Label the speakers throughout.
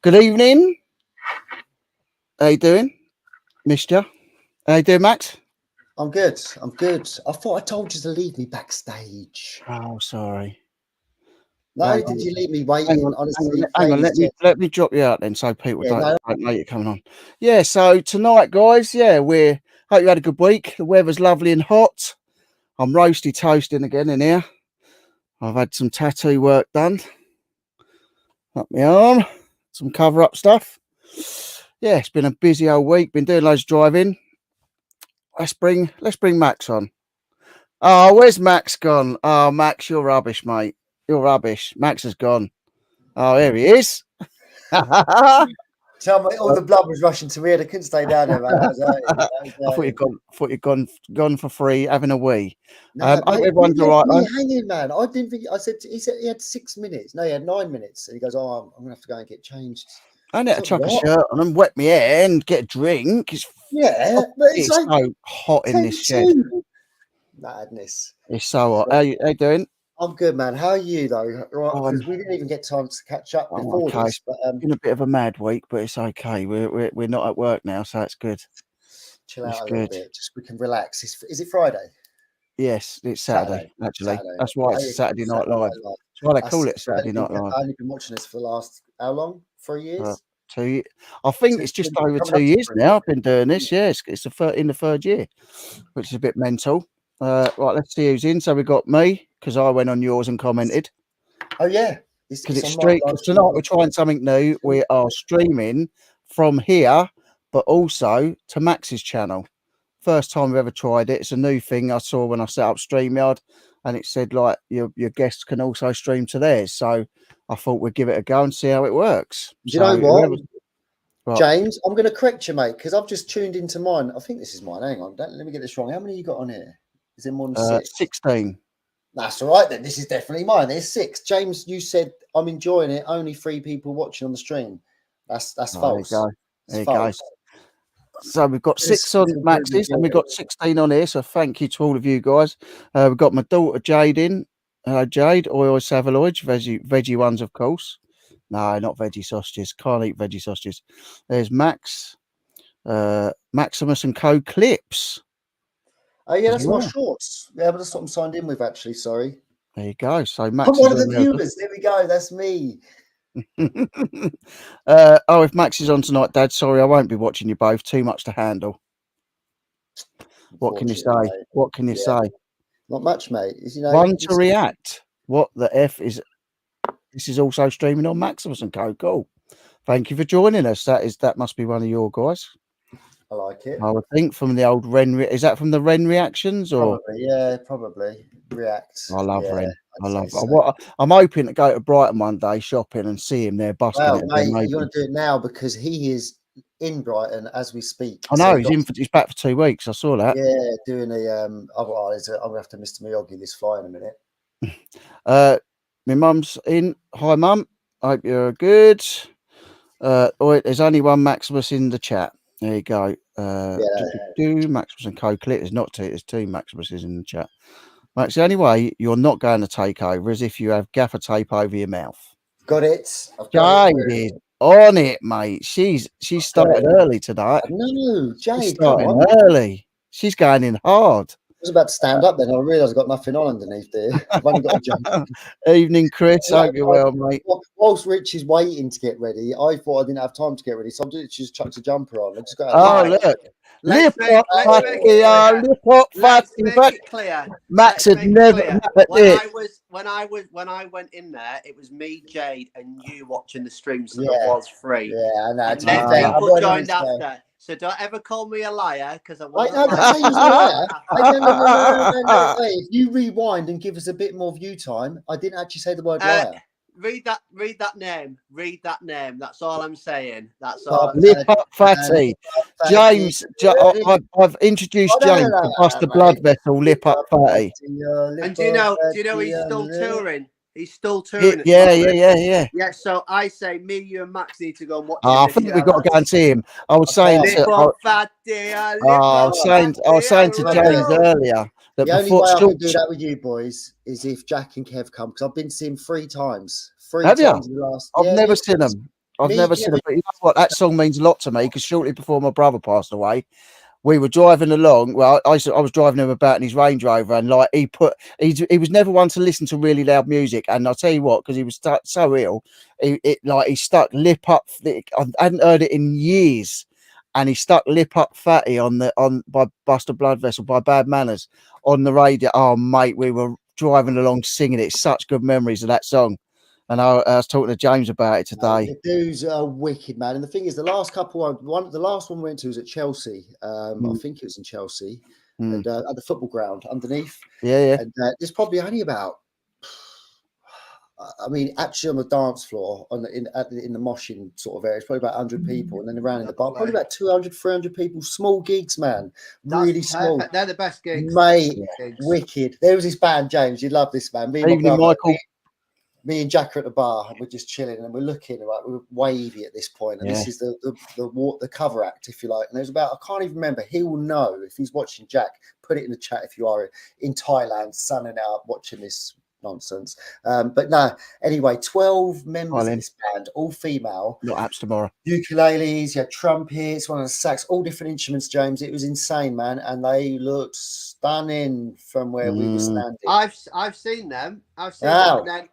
Speaker 1: Good evening. How you doing? Missed you. How you doing, Max?
Speaker 2: I'm good. I'm good. I thought I told you to leave me backstage.
Speaker 1: Oh, sorry.
Speaker 2: Not
Speaker 1: Hang
Speaker 2: only did
Speaker 1: on,
Speaker 2: you leave me
Speaker 1: hang
Speaker 2: waiting,
Speaker 1: on,
Speaker 2: honestly,
Speaker 1: hang on.
Speaker 2: Fraser said,
Speaker 1: Let me drop you out then, so people
Speaker 2: yeah, no,
Speaker 1: don't know you're coming on. Yeah. So tonight, guys. Yeah, we're hope you had a good week. The weather's lovely and hot. I'm roasty toasting again in here. I've had some tattoo work done up my arm, some cover up stuff. Yeah, it's been a busy old week. Been doing loads of driving. Let's bring Max on. Oh, where's Max gone? Oh, Max, you're rubbish, mate. You're rubbish. Max has gone. Oh, here he is. I
Speaker 2: tell me all the blood was rushing to me and I couldn't stay down there, man. That was hurting. That was
Speaker 1: thought you'd gone for free having a wee.
Speaker 2: No,
Speaker 1: Hope
Speaker 2: mate, you
Speaker 1: everyone's all
Speaker 2: left
Speaker 1: right,
Speaker 2: me
Speaker 1: though.
Speaker 2: hanging, man. I didn't think. He said he had 6 minutes. No, he had 9 minutes. And he goes, "Oh, I'm gonna have to go and get changed."
Speaker 1: I need
Speaker 2: I
Speaker 1: to
Speaker 2: was
Speaker 1: chuck
Speaker 2: like,
Speaker 1: a
Speaker 2: "What?"
Speaker 1: shirt on and wet my hair and get a drink.
Speaker 2: Yeah, but it's
Speaker 1: It's
Speaker 2: like
Speaker 1: so hot in this shed.
Speaker 2: 10 to. Madness.
Speaker 1: It's so hot. How you doing?
Speaker 2: I'm good, man. How are you, though? Right,
Speaker 1: Oh,
Speaker 2: because we didn't even get time to catch up
Speaker 1: I'm
Speaker 2: before
Speaker 1: okay.
Speaker 2: this. But
Speaker 1: It's been a bit of a mad week, but it's okay. We're not at work now, so it's good.
Speaker 2: chill
Speaker 1: It's
Speaker 2: out a little
Speaker 1: good.
Speaker 2: bit. Just we can relax. Is it Friday?
Speaker 1: Yes, it's Saturday, actually.
Speaker 2: Saturday.
Speaker 1: That's why
Speaker 2: Oh,
Speaker 1: it's
Speaker 2: yeah,
Speaker 1: a Saturday Night
Speaker 2: Saturday
Speaker 1: Live.
Speaker 2: Night Live.
Speaker 1: That's why they call it
Speaker 2: That's
Speaker 1: Saturday Night Live.
Speaker 2: I've only been watching this for the last how long? 3 years.
Speaker 1: 2 I think it's just over
Speaker 2: Coming
Speaker 1: 2
Speaker 2: up to
Speaker 1: years
Speaker 2: 3
Speaker 1: now. I've been doing this. Yes, it's in the third year, which is a bit mental. Right, let's see who's in. So we got me because I went on yours and commented
Speaker 2: Oh yeah,
Speaker 1: because
Speaker 2: it's
Speaker 1: it's
Speaker 2: on my
Speaker 1: street.
Speaker 2: live
Speaker 1: Because
Speaker 2: stream.
Speaker 1: tonight we're trying something new. We are streaming from here, but also to Max's channel. First time we've ever tried it. It's a new thing I saw when I set up StreamYard, and it said like your guests can also stream to theirs. So I thought we'd give it a go and see how it works.
Speaker 2: Do you know what,
Speaker 1: Well,
Speaker 2: James? I'm going to correct you, mate, because I've just tuned into mine. I think this is mine. Hang on, let me get this wrong. How many you got on here? Is it more than 6?
Speaker 1: 16.
Speaker 2: That's all right then. This is definitely mine. There's 6. James, you said I'm enjoying it. Only 3 people watching on the stream. That's false.
Speaker 1: There you go. So we've got 6
Speaker 2: It's
Speaker 1: on
Speaker 2: really
Speaker 1: Max's and we've got 16 on here. So thank you to all of you guys. We've got my daughter Jade in. Hello, Jade. Oil Savaloid, veggie ones, of course. No, not veggie sausages. Can't eat veggie sausages. There's Max, Maximus and Co. Clips.
Speaker 2: Oh yeah, that's my shorts. Yeah, but that's what I'm signed in with. Actually, sorry.
Speaker 1: There you go. So Max
Speaker 2: I'm
Speaker 1: is
Speaker 2: one of the
Speaker 1: on
Speaker 2: viewers. There we go. That's me.
Speaker 1: If Max is on tonight, Dad, sorry, I won't be watching you both. Too much to handle. What can you say?
Speaker 2: Mate.
Speaker 1: What can you say?
Speaker 2: Not much, mate.
Speaker 1: One to react. What the F is? This is also streaming on Maximus and Co. Cool. Thank you for joining us. That must be one of your guys.
Speaker 2: I like it.
Speaker 1: I would think from the old Ren. Is that from the Ren reactions or?
Speaker 2: Probably, yeah, probably react.
Speaker 1: I love Ren. I love.
Speaker 2: So.
Speaker 1: I'm hoping to go to Brighton one day shopping and see him there busting it.
Speaker 2: Mate, you want to do it now because he is in Brighton as we speak.
Speaker 1: I know he's back for 2 weeks. I saw that.
Speaker 2: Yeah, doing I'm gonna have to Mr. Miyagi this fly in a minute.
Speaker 1: My mum's in. Hi, mum. Hope you're good. There's only one Maximus in the chat. There you go. Maximus and Co. Clip. There's not two. There's 2 Maximuses in the chat. Max, the only way you're not going to take over is if you have gaffer tape over your mouth.
Speaker 2: Got it.
Speaker 1: Jade is on it, mate. She's started early tonight.
Speaker 2: No, Jade,
Speaker 1: she's starting early. She's going in hard.
Speaker 2: I was about to stand up then. I realised I've got nothing on underneath there. I've only got a jumper.
Speaker 1: Evening, Chris. Hope you're well, mate.
Speaker 2: Whilst Rich is waiting to get ready, I thought I didn't have time to get ready, so I just chucked a jumper on. I just got
Speaker 1: look.
Speaker 3: Let's make it clear.
Speaker 1: Max had never.
Speaker 3: When I went in there, it was me, Jade, and you watching the stream, so there was 3.
Speaker 2: Yeah, I know.
Speaker 3: And then people joined after. So don't ever call me a liar because I wasn't.
Speaker 2: No. If you rewind and give us a bit more view time, I didn't actually say the word liar.
Speaker 3: Read that name. Read that name. That's all I'm saying. That's all.
Speaker 1: Lip up fatty. James, I've introduced James to bust the blood vessel. Lip up fatty.
Speaker 3: And do you know he's still touring? He's still touring.
Speaker 1: Yeah.
Speaker 3: Yeah, so I say me, you, and Max need to go and watch.
Speaker 1: I think we've got to go and see him. I was saying to James earlier that
Speaker 2: the only way I can do that with you boys is if Jack and Kev come, because I've been to him 3 times. 3
Speaker 1: Have
Speaker 2: times
Speaker 1: you?
Speaker 2: in the last.
Speaker 1: I've never seen them. I've never seen it, but you know what? That song means a lot to me because shortly before my brother passed away, we were driving along. Well, I was driving him about in his Range Rover, and like he was never one to listen to really loud music. And I'll tell you what, because he was so ill, he stuck Lip Up. I hadn't heard it in years, and he stuck Lip Up Fatty by Buster Blood Vessel by Bad Manners on the radio. Oh mate, we were driving along singing it. Such good memories of that song. And I was talking to James about it today.
Speaker 2: The dudes are wicked, man. And the thing is, the last one we went to was at Chelsea. I think it was in Chelsea, and at the football ground underneath.
Speaker 1: Yeah.
Speaker 2: And there's probably only about, I mean, actually on the dance floor, in the moshing sort of area, it's probably about 100 people, and then around in the bar, probably about 200, 300 people. Small gigs, man. Really small.
Speaker 3: They're the best gigs,
Speaker 2: mate. Wicked. There was this band, James. You love this man. Me and Jack are at the bar, and we're just chilling, and we're looking, like we're wavy at this point, and this is the cover act, if you like. And there's about, I can't even remember. He will know if he's watching. Jack, put it in the chat if you are in Thailand, sunning out, watching this nonsense. But no, anyway, 12 members of this band, all female.
Speaker 1: Not apps tomorrow.
Speaker 2: Ukuleles, you had trumpets, one of the sax, all different instruments, James. It was insane, man, and they looked stunning from where we were standing.
Speaker 3: I've seen them.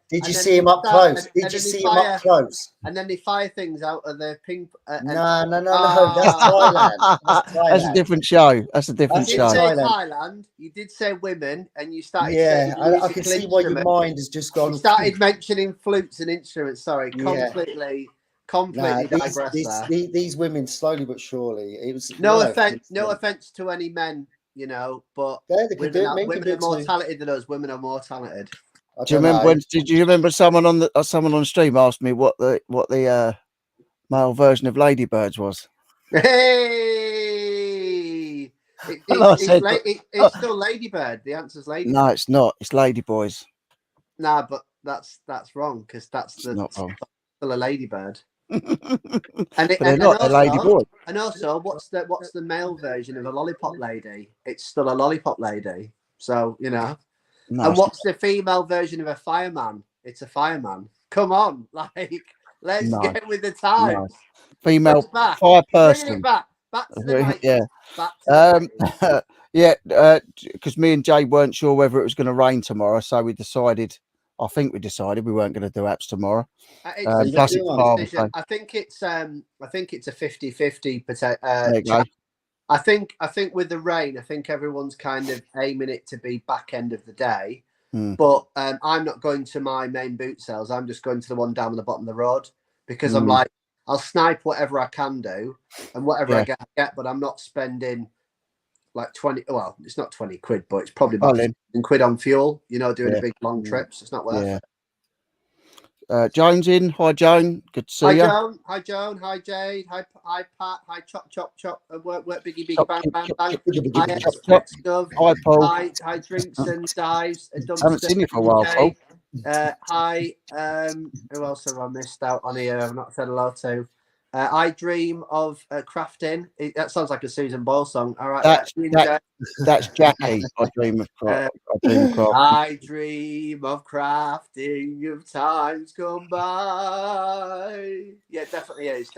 Speaker 2: Did you see him up close? Did you see him up close?
Speaker 3: And then they fire things out of their pink.
Speaker 2: No. That's Thailand.
Speaker 1: That's a different show. That's a different show.
Speaker 3: Thailand. You did say women, and you started.
Speaker 2: Yeah, I can see why your mind has just gone.
Speaker 3: You started mentioning flutes and instruments. Sorry, completely digress there.
Speaker 2: These women, slowly but surely, it was
Speaker 3: no offense to any men, you know, but women are more talented than us. Women are more talented.
Speaker 1: Do you remember did you remember someone on the stream asked me what the male version of Ladybirds was?
Speaker 3: Hey, it's still Ladybird. The answer's Ladybird.
Speaker 1: No, it's not. It's Ladyboys.
Speaker 3: Nah, but that's wrong because still a Ladybird. and
Speaker 1: not a Ladyboy.
Speaker 3: And also, what's the male version of a lollipop lady? It's still a lollipop lady. So you know. No, and what's the female version of a fireman? It's a fireman. Come on, let's get with the times.
Speaker 1: No. Female fire person.
Speaker 3: Bring it back to the mic.
Speaker 1: Yeah. Because me and Jay weren't sure whether it was going to rain tomorrow, so we decided we weren't going to do apps tomorrow.
Speaker 3: I think it's a 50-50 I think with the rain, I think everyone's kind of aiming it to be back end of the day. But I'm not going to my main boot sales. I'm just going to the one down on the bottom of the road because I'm like, I'll snipe whatever I can do and whatever I get, but I'm not spending like 20. Well, it's not 20 quid, but it's probably about 10 quid on fuel, you know, doing a big long trips. It's not worth it.
Speaker 1: Joan's in. Hi, Joan. Good to see you.
Speaker 3: Hi, Joan. Hi, Jade. Hi, Pat. Hi, Chop. Work, biggie, big, bang, bang, bang. Hi,
Speaker 1: Paul.
Speaker 3: Hi, Drinks and Dives.
Speaker 1: Haven't seen you for a while, Paul.
Speaker 3: Hi. Who else have I missed out on here? I've not said hello to. I dream of crafting. That sounds like a Susan Boyle song. All right,
Speaker 1: that's Jackie. I dream of crafting.
Speaker 3: I dream of crafting of times come by. Yeah, definitely is.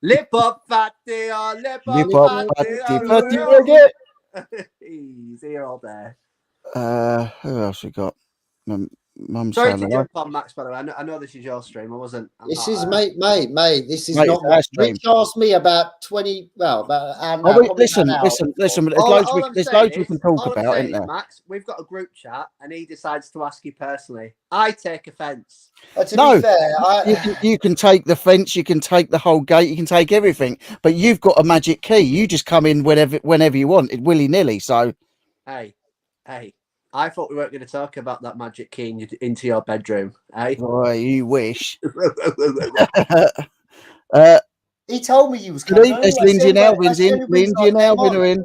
Speaker 3: Lip up, fatty, lip up, fatty. He's here all day.
Speaker 1: Who else we got? Mum's
Speaker 3: sorry to jump on, Max, by the way. I know this is your stream.
Speaker 2: This is mate. This is not my stream. Rich asked me about 20. Well,
Speaker 1: listen. There's loads we can talk about, isn't there?
Speaker 3: Max, we've got a group chat, and he decides to ask you personally. I take offence.
Speaker 2: To be fair,
Speaker 1: you can take the fence, you can take the whole gate, you can take everything, but you've got a magic key. You just come in whenever you want, willy nilly. So,
Speaker 3: hey. I thought we weren't going to talk about that magic key into your bedroom, eh?
Speaker 1: Boy, you wish.
Speaker 2: He told me you was coming.
Speaker 1: There's Lindsay and Alvin's in. Lindsay and Alvin are in.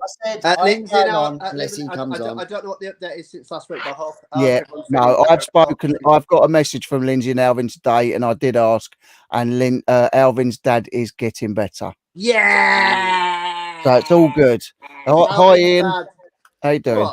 Speaker 2: Lindsay and Alvin, unless he comes on.
Speaker 3: I don't know what the update is since last week, but
Speaker 1: I've spoken. I've got a message from Lindsay and Alvin today, and I did ask, and Alvin's dad is getting better.
Speaker 3: Yeah.
Speaker 1: So it's all good. Hi, Ian. How you doing?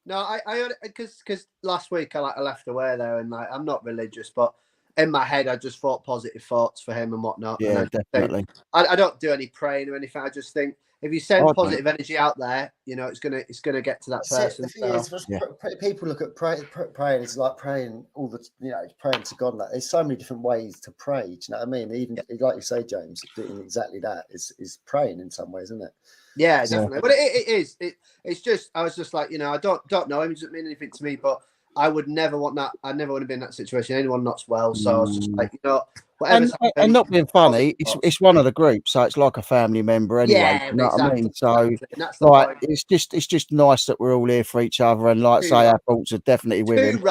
Speaker 3: No, I because last week I left away there, and I'm not religious, but in my head, I just thought positive thoughts for him and whatnot.
Speaker 1: Yeah,
Speaker 3: and
Speaker 1: definitely.
Speaker 3: I don't do any praying or anything. I just think if you send positive energy out there, you know, it's gonna get to that person.
Speaker 2: The thing is, people look at praying. It's like praying all the, you know, praying to God. Like, there's so many different ways to pray. Do you know what I mean? Even like you say, James, doing exactly that is praying in some ways, isn't it?
Speaker 3: Yeah, definitely. But it is. It's just, I was just like, you know, I don't know him. It doesn't mean anything to me, but I would never want that. I never want to be in that situation. Anyone not well. So I was just like, you know, whatever.
Speaker 1: And not being funny, it's one of the groups, so it's like a family member anyway.
Speaker 3: Yeah,
Speaker 1: you know
Speaker 3: exactly,
Speaker 1: what I mean? So
Speaker 3: like,
Speaker 1: it's just nice that we're all here for each other, and like say, our thoughts are definitely with him.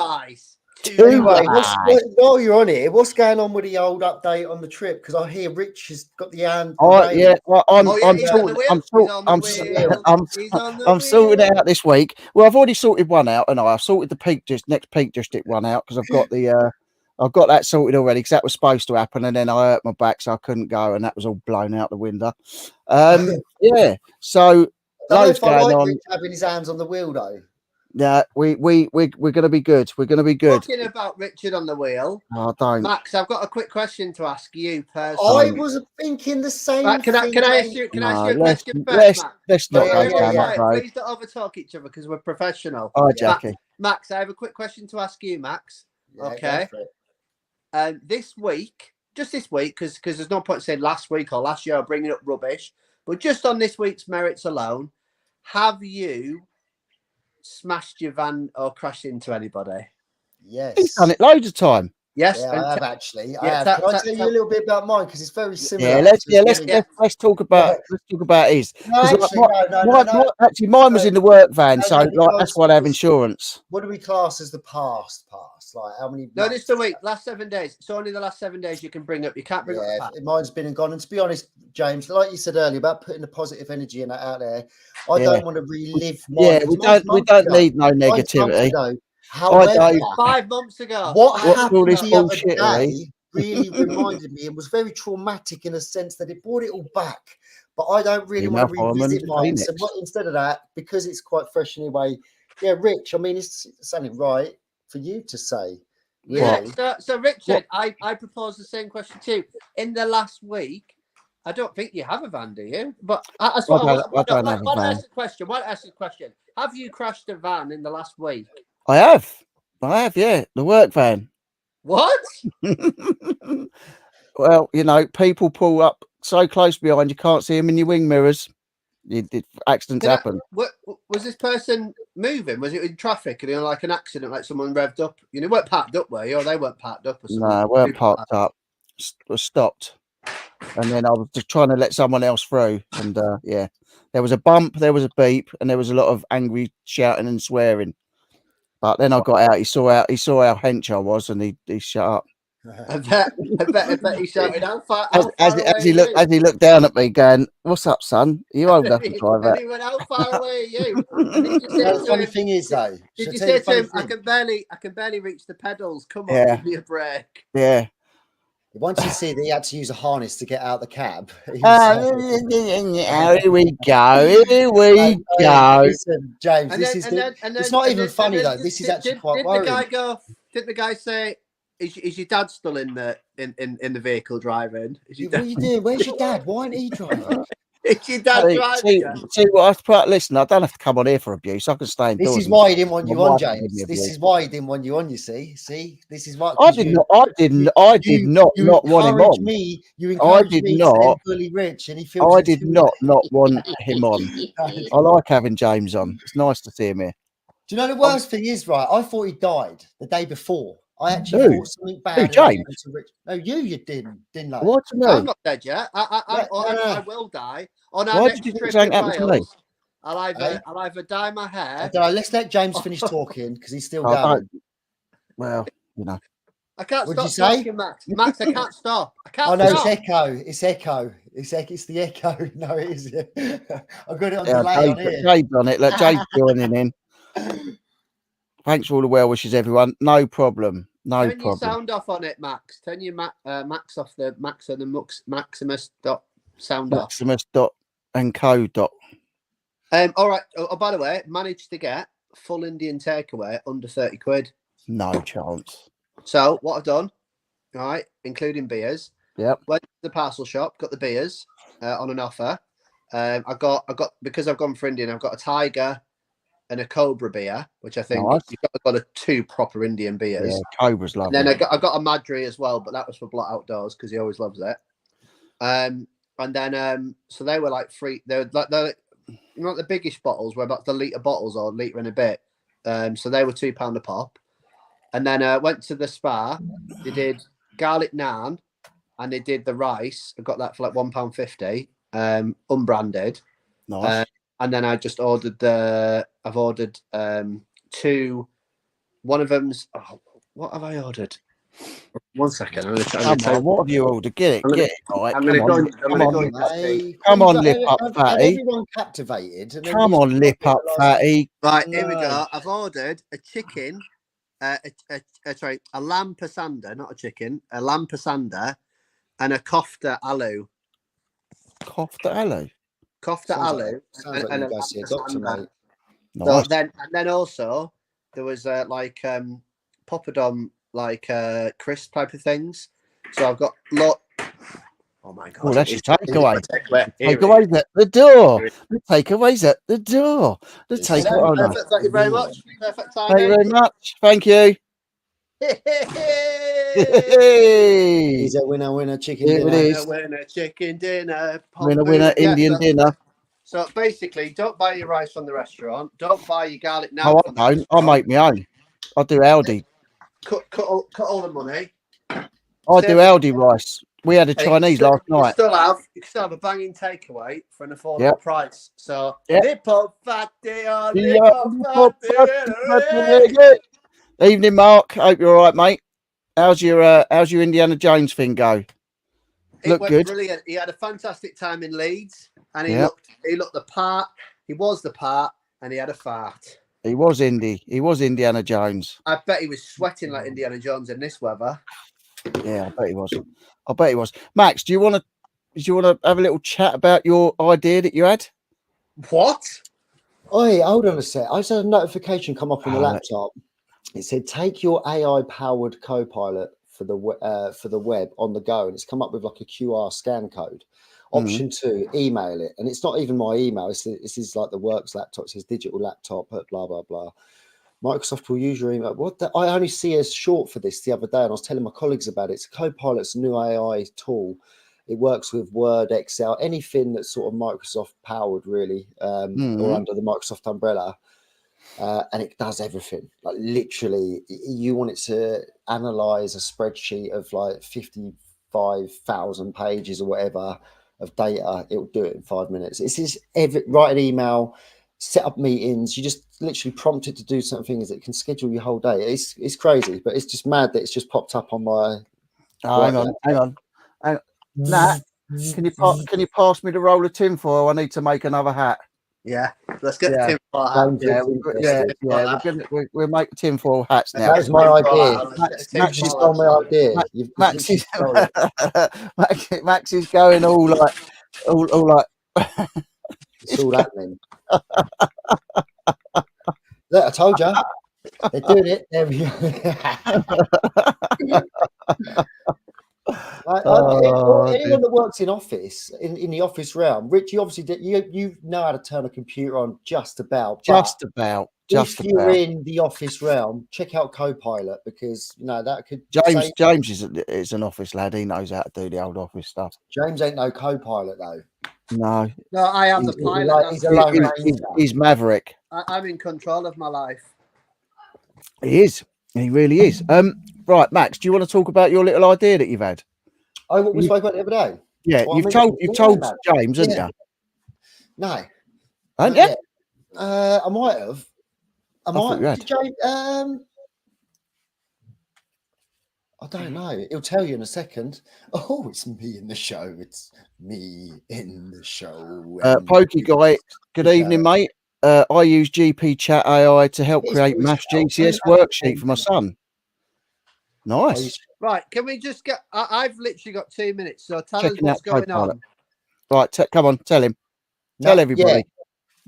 Speaker 2: Anyway, while you're on it, what's going on with the old update on the trip? Because I hear Rich has got the hand.
Speaker 1: Oh yeah, well, I'm sorting it out this week. Well, I've already sorted one out, and I've sorted the next peak district one out because I've got the I've got that sorted already because that was supposed to happen, and then I hurt my back, so I couldn't go, and that was all blown out the window. Yeah, so loads going on.
Speaker 2: Rich having his hands on the wheel though.
Speaker 1: Yeah, we're gonna be good. We're gonna be good.
Speaker 3: Talking about Richard on the wheel.
Speaker 1: Oh, don't.
Speaker 3: Max, I've got a quick question to ask you personally.
Speaker 2: I was thinking the same.
Speaker 3: Can I ask you a question first, Max?
Speaker 1: Let's not go down that road.
Speaker 3: Please don't overtalk each other because we're professional.
Speaker 1: Oh, Jackie.
Speaker 3: Max, I have a quick question to ask you, Max.
Speaker 2: Yeah,
Speaker 3: okay. This week, just this week, because there's no point saying last week or last year or bringing up rubbish, but just on this week's merits alone, have you smashed your van or crashed into anybody?
Speaker 2: Yes.
Speaker 1: He's done it loads of time.
Speaker 3: Yes,
Speaker 2: yeah, I have actually.
Speaker 3: Yeah,
Speaker 2: Can I tell you a little bit about mine because it's very similar?
Speaker 1: Yeah, let's talk about his.
Speaker 2: No,
Speaker 1: actually, mine was in the work van, so like, that's why they have insurance.
Speaker 2: What do we class as the past? Like how many?
Speaker 3: No, this the week. Last 7 days. It's only the last 7 days you can bring up. You can't bring up the past.
Speaker 2: Mine's been and gone. And to be honest, James, like you said earlier about putting the positive energy and that out there, I don't want to relive.
Speaker 1: We don't need no negativity.
Speaker 2: However,
Speaker 3: 5 months ago,
Speaker 2: what happened the other day really reminded me and was very traumatic in a sense that it brought it all back. But I don't really want to revisit mine. So instead of that, because it's quite fresh anyway, yeah, Rich, I mean, it's something right for you to say.
Speaker 3: Really. Yeah, so Richard, I propose the same question to you. In the last week, I don't think you have a van, do you? But I don't have a van. Why ask the question? Have you crashed a van in the last week?
Speaker 1: I have, yeah, the work van.
Speaker 3: What?
Speaker 1: Well, you know, people pull up so close behind you can't see them in your wing mirrors. Accidents happen.
Speaker 3: Was this person moving? Was it in traffic? And like an accident, like someone revved up? You know, weren't parked up, were you? Or they weren't parked up or something?
Speaker 1: No, weren't parked up. Was stopped. And then I was just trying to let someone else through. And yeah, there was a bump, there was a beep, and there was a lot of angry shouting and swearing. But then I got out. He saw how hench I was, and he shut up.
Speaker 3: I bet he shouted how far
Speaker 1: as he looked down at me, going, "What's up, son? Are you old enough to drive that?"
Speaker 3: And he went, "How far away are you?"
Speaker 2: The funny thing is, though,
Speaker 3: did you say to him, "I can barely reach the pedals. Come on, give me a break."
Speaker 1: Yeah.
Speaker 2: Once you see that he had to use a harness to get out of the cab.
Speaker 1: Here we go.
Speaker 2: Listen, James, it's not even funny though. This is actually quite worrying.
Speaker 3: Did the guy say, "Is your dad still in the vehicle driving?"
Speaker 2: What are you doing? Where's your dad? Why aren't he driving?
Speaker 3: Is your dad driving?
Speaker 1: See what listen, I don't have to come on here for abuse. I can stay indoors.
Speaker 2: This is why he didn't want you on, James. This is why he didn't want you on. You see, this is why.
Speaker 1: I did not want him on.
Speaker 2: You encouraged me to bully Rich, and he feels.
Speaker 1: I did not want him on. I like having James on. It's nice to see him here.
Speaker 2: Do you know the worst thing is, right? I thought he died the day before. I actually thought something bad.
Speaker 1: James?
Speaker 2: No, you didn't I?
Speaker 1: What? No.
Speaker 3: I'm not dead yet. I will die. On our next trip in Wales, I'll either dye my hair.
Speaker 2: Let's let James finish talking because he's still going.
Speaker 1: Well, you know.
Speaker 3: I can't
Speaker 2: stop
Speaker 3: talking, Max. Max, I can't stop.
Speaker 2: It's echo. It's the echo. No, it is. I've got it on delay on here.
Speaker 1: Jade's on it. Let Jade joining in. Thanks for all the well wishes, everyone. No problem.
Speaker 3: Turn your sound off on it, Max. Turn your Max off the Max and the Maximus dot sound off.
Speaker 1: Maximus dot and co dot.
Speaker 3: All right. Oh, by the way, managed to get full Indian takeaway under 30 quid.
Speaker 1: No chance.
Speaker 3: So what I've done, right, including beers.
Speaker 1: Yep.
Speaker 3: Went to the parcel shop, got the beers on an offer. I got because I've gone for Indian. I've got a Tiger and a Cobra beer, which I think you've got a 2 proper Indian beers.
Speaker 1: Yeah, Cobra's lovely.
Speaker 3: And then I got a Madri as well, but that was for Blot Outdoors because he always loves it. And then so they were like free. They were like the biggish bottles were about the litre bottles or litre and a bit. So they were £2 a pop. And then went to the Spa. They did garlic naan and they did the rice. I got that for like £1.50, unbranded.
Speaker 1: Nice.
Speaker 3: And then I just ordered I've ordered 2. One of them's what have I ordered? 1 second.
Speaker 1: What have you ordered? Get it. Right.
Speaker 3: I'm going to go.
Speaker 1: Come on, lip up, fatty.
Speaker 2: Everyone captivated.
Speaker 1: Come on, lip up, fatty.
Speaker 3: Right, here we go. I've ordered a chicken, sorry, a lamb pasanda, not a chicken, a lamb pasanda, and a kofta aloo.
Speaker 1: Kofta aloo.
Speaker 3: Kofta aloo.
Speaker 2: Sounds like you guys see a doctor, mate.
Speaker 1: Nice.
Speaker 3: So then also there was like poppadom like crisp type of things. So I've got oh my god!
Speaker 1: Oh, that's your takeaway.
Speaker 3: Takeaways
Speaker 1: at the door. The takeaways at the door. The takeaway.
Speaker 3: Perfect. Thank you very much. Perfect timing.
Speaker 1: Thank you very much. Thank you.
Speaker 2: He's a winner chicken dinner.
Speaker 1: It is.
Speaker 3: Winner chicken dinner.
Speaker 1: Winner Indian dinner.
Speaker 3: So basically, don't buy your rice from the restaurant. Don't buy your garlic naan.
Speaker 1: No, I don't. I make my own. I do Aldi.
Speaker 3: Cut all the money.
Speaker 1: I do Aldi rice. We had a Chinese last night.
Speaker 3: You can still have a banging takeaway for an affordable price. So lip up fatty,
Speaker 1: Evening, Mark. Hope you're all right, mate. How's your Indiana Jones thing go?
Speaker 3: It went good. Brilliant. He had a fantastic time in Leeds, and he looked the part. He was the part, and he had a fart.
Speaker 1: He was Indiana Jones.
Speaker 3: I bet he was sweating like Indiana Jones in this weather.
Speaker 1: Yeah, I bet he was. Max, do you want to have a little chat about your idea that you had?
Speaker 3: What?
Speaker 2: Oi, hold on a sec. I just had a notification come up on the laptop. It said take your AI-powered Copilot for the web on the go, and it's come up with like a QR scan code. Option 2, email it, and it's not even my email. This is like the works laptop. It says digital laptop, blah blah blah. Microsoft will use your email. I only see a short for this the other day, and I was telling my colleagues about it. It's Copilot's new AI tool. It works with Word, Excel, anything that's sort of Microsoft powered, really, or under the Microsoft umbrella. And it does everything. Like literally, you want it to analyze a spreadsheet of like 55,000 pages or whatever of data, it'll do it in 5 minutes. It's just write an email, set up meetings. You just literally prompt it to do something that can schedule your whole day. It's crazy, but it's just mad that it's just popped up on my.
Speaker 1: Hang on. Nat, can you pass me the roll of tinfoil? I need to make another hat.
Speaker 3: Yeah, let's get the tinfoil hat.
Speaker 1: We'll make tinfoil hats now.
Speaker 2: That was my idea. Max stole my idea.
Speaker 1: Max is going all like.
Speaker 2: It's all happening. Look, I told you. They're doing it. There we go. Anyone that works in office, in the office realm, Rich, you obviously you know how to turn a computer on just about. If you're in the office realm, check out Copilot because that could.
Speaker 1: James is an office lad. He knows how to do the old office stuff.
Speaker 2: James ain't no Copilot though.
Speaker 1: No,
Speaker 3: I am the pilot.
Speaker 1: He's Maverick.
Speaker 3: I'm in control of my life.
Speaker 1: He is. He really is. Right, Max. Do you want to talk about your little idea that you've had?
Speaker 2: Oh, what we spoke about the other day.
Speaker 1: Yeah, you've told James, haven't you?
Speaker 2: No,
Speaker 1: haven't you?
Speaker 2: I might have. I might. James, I don't know. He'll tell you in a second. Oh, it's me in the show. It's me in the show.
Speaker 1: Pokey guy. Good evening, mate. I use GP Chat AI to help create Maths GCS worksheet for my son. Nice.
Speaker 3: Right, can we just get? I've literally got 2 minutes, so tell us what's going on.
Speaker 1: Right, come on, tell him. Tell everybody.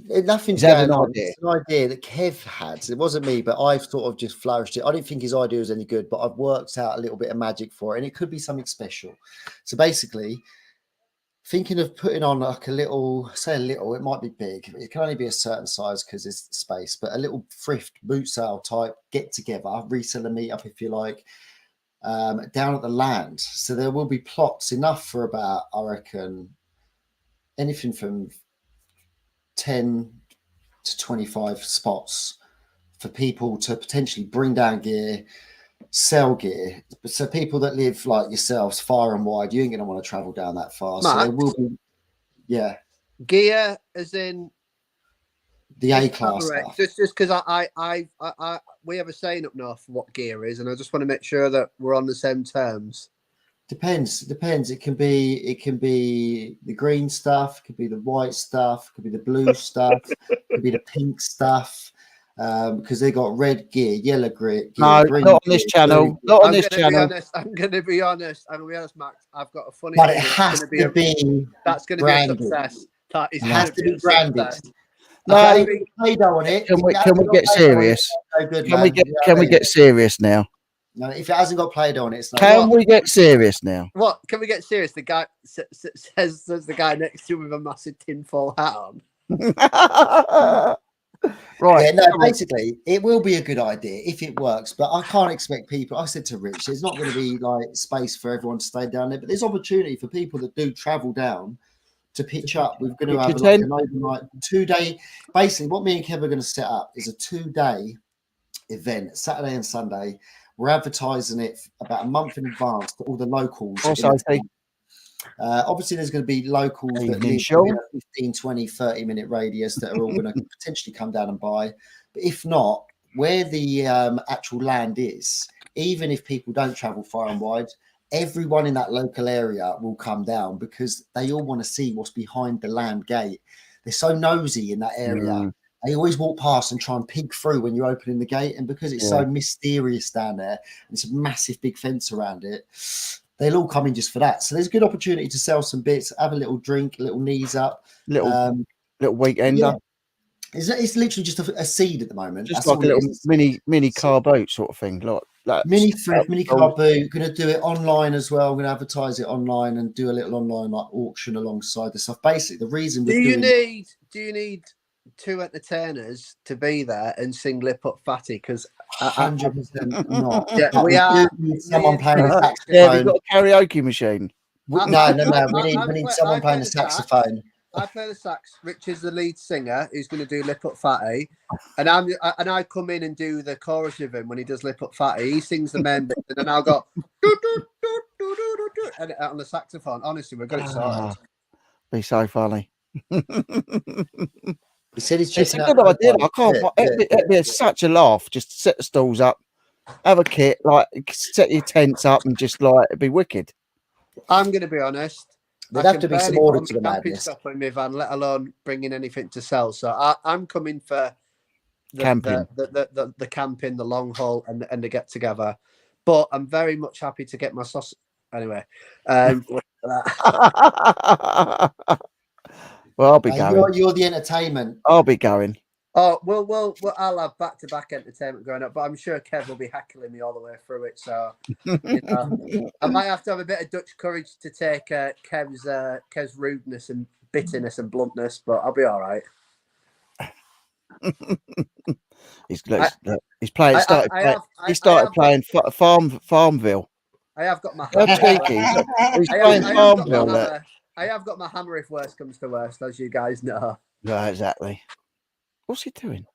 Speaker 2: Nothing's going on. It's an idea that Kev had. It wasn't me, but I've sort of just flourished it. I didn't think his idea was any good, but I've worked out a little bit of magic for it, and it could be something special. So basically, thinking of putting on like a little, say a little, it might be big. It can only be a certain size because there's space, but a little thrift boot sale type get together, reseller meetup, if you like, down at the land. So there will be plots enough for about, I reckon, anything from 10 to 25 spots for people to potentially bring down gear, sell gear. So people that live like yourselves far and wide, you ain't going to want to travel down that far.
Speaker 3: Max,
Speaker 2: so there will be,
Speaker 3: gear as in
Speaker 2: the A-class stuff.
Speaker 3: Just because we have a saying up north for what gear is, and I just want to make sure that we're on the same terms.
Speaker 2: Depends. It can be the green stuff, it could be the white stuff, it could be the blue stuff, it could be the pink stuff. Because they got red gear, yellow gear,
Speaker 1: no,
Speaker 2: green
Speaker 1: not on this channel. Not on this channel.
Speaker 3: I'm going to be honest, Max. I've got a funny.
Speaker 2: But it has to be.
Speaker 3: That's going to be a success. That is
Speaker 2: has to be branded.
Speaker 1: No,
Speaker 2: on it.
Speaker 1: Can we get serious? Can we get serious now?
Speaker 2: No, if it hasn't got played on it, it's not.
Speaker 1: Can we get serious now?
Speaker 3: What? Can we get serious? The guy says the guy next to him with a massive tinfoil hat on.
Speaker 1: Right.
Speaker 2: Yeah, no, basically, it will be a good idea if it works, but I can't expect people. I said to Rich, there's not going to be like space for everyone to stay down there, but there's opportunity for people that do travel down to pitch up. We're going to have like an overnight 2-day. Basically, what me and Kev are going to set up is a 2-day event, Saturday and Sunday. We're advertising it about a month in advance to all the locals. Obviously, there's going to be locals that live in a 15, 20, 30-minute radius that are all going to potentially come down and buy. But if not, where the actual land is, even if people don't travel far and wide, everyone in that local area will come down because they all want to see what's behind the land gate. They're so nosy in that area. They always walk past and try and peek through when you're opening the gate. And because it's so mysterious down there, and it's a massive big fence around it, they'll all come in just for that. So there's a good opportunity to sell some bits, have a little drink, a little knees up.
Speaker 1: Little weekender.
Speaker 2: Yeah. It's literally just a seed at the moment.
Speaker 1: Just like a little mini car boat sort of thing. Like
Speaker 2: mini car boat. Going to do it online as well. I'm going to advertise it online and do a little online like auction alongside the stuff. Basically, the reason
Speaker 3: do you need 2 entertainers to be there and sing Lip Up Fatty? Because
Speaker 2: 100% not.
Speaker 3: Yeah, we are.
Speaker 2: Someone playing a saxophone.
Speaker 1: Yeah, we've got a karaoke machine.
Speaker 2: No. We need someone playing the saxophone.
Speaker 3: I play the sax. Rich is the lead singer who's going to do Lip Up Fatty, and I come in and do the chorus with him when he does Lip Up Fatty. He sings the main bit, and then I'll go and on the saxophone. Honestly, we've got it sorted.
Speaker 1: Be so funny.
Speaker 2: He said
Speaker 1: it's a good idea. I can't. It'd be such a laugh. Just set the stalls up, have a kit, like set your tents up, and just like it'd be wicked.
Speaker 3: I'm going to be honest.
Speaker 2: There'd have to be some order to the madness.
Speaker 3: Stuff in my van, let alone bringing anything to sell. So I'm coming for
Speaker 1: camping,
Speaker 3: the camping, the long haul, and the get together. But I'm very much happy to get my sausage anyway.
Speaker 1: Well, I'll be going.
Speaker 2: You're the entertainment.
Speaker 1: I'll be going.
Speaker 3: Oh, well, I'll have back-to-back entertainment going up, but I'm sure Kev will be heckling me all the way through it. So, I might have to have a bit of Dutch courage to take Kev's rudeness and bitterness and bluntness, but I'll be all right.
Speaker 1: He started playing Farmville.
Speaker 3: I have got my.
Speaker 1: He's playing Farmville.
Speaker 3: I have got my hammer if worst comes to worst, as you guys know.
Speaker 1: Yeah, exactly. What's he doing?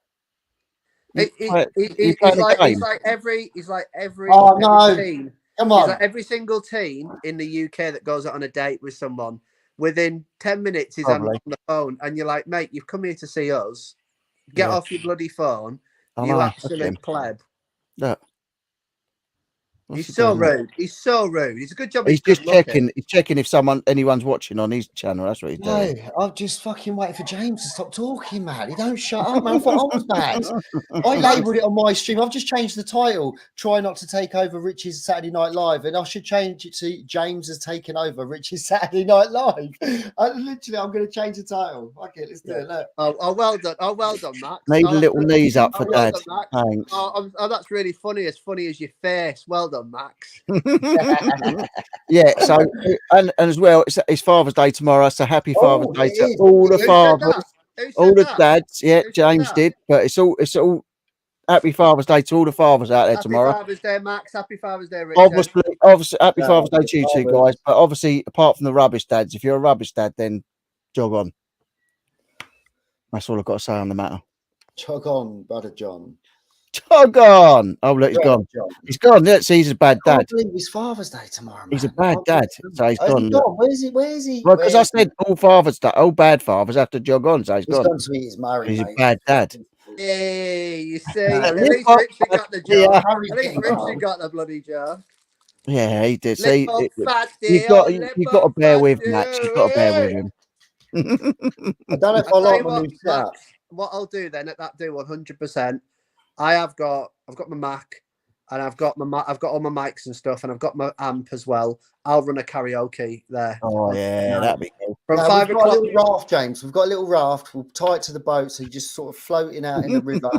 Speaker 3: He's like every
Speaker 2: oh, no.
Speaker 3: team.
Speaker 2: Come on.
Speaker 3: He's like every single team in the UK that goes out on a date with someone. Within 10 minutes, he's on the phone, and you're like, mate, you've come here to see us. Get off your bloody phone. You absolute pleb.
Speaker 1: Look. What's
Speaker 3: He's so
Speaker 1: doing, mate?
Speaker 3: rude. He's so rude. He's a good job.
Speaker 1: He's
Speaker 3: He's
Speaker 1: just
Speaker 3: good looking.
Speaker 1: checking. He's checking if anyone's watching on his channel. That's what he's doing.
Speaker 2: No, I'm just fucking waiting for James to stop talking, man. He don't shut up, man. I thought I was bad. I labelled it on my stream. I've just changed the title. Try not to take over Rich's Saturday Night Live, and I should change it to James has taken over Rich's Saturday Night Live. I'm going to change the title. Okay, let's do it. Look.
Speaker 3: Oh, well done. Oh, well done, Max.
Speaker 1: Need a little knees up for
Speaker 3: well
Speaker 1: Dad.
Speaker 3: done, Max.
Speaker 1: Thanks.
Speaker 3: Oh, that's really funny. As funny as your face. Well done, Max.
Speaker 1: Yeah. So and as well, it's Father's Day tomorrow. So happy Father's Day to all the fathers, all the dads. Yeah, James did, but it's all happy Father's Day to all the fathers out there tomorrow.
Speaker 3: Happy Father's Day, Max. Happy Father's Day, Richard.
Speaker 1: Obviously, happy Father's Day to you two guys. But obviously, apart from the rubbish dads, if you're a rubbish dad, then jog on. That's all I've got to say on the matter.
Speaker 2: Jog on, brother John.
Speaker 1: Jog on. Oh, look, he's gone. He's gone. Let's see, he's a bad dad.
Speaker 2: I believe it's Father's Day tomorrow, man.
Speaker 1: He's a bad dad. So he's gone.
Speaker 2: Where is he?
Speaker 1: Well, because I said all bad fathers have to jog on. So he's gone.
Speaker 2: Gone to meet his married,
Speaker 1: He's
Speaker 2: mate.
Speaker 1: a bad dad.
Speaker 3: Hey, you see, at least Richard got the job. At least Richard got the bloody job.
Speaker 1: Yeah, he did. See,
Speaker 3: you've
Speaker 1: got to bear with Max. You've got to bear with him.
Speaker 2: I don't know if I like my new setup.
Speaker 3: What I'll do then at that do 100%. I've got my Mac, and I've got all my mics and stuff, and I've got my amp as well. I'll run a karaoke there.
Speaker 1: Oh yeah, that'd be cool.
Speaker 3: From
Speaker 2: No,
Speaker 3: 5
Speaker 2: we've
Speaker 3: o'clock.
Speaker 2: got a little raft, James. We've got a little raft. We'll tie it to the boat, so you're just sort of floating out in the river.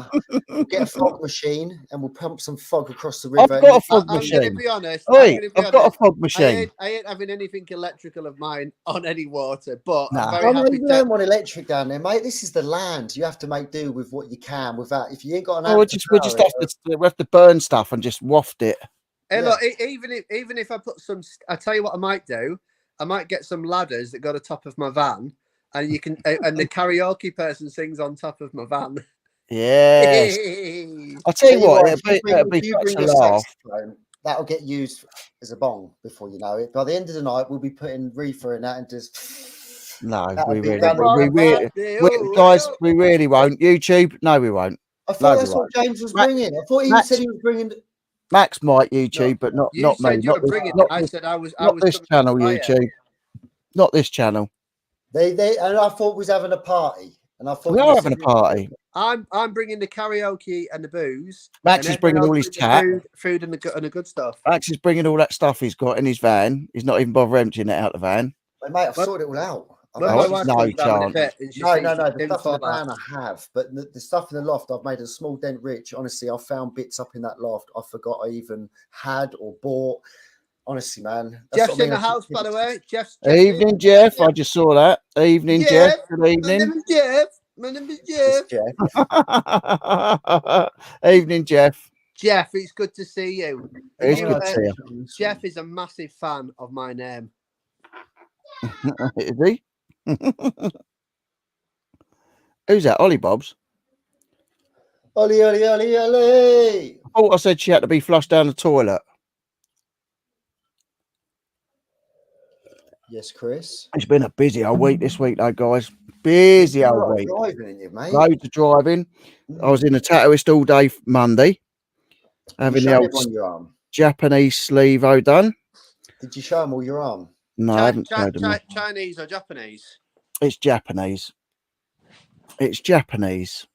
Speaker 2: We'll get a fog machine, and we'll pump some fog across the river.
Speaker 1: I've got a fog machine.
Speaker 3: I'm going to be honest.
Speaker 1: I've got a fog machine.
Speaker 3: I ain't having anything electrical of mine on any water, but
Speaker 2: I'm very happy. You don't want electric down there, mate. This is the land. You have to make do with what you can. Without, if you ain't got an,
Speaker 1: we have to burn stuff and just waft it.
Speaker 3: Hey, look, even if I put some, I tell you what I might do. I might get some ladders that go to the top of my van, and you can, and the karaoke person sings on top of my van.
Speaker 1: Yes. I'll tell you what, it'll be such a laugh.
Speaker 2: That'll get used as a bong before you know it. By the end of the night, we'll be putting reefer in that and just.
Speaker 1: No, we really won't. YouTube, no, we won't.
Speaker 2: I thought that's what James was bringing. I thought he said he was bringing.
Speaker 1: Max might YouTube, but not me. Not this channel, YouTube. Not this channel.
Speaker 2: And I thought we was having a party. And I thought
Speaker 1: we are having a party.
Speaker 3: I'm bringing the karaoke and the booze.
Speaker 1: Max is bringing all his tat,
Speaker 3: food and the good stuff.
Speaker 1: Max is bringing all that stuff he's got in his van. He's not even bothering emptying it out the van.
Speaker 2: Mate, I've sorted it all out.
Speaker 1: No chance.
Speaker 2: No. The stuff in the van I have, but the stuff in the loft, I've made a small dent. Rich, honestly, I found bits up in that loft I forgot I even had or bought. Honestly, man.
Speaker 3: Jeff's in the house, by the way.
Speaker 1: Evening, Jeff. I just saw that. Evening, Jeff. Good evening.
Speaker 3: My name is Jeff.
Speaker 1: Evening, Jeff.
Speaker 3: Jeff, it's good to see you.
Speaker 1: It's good to see you.
Speaker 3: Jeff is a massive fan of my name.
Speaker 1: Is he? Who's that? Ollie Bob's?
Speaker 2: Ollie.
Speaker 1: I thought I said she had to be flushed down the toilet.
Speaker 2: Yes, Chris.
Speaker 1: It's been a busy old week this week, though, guys. Busy old week. Loads of driving. I was in the tattooist all day Monday, having the old Japanese sleeve-o done.
Speaker 2: Did you show them all your arm?
Speaker 1: No, I haven't showed them.
Speaker 3: Chinese or Japanese?
Speaker 1: It's Japanese. It's Japanese.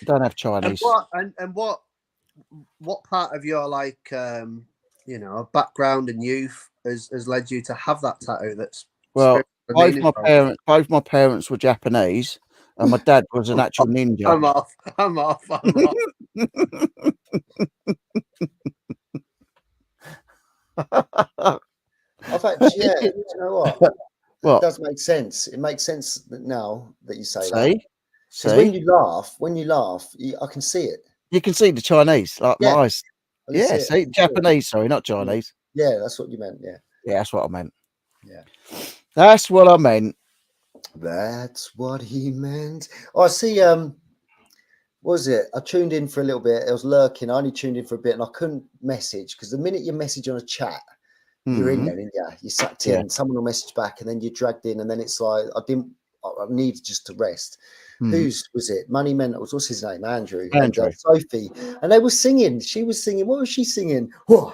Speaker 1: Don't have Chinese.
Speaker 3: And what part of your background and youth has led you to have that tattoo? That's
Speaker 1: both my parents were Japanese, and my dad was an actual ninja.
Speaker 3: I'm off.
Speaker 2: I've actually, you know what?
Speaker 1: What?
Speaker 2: It does make sense. It makes sense now that you say
Speaker 1: that.
Speaker 2: Because when you laugh, I can see it.
Speaker 1: You can see the Chinese, like my eyes. Yeah, see, Japanese, sorry, not Chinese.
Speaker 2: Yeah, that's what you meant. Yeah,
Speaker 1: that's what I meant.
Speaker 2: Yeah,
Speaker 1: that's what I meant.
Speaker 2: That's what he meant. Oh, I see. What was it? I tuned in for a little bit. I was lurking. I only tuned in for a bit, and I couldn't message because the minute you message on a chat, you're in there, and you sucked in. Someone will message back, and then you're dragged in, and then it's like I needed just to rest. Whose was it? Money Mentals. What's his name? Andrew. And Sophie. And they were singing. She was singing. What was she singing? Whoa.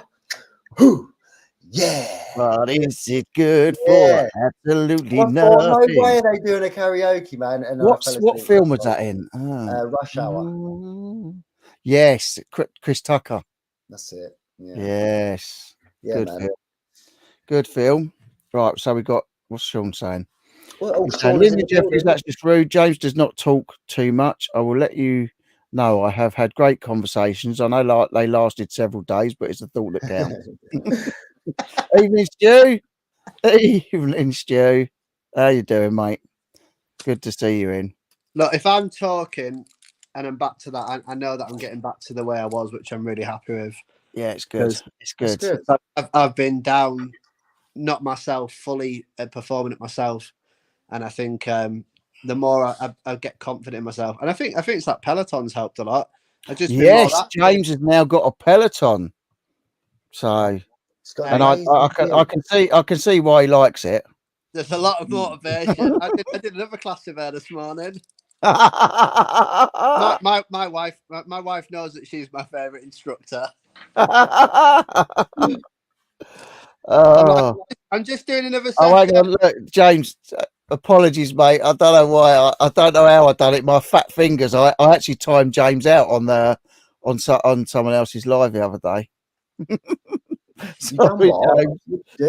Speaker 2: Who? Yeah.
Speaker 1: What is it good
Speaker 2: Yeah.
Speaker 1: for? Absolutely
Speaker 2: I thought, no
Speaker 1: nothing.
Speaker 2: way are they doing a karaoke, man. And
Speaker 1: What
Speaker 2: I fell asleep.
Speaker 1: film was that in?
Speaker 2: Rush Hour.
Speaker 1: Yes, Chris Tucker.
Speaker 2: That's it. Yeah.
Speaker 1: Yes.
Speaker 2: Yeah,
Speaker 1: Good
Speaker 2: man.
Speaker 1: film. Good film. Right, so we got, what's Sean saying?
Speaker 2: Well,
Speaker 1: Saying, Linda Jeffries, that's just rude. James does not talk too much. I will let you know I have had great conversations. I know they lasted several days, but it's the thought that counts. Evening, Stu. Evening, Stu. How you doing, mate? Good to see you in.
Speaker 3: Look, if I'm talking and I'm back to that, I know that I'm getting back to the way I was, which I'm really happy with.
Speaker 1: Yeah, it's good. It's good.
Speaker 2: It's good.
Speaker 3: I've been down, not myself, fully performing it myself, and I think the more I get confident in myself, and I think it's that Peloton's helped a lot.
Speaker 1: Yes, James has now got a Peloton, so and I can see why he likes it.
Speaker 3: There's a lot of motivation. I did another class with her this morning. my wife knows that she's my favourite instructor. I'm just doing another session.
Speaker 1: Oh, hang on, look, James. Apologies, mate. I don't know why. I don't know how I done it. My fat fingers. I actually timed James out on someone else's live the other day. Sorry, James.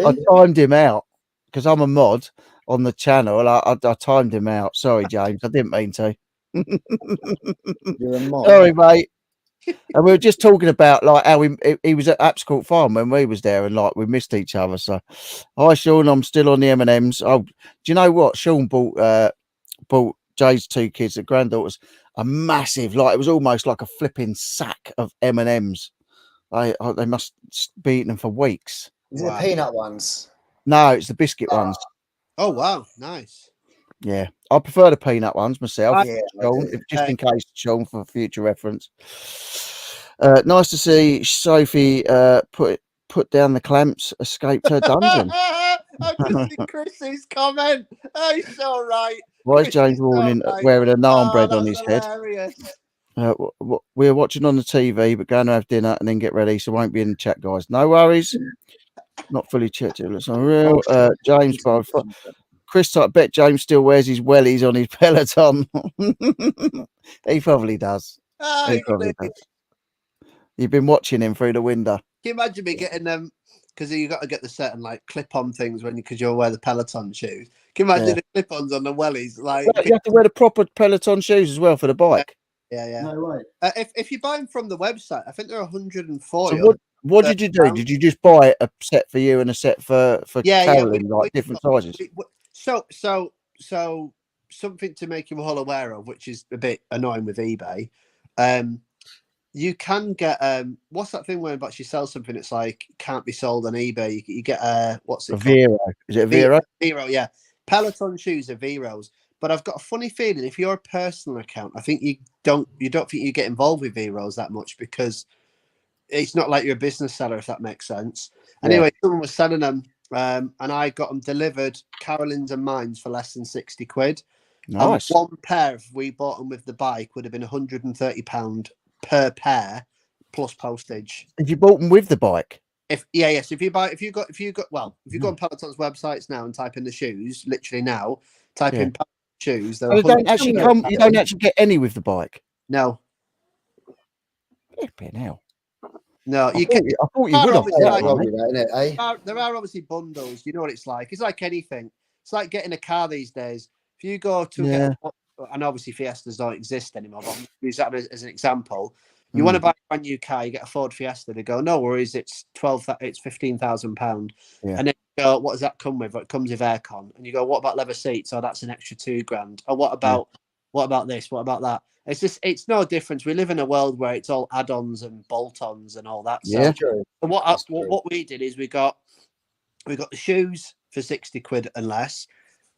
Speaker 1: I timed him out because I'm a mod on the channel. I timed him out. Sorry, James. I didn't mean to.
Speaker 2: You're a mod.
Speaker 1: Sorry, mate. And we were just talking about like how he was at Apps Court Farm when we was there, and like we missed each other. So, hi, Sean. I'm still on the M&Ms. Oh, do you know what? Sean bought Jay's two kids, the granddaughters, a massive, like it was almost like a flipping sack of M&Ms. They must be eating them for weeks.
Speaker 2: Is it the peanut ones?
Speaker 1: No, it's the biscuit ones.
Speaker 3: Oh wow, nice.
Speaker 1: Yeah, I prefer the peanut ones myself.
Speaker 2: Yeah,
Speaker 1: Sean, just in case, Sean, for future reference. Nice to see Sophie put down the clamps, escaped her dungeon.
Speaker 3: I just see Chrissy's comment. Oh, he's so right.
Speaker 1: Why is James Warning wearing a naan bread on his
Speaker 3: hilarious.
Speaker 1: head? We're watching on the TV, but going to have dinner and then get ready, so won't be in the chat, guys. No worries. Not fully checked. It looks unreal. James, Chris, I bet James still wears his wellies on his Peloton. He probably does. He probably does. You've been watching him through the window.
Speaker 3: Can you imagine me getting them? Because you got to get the certain like clip-on things because you'll wear the Peloton shoes. Can you imagine the clip-ons on the wellies? Like
Speaker 1: you have to wear the proper Peloton shoes as well for the bike.
Speaker 3: Yeah.
Speaker 2: No way.
Speaker 3: If you buy them from the website, I think they're 140.
Speaker 1: So what did you do? Did you just buy a set for you and a set for Carolyn, like different sizes?
Speaker 3: So something to make you all aware of, which is a bit annoying with eBay. You can get what's that thing where she sells something that's like can't be sold on eBay? You get what's it called?
Speaker 1: Vero. Is it a Vero?
Speaker 3: Vero, yeah. Peloton shoes are Veros. But I've got a funny feeling if you're a personal account, I think you don't think you get involved with Veros that much because it's not like you're a business seller, if that makes sense. Anyway, someone was selling them and I got them delivered, Carolyn's and mine's, for less than 60 quid.
Speaker 1: Nice.
Speaker 3: One pair, if we bought them with the bike, would have been £130 per pair plus postage.
Speaker 1: If you bought them with the bike?
Speaker 3: So if you go on Peloton's websites now and type in the shoes, literally now, type in shoes.
Speaker 1: You don't actually get any with the bike.
Speaker 3: No.
Speaker 1: Flipping hell.
Speaker 3: No,
Speaker 1: I thought you would
Speaker 3: have. There are obviously bundles. You know what it's like. It's like anything. It's like getting a car these days. If you go to and obviously Fiestas don't exist anymore, but use that as an example. You want to buy a brand new car, you get a Ford Fiesta. They go, no worries, it's £15,000. And then you go, what does that come with? It comes with aircon. And you go, what about leather seats? Oh, that's an extra £2,000. Oh, what about this? What about that? It's no difference. We live in a world where it's all add-ons and bolt-ons and all that. So what we did is we got the shoes for 60 quid and less.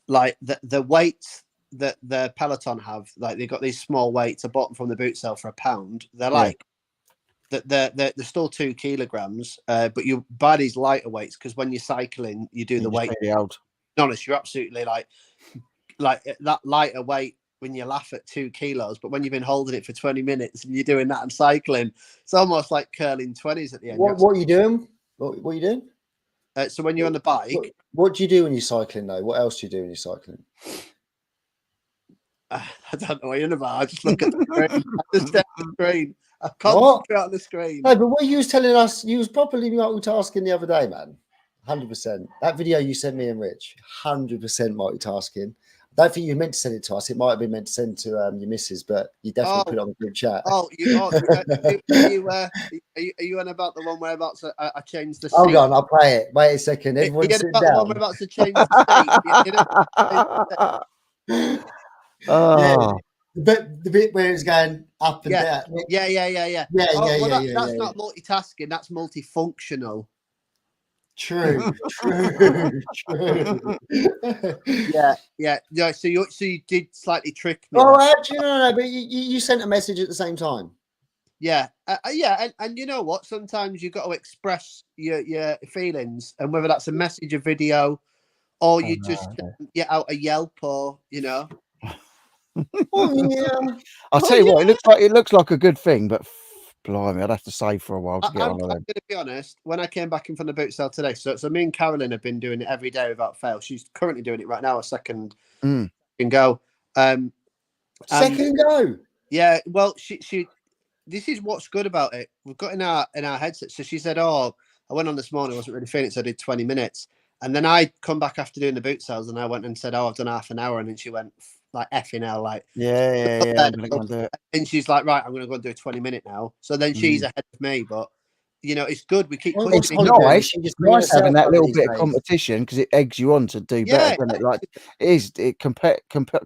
Speaker 3: Like the weights that the Peloton have, like they got these small weights. I bought them from the boot sale for £1. They're like they're still 2 kilograms, but you buy these lighter weights because when you're cycling, you do the weight. Honest, you're absolutely like that lighter weight when you laugh at 2 kilos, but when you've been holding it for 20 minutes and you're doing that and cycling, it's almost like curling 20s at the end.
Speaker 2: What are you doing? What are you doing?
Speaker 3: So when you're on the bike,
Speaker 2: what do you do when you're cycling though? What else do you do when you're cycling?
Speaker 3: I don't know what you're on about. I just look at the screen. I just stare at the screen. I concentrate on the screen.
Speaker 2: No, but what you was telling us, you was properly multitasking the other day, man. 100%. That video you sent me and Rich, 100% multitasking. I don't think you meant to send it to us. It might have been meant to send to your missus, but you definitely put it on the group chat.
Speaker 3: Are you on about the one where I changed the seat?
Speaker 2: Hold on, I'll play it. Wait a second. Everyone sit down.
Speaker 3: The one where about to change the seat.
Speaker 2: Yeah. The bit where it's going up and down.
Speaker 3: Yeah. That's not multitasking. That's multifunctional.
Speaker 2: True.
Speaker 3: Yeah. So you did slightly trick me.
Speaker 2: Oh, actually, no. But you sent a message at the same time.
Speaker 3: Yeah, and you know what? Sometimes you've got to express your feelings, and whether that's a message, a video, or you just get out a yelp, or you know.
Speaker 2: Oh yeah.
Speaker 1: I'll tell you what. It looks like a good thing, but blimey, I'd have to save for a while to get on. I'm
Speaker 3: going to be honest. When I came back in from the boot sale today, so me and Carolyn have been doing it every day without fail. She's currently doing it right now, a second go.
Speaker 2: Second go.
Speaker 3: Yeah. Well, she. This is what's good about it. We've got in our headset. So she said, "Oh, I went on this morning. I wasn't really feeling it, so I did 20 minutes." And then I come back after doing the boot sales, and I went and said, "Oh, I've done half an hour." And then she went like effing hell, like
Speaker 1: yeah. I'm gonna go and do it.
Speaker 3: And she's like, "Right, I'm gonna go and do a 20-minute now." So then she's ahead of me, but you know, it's good. We keep.
Speaker 1: It's nice having that little bit of competition because it eggs you on to do better, doesn't it? Like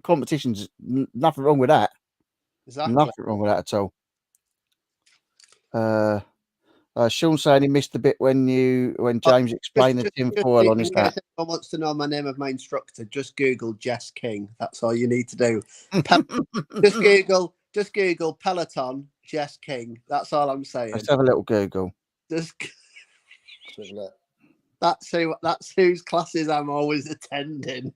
Speaker 1: competition's nothing wrong with that.
Speaker 3: Exactly.
Speaker 1: Nothing wrong with that at all. Sean saying he missed the bit when James explained the tin foil on his hat.
Speaker 3: If anyone wants to know my name of my instructor, just Google Jess King. That's all you need to do. just Google Peloton Jess King. That's all I'm saying.
Speaker 1: Let's have a little Google.
Speaker 3: That's whose classes I'm always attending.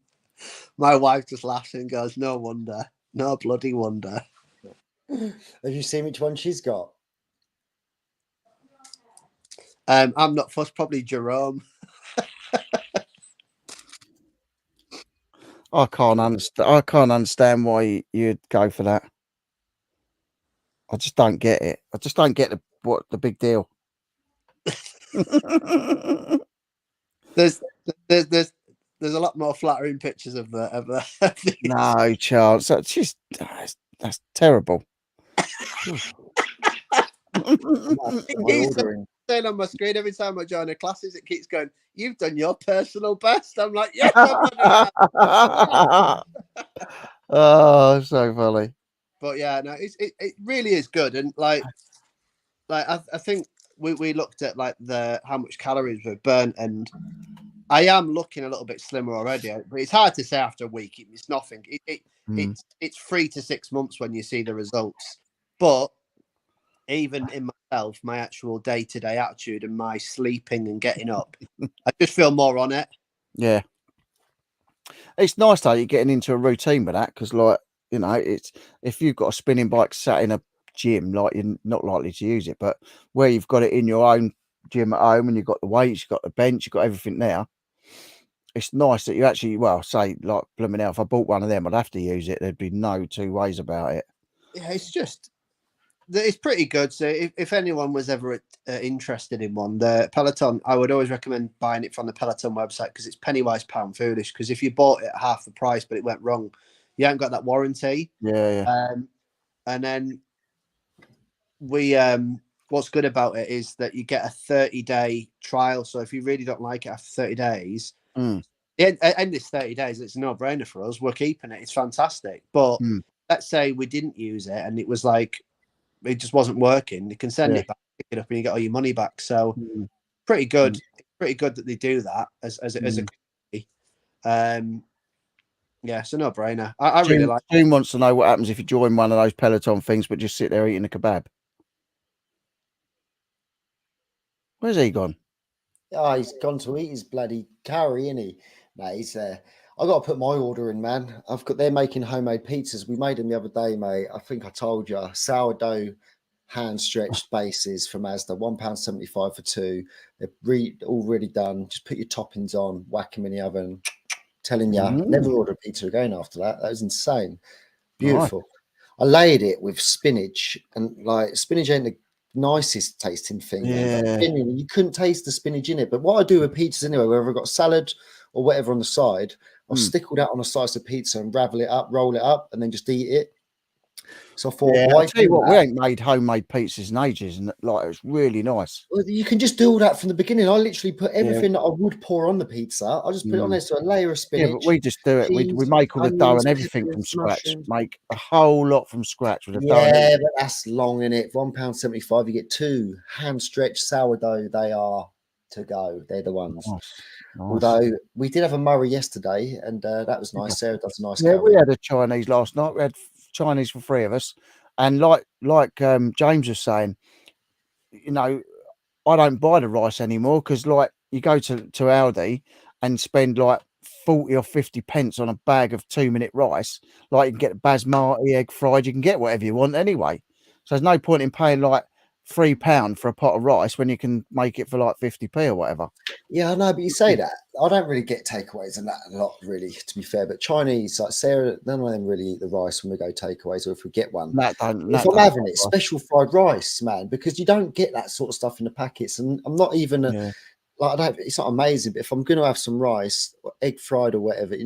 Speaker 3: My wife just laughs and goes, "No wonder, no bloody wonder."
Speaker 2: Have you seen which one she's got?
Speaker 3: I'm not fussed. Probably Jerome.
Speaker 1: I can't understand why you'd go for that. I just don't get it. I just don't get the big deal.
Speaker 3: There's a lot more flattering pictures of the
Speaker 1: no chance. That's terrible.
Speaker 3: Saying on my screen every time I join a classes, it keeps going, "You've done your personal best." I'm like, "Yes,
Speaker 1: oh, so funny.
Speaker 3: But yeah, no, it really is good, and like I think we looked at like how much calories we've burnt, and I am looking a little bit slimmer already, but it's hard to say after a week. It's nothing. It's 3 to 6 months when you see the results, but even in myself, my actual day-to-day attitude and my sleeping and getting up, I just feel more on it.
Speaker 1: Yeah. It's nice though you're getting into a routine with that, because like, you know, it's if you've got a spinning bike sat in a gym, like you're not likely to use it, but where you've got it in your own gym at home and you've got the weights, you've got the bench, you've got everything there. It's nice that you actually, well, say like blooming hell, if I bought one of them, I'd have to use it. There'd be no two ways about it.
Speaker 3: Yeah, it's pretty good. So if anyone was ever interested in one, the Peloton, I would always recommend buying it from the Peloton website, because it's penny wise, pound foolish. Because if you bought it at half the price but it went wrong, you haven't got that warranty.
Speaker 1: Yeah.
Speaker 3: And then what's good about it is that you get a 30-day trial. So if you really don't like it after 30 days, and this 30 days, it's a no-brainer for us. We're keeping it. It's fantastic. But let's say we didn't use it and it was like, it just wasn't working. You can send it back, pick it up, and you get all your money back. So pretty good. Pretty good that they do that as a company. Yeah, it's a no-brainer. I really like it.
Speaker 1: June wants to know what happens if you join one of those Peloton things but just sit there eating a kebab. Where's he gone?
Speaker 2: Oh, he's gone to eat his bloody curry, isn't he? No, he's there. I got to put my order in, man. They're making homemade pizzas. We made them the other day, mate. I think I told you, sourdough hand stretched bases from Asda, £1.75 for two. They're all really done. Just put your toppings on, whack them in the oven. Telling you, never order pizza again after that. That was insane. Beautiful. Nice. I laid it with spinach, and like spinach ain't the nicest tasting thing.
Speaker 1: Yeah.
Speaker 2: But genuinely, you couldn't taste the spinach in it. But what I do with pizzas anyway, whether I've got salad or whatever on the side, I'll stick all that on a slice of pizza and ravel it up, roll it up, and then just eat it. So I thought,
Speaker 1: I'll tell you what, we ain't made homemade pizzas in ages, and like it's really nice.
Speaker 2: Well, you can just do all that from the beginning. I literally put everything that I would pour on the pizza. I just put it on there, so a layer of spinach.
Speaker 1: Yeah, but we just do it.
Speaker 2: Cheese,
Speaker 1: we make all the dough and everything
Speaker 2: peppers,
Speaker 1: from scratch.
Speaker 2: mushrooms.
Speaker 1: Make a whole lot from scratch with the dough.
Speaker 2: Yeah, but that's long in it. £1.75. You get two hand stretched sourdough. They are to go. They're the ones.
Speaker 1: Nice.
Speaker 2: Although we did have a Murray yesterday, and that was nice. Sarah does a nice.
Speaker 1: Yeah, we had a Chinese last night. We had Chinese for three of us, and like James was saying, you know, I don't buy the rice anymore because like you go to Aldi and spend like 40 or 50 pence on a bag of 2-minute rice. Like you can get basmati egg fried, you can get whatever you want anyway. So there's no point in paying like £3 for a pot of rice when you can make it for like 50p or whatever.
Speaker 2: Yeah, I know, but you say that. I don't really get takeaways and that a lot, really, to be fair. But Chinese, like Sarah, none of them really eat the rice when we go takeaways, or if we get one. If I'm having it, special fried rice, man, because you don't get that sort of stuff in the packets. And I'm not even it's not amazing, but if I'm going to have some rice, egg fried or whatever,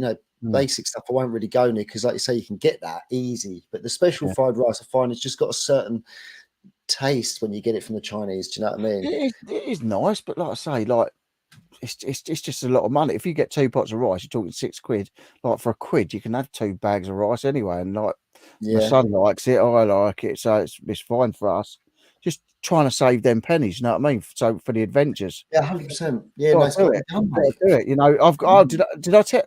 Speaker 2: basic stuff, I won't really go near because, like you say, you can get that easy. But the special fried rice, I find it's just got a certain taste when you get it from the Chinese. Do you know what I mean?
Speaker 1: It is nice, but like I say, like it's just a lot of money. If you get 2 pots of rice, you're talking £6. Like for £1, you can have 2 bags of rice anyway. And like my son likes it, I like it, so it's fine for us. Just trying to save them pennies, you know what I mean? So for the adventures.
Speaker 2: Yeah, 100%. Yeah, no,
Speaker 1: do it. You know, I've got.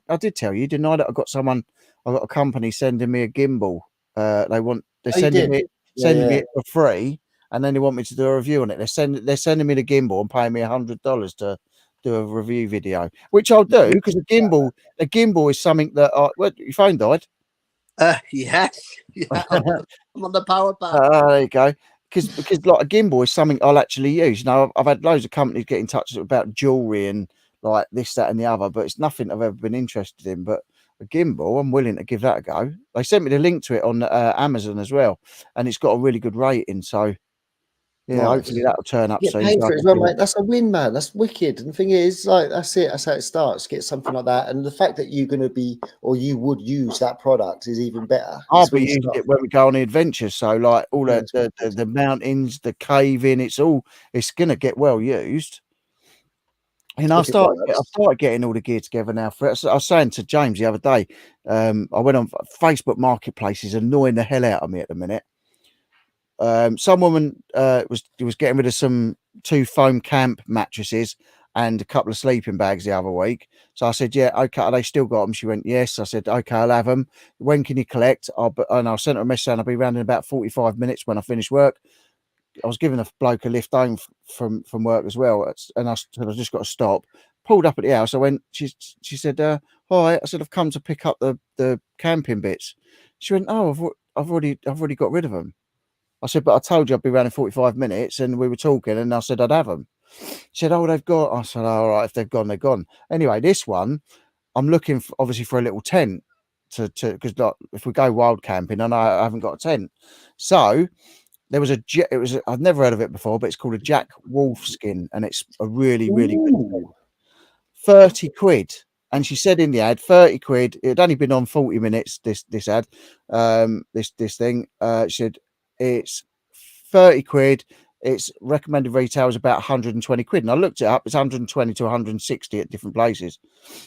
Speaker 1: I did tell you, didn't I? That I got a company sending me a gimbal. They're sending me it for free, and then they want me to do a review on it. They're sending me the gimbal and paying me $100 to do a review video, which I'll do because the gimbal is something that your phone died.
Speaker 3: Yes, I'm on the power bank.
Speaker 1: There you go. Because like a gimbal is something I'll actually use. You know, I've had loads of companies get in touch about jewelry and like this, that, and the other, but it's nothing I've ever been interested in. But a gimbal, I'm willing to give that a go. They sent me the link to it on Amazon as well, and it's got a really good rating. So yeah, hopefully that'll turn up soon.
Speaker 2: Paid for it as well, mate. That's a win, man. That's wicked. And the thing is, like, that's it. That's how it starts. Get something like that, and the fact that you're going to be, or you would use that product is even better.
Speaker 1: I'll be using it when we go on the adventures. So like all the mountains, the caving, it's going to get well used. You know, I started getting all the gear together now. I was saying to James the other day, I went on Facebook Marketplace is annoying the hell out of me at the minute. Some woman was getting rid of some 2 foam camp mattresses and a couple of sleeping bags the other week. So I said, yeah, okay, are they still got them? She went, yes. I said, okay, I'll have them. When can you collect? And I sent her a message saying I'll be around in about 45 minutes when I finish work. I was giving a bloke a lift home from work as well. And I said, I just got to stop. Pulled up at the house. I went, she said, hi. I said, I've come to pick up the camping bits. She went, oh, I've already got rid of them. I said, but I told you I'd be around in 45 minutes, and we were talking, and I said I'd have them. She said, oh, they've got. I said, all right, if they've gone, they're gone. Anyway, this one, I'm looking obviously for a little tent because like, if we go wild camping, and I haven't got a tent, so there was I've never heard of it before, but it's called a Jack Wolfskin, and it's a really good 30 quid. And she said in the ad, 30 quid. It had only been on 40 minutes. This ad, this thing. She said it's 30 quid. Its recommended retail is about 120 quid. And I looked it up. It's 120 to 160 at different places.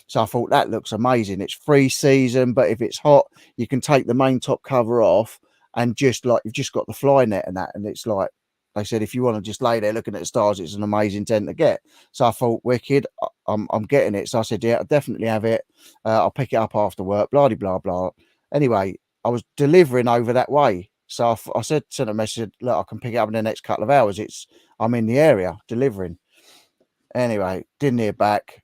Speaker 1: So I thought that looks amazing. It's free season, but if it's hot, you can take the main top cover off and just like you've just got the fly net and that. And it's like they said, if you want to just lay there looking at the stars, it's an amazing tent to get. So I thought, wicked, I'm getting it. So I said, yeah, I'll definitely have it. I'll pick it up after work, blah, blah, blah. Anyway, I was delivering over that way. So I sent a message, look, I can pick it up in the next couple of hours. I'm in the area delivering. Anyway, didn't hear back.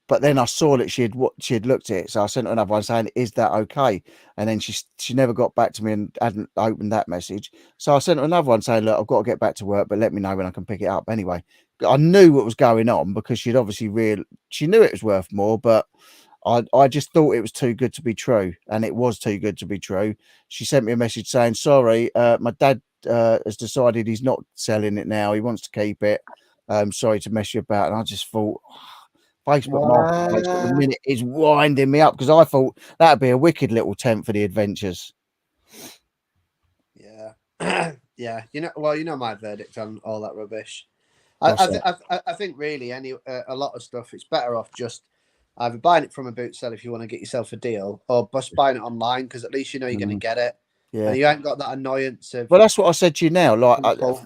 Speaker 1: but then I saw that she had looked at it, so I sent her another one saying, "Is that okay?" And then she never got back to me and hadn't opened that message. So I sent her another one saying, "Look, I've got to get back to work, but let me know when I can pick it up." Anyway, I knew what was going on because she'd obviously she knew it was worth more, but I just thought it was too good to be true, and it was too good to be true. She sent me a message saying, "Sorry, my dad has decided he's not selling it now. He wants to keep it. Sorry to mess you about." And I just thought, Facebook Marketplace at the minute is winding me up because I thought that'd be a wicked little tent for the adventures.
Speaker 3: Yeah, yeah. You know my verdict on all that rubbish. I think really a lot of stuff. It's better off just either buying it from a boot seller if you want to get yourself a deal, or just buying it online because at least you know you're going to get it. Yeah, and you ain't got that annoyance of.
Speaker 1: Well, that's what I said to you now. Like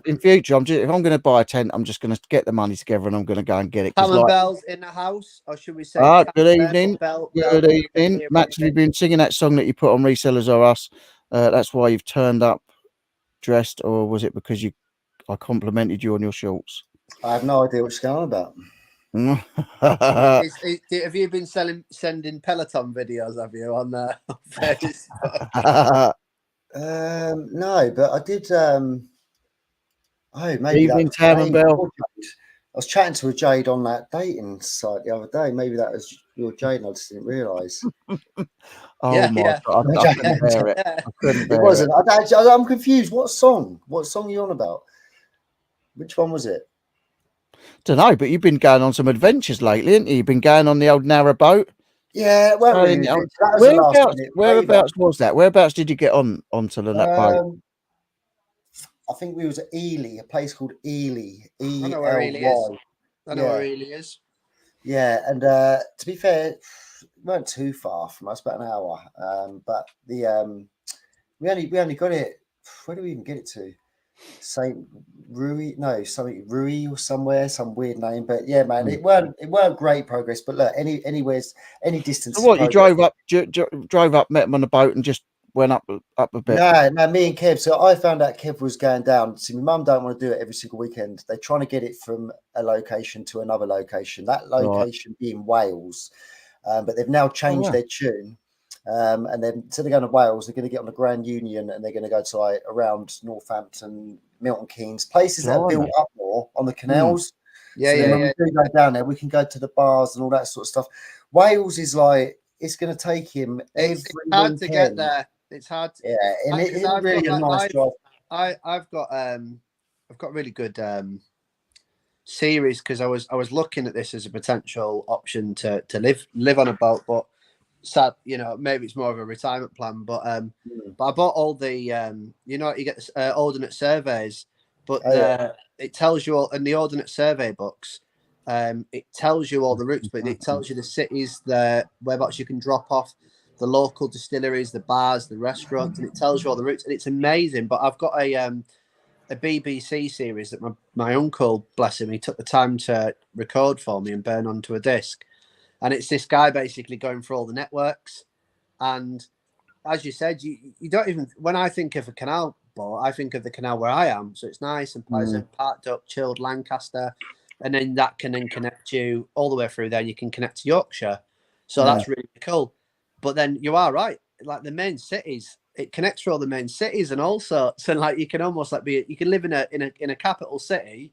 Speaker 1: in future, if I'm going to buy a tent, I'm just going to get the money together and I'm going to go and get it.
Speaker 3: Bells in the house, or should we say?
Speaker 1: Good evening. Good evening, Max. Have you been singing that song that you put on Resellers Are Us? That's why you've turned up dressed, or was it because I complimented you on your shorts?
Speaker 2: I have no idea what you're going on about.
Speaker 3: Have you been sending Peloton videos? Have you on Facebook?
Speaker 2: No, but I did. Maybe
Speaker 1: evening, Tam and Bell.
Speaker 2: I was chatting to a Jade on that dating site the other day. Maybe that was your Jade, and I just didn't realise.
Speaker 1: God! I couldn't bear it.
Speaker 2: It wasn't. I'm confused. What song? What song are you on about? Which one was it?
Speaker 1: Don't know, but you've been going on some adventures lately, haven't you? You've been going on the old narrow boat.
Speaker 2: Yeah,
Speaker 1: whereabouts was that? Whereabouts did you get onto that boat?
Speaker 2: I think we was at Ely, a place called Ely.
Speaker 3: I know where Ely is. I know where Ely is.
Speaker 2: Yeah, and to be fair, we weren't too far from us, about an hour. But we only got it. Where do we even get it to? Saint Rui? No, something Rui or somewhere, some weird name. But yeah, man, it weren't great progress. But look, any distance.
Speaker 1: So what? You drove up, met him on the boat, and just went up a bit.
Speaker 2: No, me and Kev. So I found out Kev was going down. See, my mum don't want to do it every single weekend. They're trying to get it from a location to another location. That location being Wales, but they've now changed their tune. And then instead of going to Wales, they're going to get on the Grand Union and they're going to go to around Northampton, Milton Keynes, places that are built up more on the canals. When we do go down there, we can go to the bars and all that sort of stuff. Wales is it's going to take him
Speaker 3: It's hard to get there. It's hard.
Speaker 2: And it's really a nice drive.
Speaker 3: I've got really good series because I was looking at this as a potential option to live on a boat, but sad, maybe it's more of a retirement plan. But I bought all the you get ordnance surveys, but it tells you all in the ordnance survey books. It tells you all the routes, but it tells you the cities, the whereabouts you can drop off, the local distilleries, the bars, the restaurants, and it tells you all the routes, and it's amazing. But I've got a BBC series that my uncle, bless him, he took the time to record for me and burn onto a disc, and it's this guy basically going through all the networks. And as you said, you don't even, when I think of a canal boat, I think of the canal where I am, so it's nice and pleasant, parked up, chilled, Lancaster. And then that can then connect you all the way through there. You can connect to Yorkshire. So that's really cool. But then you are right. Like the main cities, it connects through all the main cities and also, so like you can almost you can live in a capital city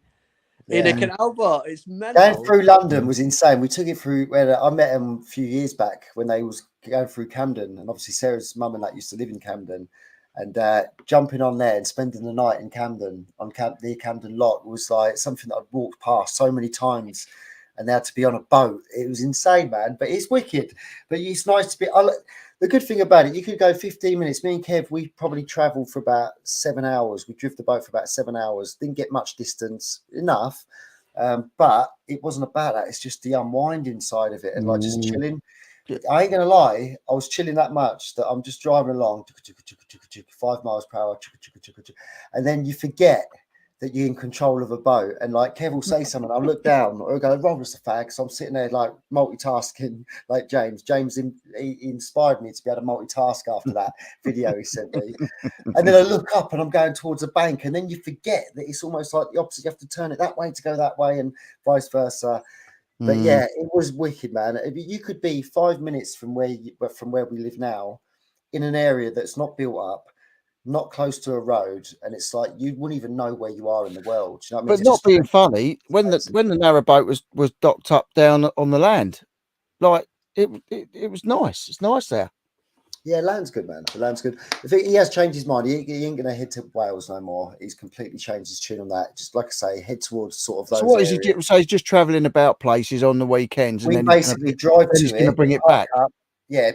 Speaker 3: in a canal boat. It's mental.
Speaker 2: Going through London was insane. We took it through where I met him a few years back when they was going through Camden. And obviously Sarah's mum and that used to live in Camden. And jumping on there and spending the night in Camden on the Camden Lock was like something that I'd walked past so many times, and now to be on a boat, it was insane, man. But it's wicked. But it's nice to be. The good thing about it, you could go 15 minutes. Me and Kev, we probably travelled for about 7 hours. We drove the boat for about 7 hours. Didn't get much distance, enough, but it wasn't about that. It's just the unwinding side of it and like just chilling. I ain't gonna lie, I was chilling that much that I'm just driving along 5 miles per hour, and then you forget that you're in control of a boat. And like Kev will say something, I'll look down or I'll go, roll us a fag. So I'm sitting there like multitasking like James. He inspired me to be able to multitask after that video he sent me. And then I look up and I'm going towards a bank, and then you forget that it's almost like the opposite. You have to turn it that way to go that way and vice versa. But yeah, it was wicked, man. You could be 5 minutes from where we live now, in an area that's not built up, not close to a road, and it's like you wouldn't even know where you are in the world. You know what I mean?
Speaker 1: But not being funny, when the narrowboat was docked up down on the land, like it was nice. It's nice there.
Speaker 2: Yeah, land's good, man. The land's good. I think he has changed his mind. He ain't going to head to Wales no more. He's completely changed his tune on that. Just like I say, head towards sort of those.
Speaker 1: So what is he? So he's just travelling about places on the weekends, and
Speaker 2: we
Speaker 1: then
Speaker 2: basically drive to
Speaker 1: he's going to bring it back.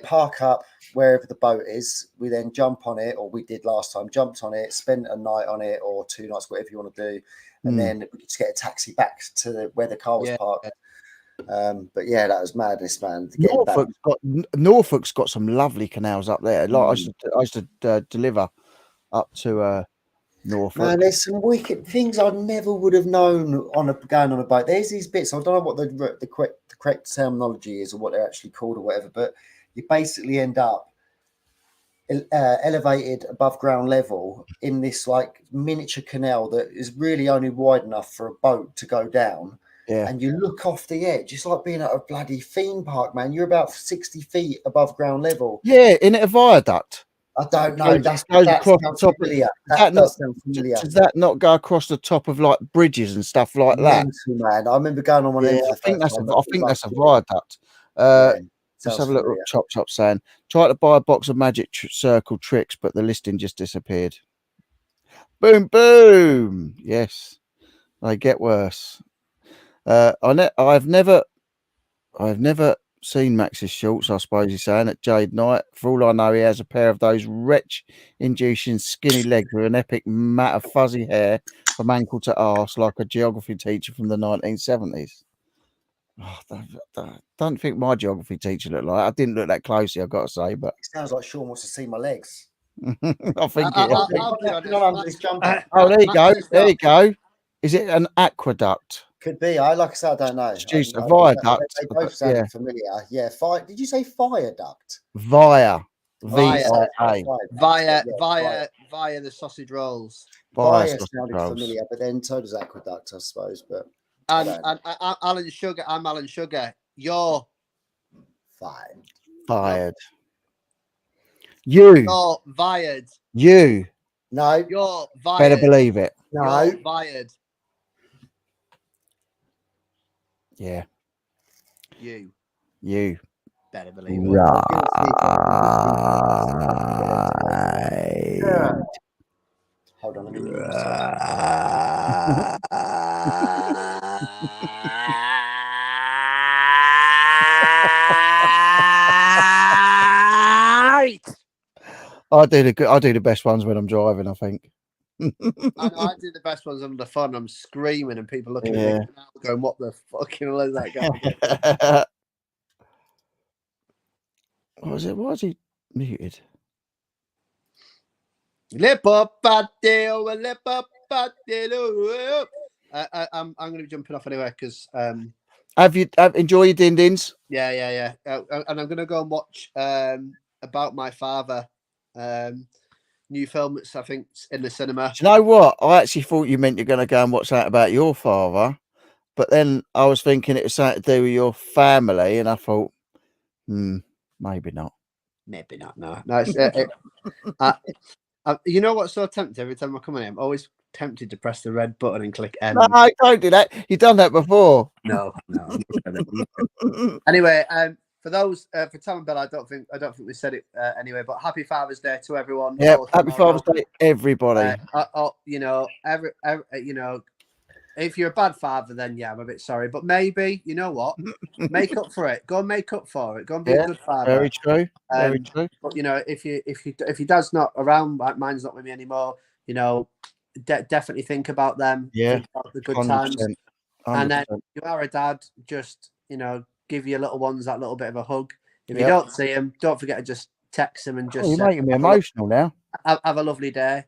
Speaker 2: Park up wherever the boat is. We then jump on it, or we did last time. Jumped on it, spent a night on it, or 2 nights, whatever you want to do, and then we just get a taxi back to where the car was parked. But yeah, that was madness, man.
Speaker 1: Norfolk's got some lovely canals up there. Like I used to deliver up to Norfolk.
Speaker 2: Man, there's some wicked things I never would have known going on a boat. There's these bits. I don't know what the correct terminology is, or what they're actually called, or whatever. But you basically end up elevated above ground level in this like miniature canal that is really only wide enough for a boat to go down.
Speaker 1: Yeah.
Speaker 2: And you look off the edge. It's like being at a bloody theme park, man. You're about 60 feet above ground level.
Speaker 1: Yeah, in a viaduct.
Speaker 2: I don't know. That sounds familiar.
Speaker 1: Does that not go across the top of like bridges and stuff like that?
Speaker 2: Man, I remember going on one of them.
Speaker 1: I think that's a viaduct. Let's have a look. Chop saying, try to buy a box of magic circle tricks, but the listing just disappeared. Boom, boom. Yes, they get worse. I've never seen Max's shorts, I suppose he's saying, at Jade Night. For all I know, he has a pair of those wretch-inducing skinny legs with an epic mat of fuzzy hair from ankle to arse, like a geography teacher from the 1970s. Oh, I don't think my geography teacher looked like. I didn't look that closely, I've got to say, but
Speaker 2: it sounds like Sean wants to see my legs.
Speaker 1: I think
Speaker 2: Oh,
Speaker 1: there you go. There you go. Is it an aqueduct?
Speaker 2: Could be. Like I said, I don't know.
Speaker 1: It's a viaduct.
Speaker 2: They both sound familiar. Yeah. Did you say viaduct?
Speaker 1: Via
Speaker 3: the sausage rolls.
Speaker 2: Via sounded familiar, but then so does aqueduct, I suppose. But
Speaker 3: and Alan Sugar. I'm Alan Sugar. You're
Speaker 2: fired.
Speaker 1: You're
Speaker 3: fired.
Speaker 1: You.
Speaker 2: No.
Speaker 3: You're fired.
Speaker 1: Better believe it.
Speaker 2: No.
Speaker 3: You're fired.
Speaker 1: Yeah.
Speaker 3: You. Better believe it.
Speaker 1: Right.
Speaker 2: Yeah. Hold on.
Speaker 1: I do the best ones when I'm driving, I think.
Speaker 3: I do the best ones under fun. I'm screaming and people looking at me going, "What the fucking hell is that guy?"
Speaker 1: What was it? Why is he muted?
Speaker 3: I'm going to be jumping off anyway because
Speaker 1: have enjoy your din-dins?
Speaker 3: Yeah. And I'm going to go and watch About My Father. New film that's I think in the cinema.
Speaker 1: Do you know what? I actually thought you meant you're going to go and watch that about your father, but then I was thinking it was something to do with your family, and I thought, maybe not.
Speaker 3: Maybe not. No. It's, you know what's so tempting every time I come in here? I'm always tempted to press the red button and click end.
Speaker 1: No, don't do that. You've done that before.
Speaker 3: No. Anyway, for those for Tom and Bill, I don't think we said it anyway. But happy Father's Day to everyone.
Speaker 1: Yeah, happy Father's Day, everybody.
Speaker 3: If you're a bad father, then yeah, I'm a bit sorry. But maybe you know what, make up for it. Go and make up for it. Go and be a good father.
Speaker 1: Very true. Very true.
Speaker 3: But if your dad's not around, mine's not with me anymore. Definitely think about them.
Speaker 1: Yeah,
Speaker 3: think about the good
Speaker 1: 100%,
Speaker 3: times.
Speaker 1: 100%.
Speaker 3: And then you are a dad. Just give your little ones that little bit of a hug. If you don't see them, don't forget to just text them and just.
Speaker 1: You're making me emotional now.
Speaker 3: Have a lovely day.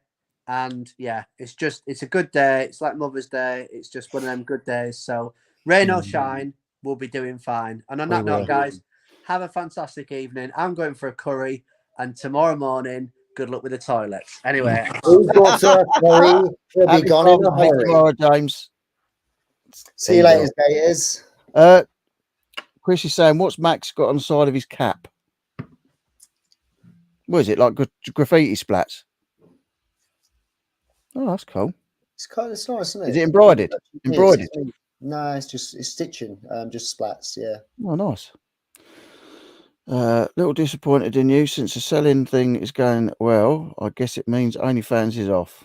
Speaker 3: And yeah, it's a good day. It's like Mother's Day. It's just one of them good days. So rain or shine, we'll be doing fine. And on that note, guys, have a fantastic evening. I'm going for a curry, and tomorrow morning, good luck with the toilets. Anyway,
Speaker 2: we'll be gone in a hurry.
Speaker 1: Tomorrow, James.
Speaker 2: See you later, Gators.
Speaker 1: Chris is saying, what's Max got on the side of his cap? What is it, like graffiti splats? Oh, that's cool.
Speaker 2: It's nice, isn't it?
Speaker 1: Is it embroidered? Embroidered?
Speaker 2: No, it's stitching, just splats. Yeah.
Speaker 1: Oh, nice. Little disappointed in you since the selling thing is going well. I guess it means OnlyFans is off.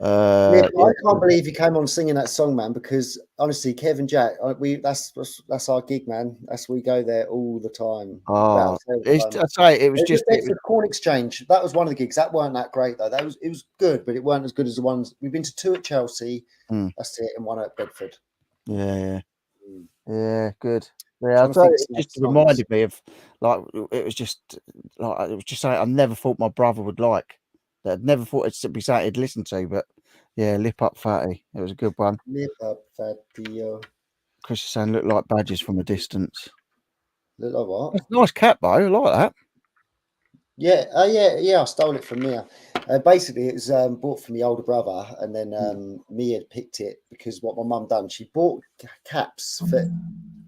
Speaker 2: I can't believe he came on singing that song, man. Because honestly, Kevin Jack, that's our gig, man. We go there all the time.
Speaker 1: Oh, I'd say it was just
Speaker 2: the Corn Exchange. That was one of the gigs. That weren't that great though. It was good, but it weren't as good as the ones we've been to. 2 at Chelsea. That's it, and 1 at Bedford.
Speaker 1: Yeah, good. Yeah, I'd say it just reminded me of like it was just something I never thought my brother would like. I'd never thought it'd be something he'd listen to, but yeah, Lip Up Fatty. It was a good one.
Speaker 2: Lip Up Fatty.
Speaker 1: Chris is saying look like badges from a distance.
Speaker 2: Look like what?
Speaker 1: That's a nice cap though. I like that.
Speaker 2: Yeah, I stole it from Mia. Basically, it was bought from my older brother, and then Mia had picked it because what my mum done, she bought caps for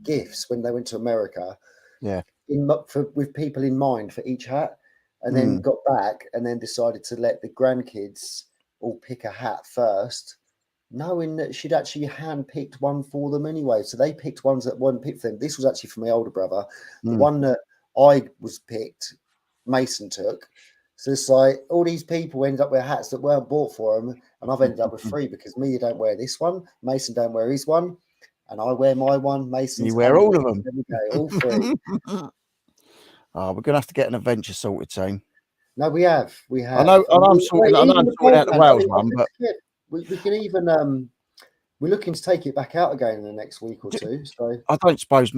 Speaker 2: gifts when they went to America.
Speaker 1: Yeah,
Speaker 2: with people in mind for each hat, and then got back and then decided to let the grandkids all pick a hat first, knowing that she'd actually hand-picked one for them anyway. So they picked ones that weren't picked for them. This was actually for my older brother. The one that I was picked, Mason took. So it's like all these people ended up with hats that weren't bought for them, and I've ended up with 3 because Mia don't wear this one, Mason don't wear his one, and I wear my one. Mason,
Speaker 1: you wear all of them.
Speaker 2: There we go, all 3.
Speaker 1: Oh, we're gonna have to get an adventure sorted soon.
Speaker 2: No, we have.
Speaker 1: I know I'm sorting out the Wales one, but
Speaker 2: we can even we're looking to take it back out again in the next week or 2. So
Speaker 1: I don't suppose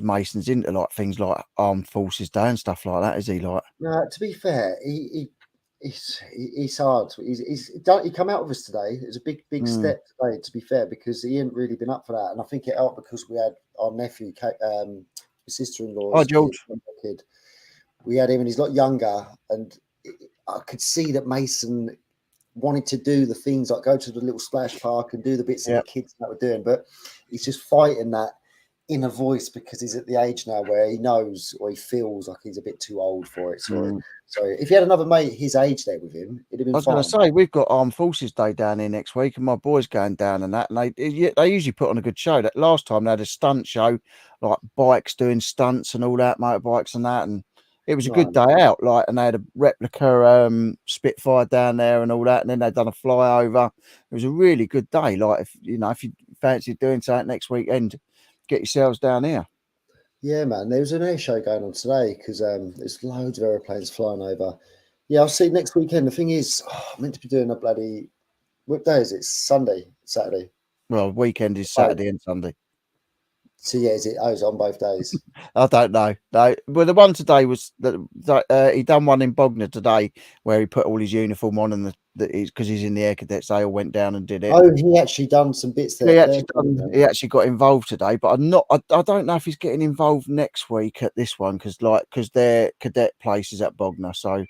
Speaker 1: Mason's into like things like Armed Forces Day and stuff like that, is he? Like,
Speaker 2: no, to be fair, he's hard. He come out with us today. It's a big step today, to be fair, because he hadn't really been up for that, and I think it helped because we had our nephew, his sister-in-law's kid. We had him, and he's a lot younger, and I could see that Mason wanted to do the things like go to the little splash park and do the bits that the kids that were doing, but he's just fighting that inner voice because he's at the age now where he knows or he feels like he's a bit too old for it. So if he had another mate his age there with him, it'd have been fine.
Speaker 1: I was going to say, we've got Armed Forces Day down here next week, and my boys going down and that, and they usually put on a good show. That last time they had a stunt show, like bikes doing stunts and all that, motorbikes and that, and it was a good day out. Like, and they had a replica Spitfire down there and all that, and then they'd done a flyover. It was a really good day. Like, if you fancy doing something next weekend, get yourselves down here.
Speaker 2: Yeah, man. There was an air show going on today because there's loads of aeroplanes flying over. Yeah, I'll see you next weekend. The thing is, I'm meant to be doing a bloody. What day is it? Sunday, Saturday.
Speaker 1: Well, weekend is Saturday and Sunday.
Speaker 2: So yeah, is it? Oh, it's on both days.
Speaker 1: I don't know. No, well, the one today was that he done one in Bognor today where he put all his uniform on and because he's in the air cadets, they all went down and did it.
Speaker 2: Oh, he actually done some bits there.
Speaker 1: He actually got involved today, but I don't know if he's getting involved next week at this one because their cadet place is at Bognor. So,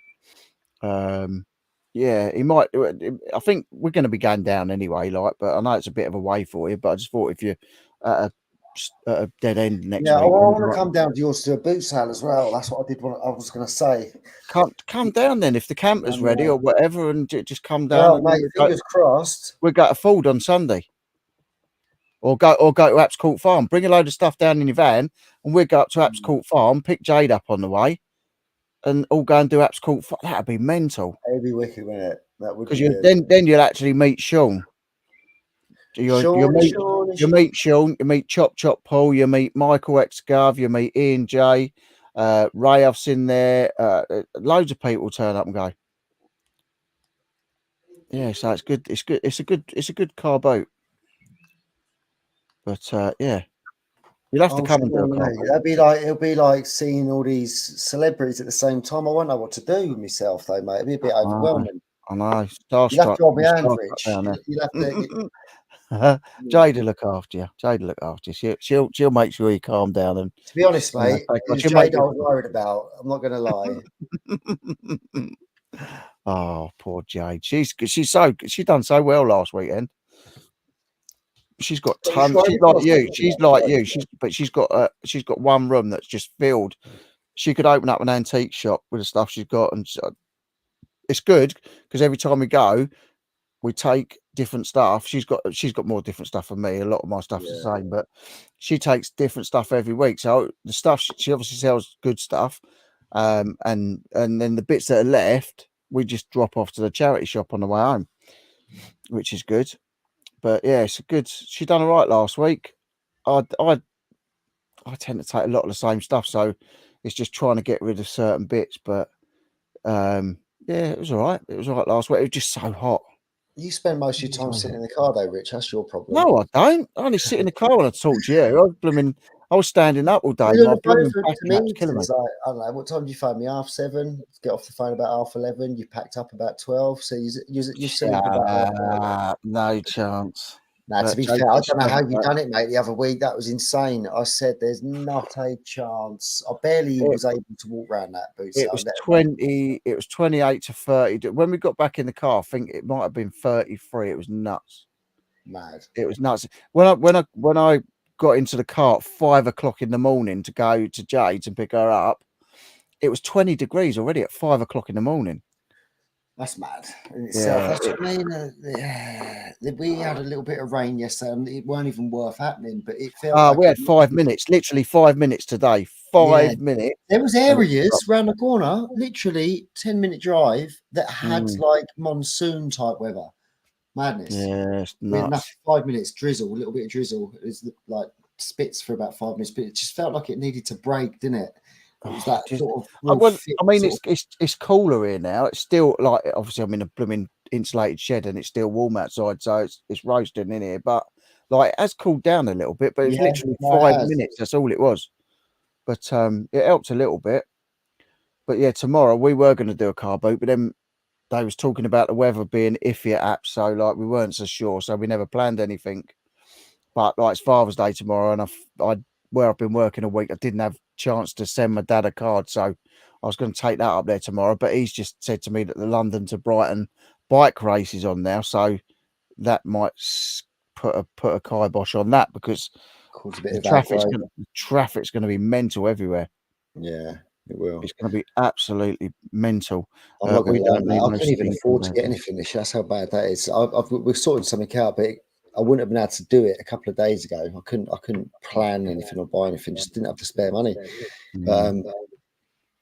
Speaker 1: yeah, he might. I think we're going to be going down anyway. But I know it's a bit of a way for you. But I just thought if you're at a dead end next week.
Speaker 2: Yeah, I want to come down to yours to do a boot sale as well. That's what I was going to say.
Speaker 1: Come down then if the camper's ready or whatever, and just come down.
Speaker 2: Well, mate, fingers crossed.
Speaker 1: We'll go to Ford on Sunday, or go to Apps Court Farm. Bring a load of stuff down in your van, and we'll go up to Apps Court Farm, pick Jade up on the way, and all go and do Apps Court Farm. That'd be mental.
Speaker 2: It'd be wicked, wouldn't it? That would.
Speaker 1: Because then you'll actually meet Sean. You meet Sean, you meet Chop Paul, you meet Michael Exgav, you meet Ian J, Rayov's in there, loads of people turn up and go. Yeah, so it's good. It's a good car boat. But yeah, you'll have to come and do a car boat.
Speaker 2: It'll be like seeing all these celebrities at the same time. I won't know what to do with myself though, mate. It'd be a bit overwhelming.
Speaker 1: I know.
Speaker 2: You'll have to hold my hand, Rich. You'll have to.
Speaker 1: Jade will look after you. She'll make sure you calm down. And
Speaker 2: to be honest, mate, Jade I was worried about. I'm not going to lie.
Speaker 1: Oh, poor Jade. She done so well last weekend. She's got tons. She's like you. She's like you. She's got one room that's just filled. She could open up an antique shop with the stuff she's got, and it's good because every time we go, we take different stuff. She's got more different stuff than me. A lot of my stuff's the same, but she takes different stuff every week. So the stuff she obviously sells good stuff, and then the bits that are left, we just drop off to the charity shop on the way home, which is good. But yeah, it's good. She done all right last week. I tend to take a lot of the same stuff, so it's just trying to get rid of certain bits. But yeah, it was all right. It was all right last week. It was just so hot.
Speaker 2: You spend most of your time sitting in the car, though, Rich. That's your problem.
Speaker 1: No, I don't. I only sit in the car when I talk to you. I was standing up all day.
Speaker 2: I don't know. What time do you phone me? 7:30. Get off the phone about 11:30. You packed up about 12. So you sleep about
Speaker 1: no chance.
Speaker 2: Now, to be fair, I don't know how you done it, mate. The other week, that was insane. I said, "There's not a chance." I barely was able to walk around that booth.
Speaker 1: It was 20. It was 28 to 30. When we got back in the car, I think it might have been 33. It was nuts.
Speaker 2: Mad.
Speaker 1: It was nuts. When I got into the car at 5 o'clock in the morning to go to Jade's and pick her up, it was 20 degrees already at 5 o'clock in the morning.
Speaker 2: That's mad in itself. Yeah, we had a little bit of rain yesterday, and it weren't even worth happening. But it felt.
Speaker 1: Like we had 5 minutes, literally 5 minutes today. 5 minutes.
Speaker 2: There was areas around the corner, literally 10-minute drive that had like monsoon type weather. Madness.
Speaker 1: Yeah,
Speaker 2: we had 5 minutes drizzle, a little bit of drizzle. It was like spits for about 5 minutes, but it just felt like it needed to break, didn't it? It was that sort of.
Speaker 1: It's cooler here now. It's still like obviously I'm in a blooming insulated shed and it's still warm outside, so it's roasting in here. But like it has cooled down a little bit, but it's literally 5 minutes. That's all it was. But it helped a little bit. But yeah, tomorrow we were going to do a car boot, but then they was talking about the weather being iffy at apps, so like we weren't so sure, so we never planned anything. But like it's Father's Day tomorrow, and where I've been working a week, I didn't have chance to send my dad a card, so I was going to take that up there tomorrow. But he's just said to me that the London to Brighton bike race is on now, so that might put a kibosh on that because the traffic's going to be mental everywhere.
Speaker 2: Yeah, it will.
Speaker 1: It's going to be absolutely mental.
Speaker 2: I'm not going to lie, I couldn't even afford to get anything this year. That's how bad that is. We're sorting something out, but I wouldn't have been able to do it a couple of days ago. I couldn't plan anything or buy anything. Just didn't have the spare money. But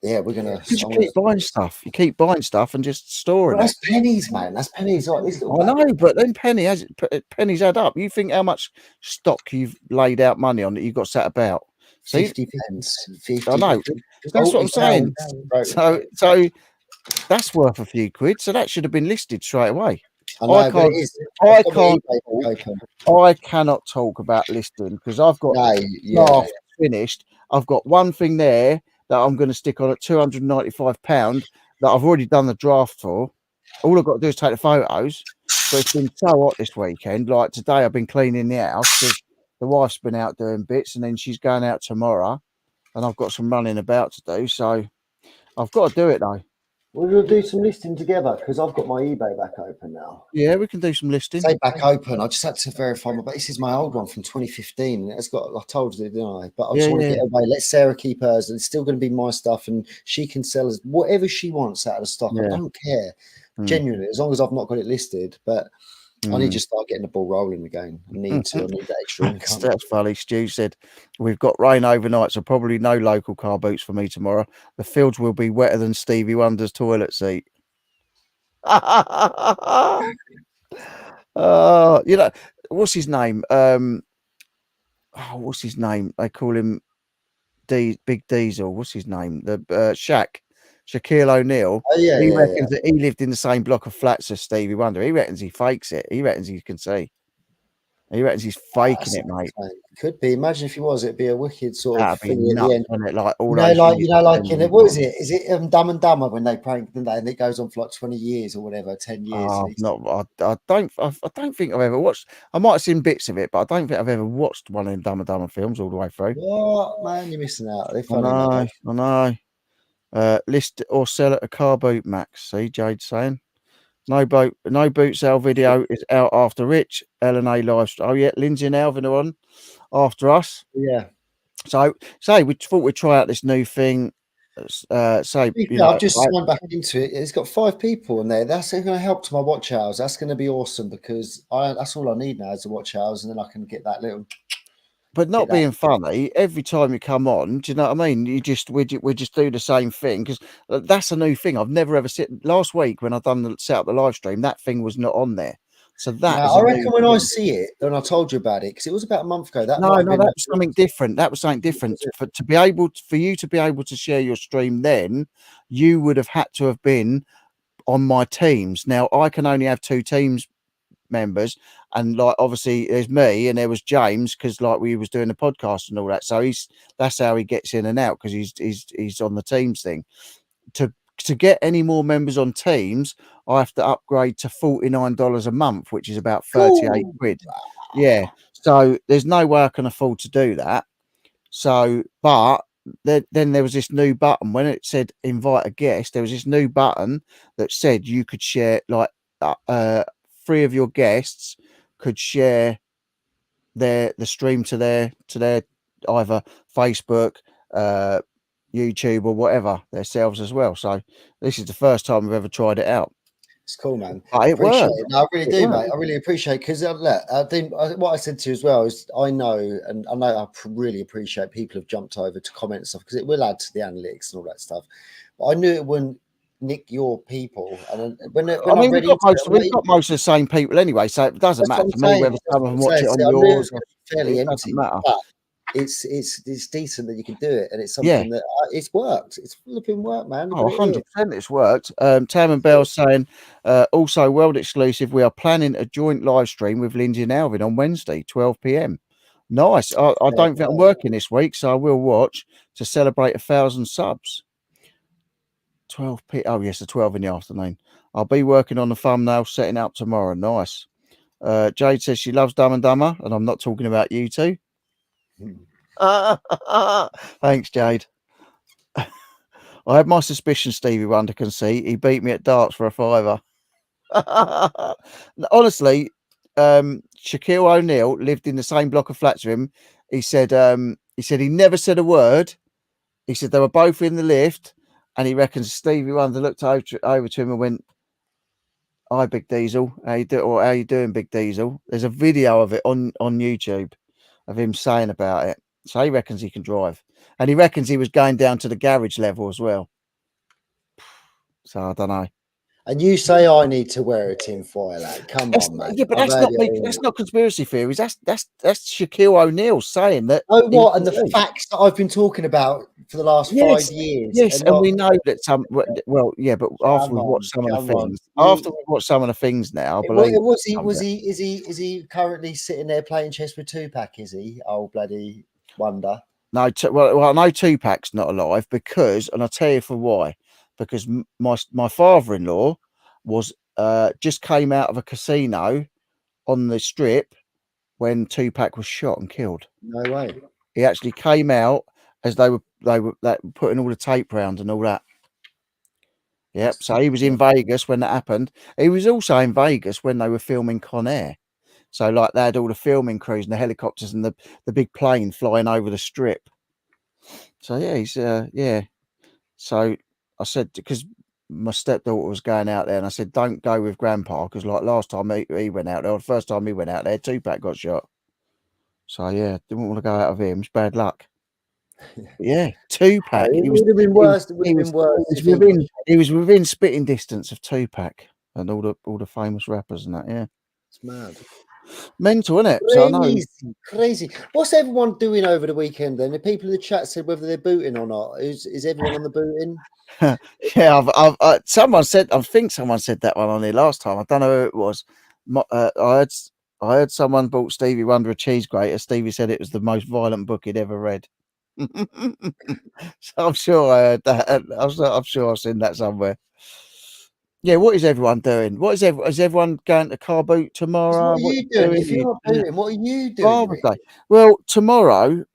Speaker 2: yeah, we're gonna.
Speaker 1: You keep buying stuff. You keep buying stuff and just storing
Speaker 2: it. That's pennies, man. That's pennies. Like this little.
Speaker 1: I know, but then pennies add up. You think how much stock you've laid out money on that you've got sat about?
Speaker 2: 50 pence. 50.
Speaker 1: I know. That's what I'm saying. So that's worth a few quid. So that should have been listed straight away. I cannot talk about listing because I've got draft finished. I've got one thing there that I'm going to stick on at £295 that I've already done the draft for. All I've got to do is take the photos. But it's been so hot this weekend. Like today, I've been cleaning the house because the wife's been out doing bits, and then she's going out tomorrow, and I've got some running about to do. So I've got to do it though.
Speaker 2: We'll do some listing together because I've got my eBay back open now.
Speaker 1: Yeah, we can do some listing.
Speaker 2: Say back open. I just had to verify my. But this is my old one from 2015. It's got. I told you, didn't I? But I just want to get away. Let Sarah keep hers, and it's still going to be my stuff, and she can sell us whatever she wants out of the stock. I don't care, genuinely, as long as I've not got it listed. But I need to start getting the ball rolling again. I need that extra income.
Speaker 1: That's funny. Stu said, we've got rain overnight, so probably no local car boots for me tomorrow. The fields will be wetter than Stevie Wonder's toilet seat. You know, what's his name? What's his name? They call him Big Diesel. What's his name? The Shaquille O'Neal. He reckons that he lived in the same block of flats as Stevie Wonder. He reckons he fakes it. He reckons he can see. He reckons he's faking it, mate.
Speaker 2: Could be. Imagine if he was. It'd be a wicked sort of thing
Speaker 1: nuts, at the end. It? Like all
Speaker 2: like in it. What is it? Is it Dumb and Dumber when they prank, didn't they? And it goes on for like 20 years or whatever, 10 years.
Speaker 1: I don't think I've ever watched. I might have seen bits of it, but I don't think I've ever watched one of them Dumb and Dumber films all the way through.
Speaker 2: What, man? You're missing out. They're funny.
Speaker 1: I know. List or sell at a car boot, Max. See, Jade's saying. No boot sale video is out after Rich LNA live. Oh yeah, Lindsay and Alvin are on after us.
Speaker 2: Yeah.
Speaker 1: So we thought we'd try out this new thing. I've
Speaker 2: just signed back into it. It's got 5 people in there. That's going to help to my watch hours. That's going to be awesome because that's all I need now is the watch hours, and then I can get that little.
Speaker 1: But not being funny, every time you come on, do you know what I mean? We just do the same thing because that's a new thing. I've never ever seen. Last week when I set up the live stream, that thing was not on there. So that is
Speaker 2: I reckon when I see it, and I told you about it because it was about a month ago. That
Speaker 1: was something different. That was something different. For you to be able to share your stream, then you would have had to have been on my teams. Now I can only have 2 teams members, and like obviously there's me and there was James because like we was doing the podcast and all that. So that's how he gets in and out because he's on the teams thing. To get any more members on teams, I have to upgrade to $49 a month, which is about 38 quid. Yeah. So there's no way I can afford to do that. So, but then there was this new button when it said invite a guest. There was this new button that said you could share like 3 of your guests could share the stream to their either Facebook, YouTube or whatever themselves as well. So this is the first time we've ever tried it out.
Speaker 2: It's cool, man.
Speaker 1: But it works.
Speaker 2: No, I really do, mate. I really appreciate it because I think what I said to you as well is I know I really appreciate people have jumped over to comment and stuff because it will add to the analytics and all that stuff. But I knew it wouldn't nick your people, and we've
Speaker 1: got most of the same people anyway, so it doesn't matter to me whether some of them watch it on yours.
Speaker 2: Fairly empty, but it's decent that you can do it, and it's something that it's worked. It's flipping work, man.
Speaker 1: 100% it's worked. Tam and Bell saying also world exclusive. We are planning a joint live stream with Lindsay and Alvin on Wednesday, 12 p.m. Nice. I don't think I'm working this week, so I will watch to celebrate 1,000 subs. 12 p. Oh yes, the 12 in the afternoon. I'll be working on the thumbnail, setting up tomorrow. Nice. Jade says she loves Dumb and Dumber, and I'm not talking about you two. Thanks, Jade. I had my suspicion Stevie Wonder can see. He beat me at darts for a £5. Honestly, Shaquille O'Neal lived in the same block of flats with him. He said he never said a word. He said they were both in the lift. And he reckons Stevie Wonder looked over to him and went, "Hi, Big Diesel. How you doing, Big Diesel?" There's a video of it on YouTube of him saying about it. So he reckons he can drive, and he reckons he was going down to the garage level as well. So I don't know.
Speaker 2: And you say I need to wear a tinfoil hat. Come on, man.
Speaker 1: Yeah, but that's not me. That's not conspiracy theories. That's Shaquille O'Neal saying that.
Speaker 2: Oh, what? And the facts that I've been talking about for the last 5 years.
Speaker 1: Yes, and we know that some. Well, yeah, but after we watch some of the things, now, I believe.
Speaker 2: Is he currently sitting there playing chess with Tupac? Is he? Oh, bloody wonder.
Speaker 1: No, well, I know Tupac's not alive because, and I'll tell you for why. Because my father-in-law was just came out of a casino on the strip when Tupac was shot and killed.
Speaker 2: No way.
Speaker 1: He actually came out as they were putting all the tape round and all that. Yep. So he was in Vegas when that happened. He was also in Vegas when they were filming Con Air. So like they had all the filming crews and the helicopters and the big plane flying over the strip. So yeah, he's So I said, because my stepdaughter was going out there, and I said, don't go with Grandpa, because like last time he went out there, or the first time he went out there, Tupac got shot. So yeah, didn't want to go out of him. It's bad luck. Yeah, Tupac.
Speaker 2: It would have been worse.
Speaker 1: He was within spitting distance of Tupac and all the famous rappers and that. Yeah,
Speaker 2: it's mad.
Speaker 1: Mental, isn't it?
Speaker 2: Crazy. What's everyone doing over the weekend then? The people in the chat said whether they're booting or not. Is everyone on the booting?
Speaker 1: Yeah, someone said. I think someone said that one on there last time. I don't know who it was. I heard someone bought Stevie Wonder a cheese grater. Stevie said it was the most violent book he'd ever read. So I'm sure I heard that. I'm sure I've seen that somewhere. Yeah, what is everyone doing? Is everyone going to car boot tomorrow?
Speaker 2: What are you doing? If you're not booting, what are you doing?
Speaker 1: Well, tomorrow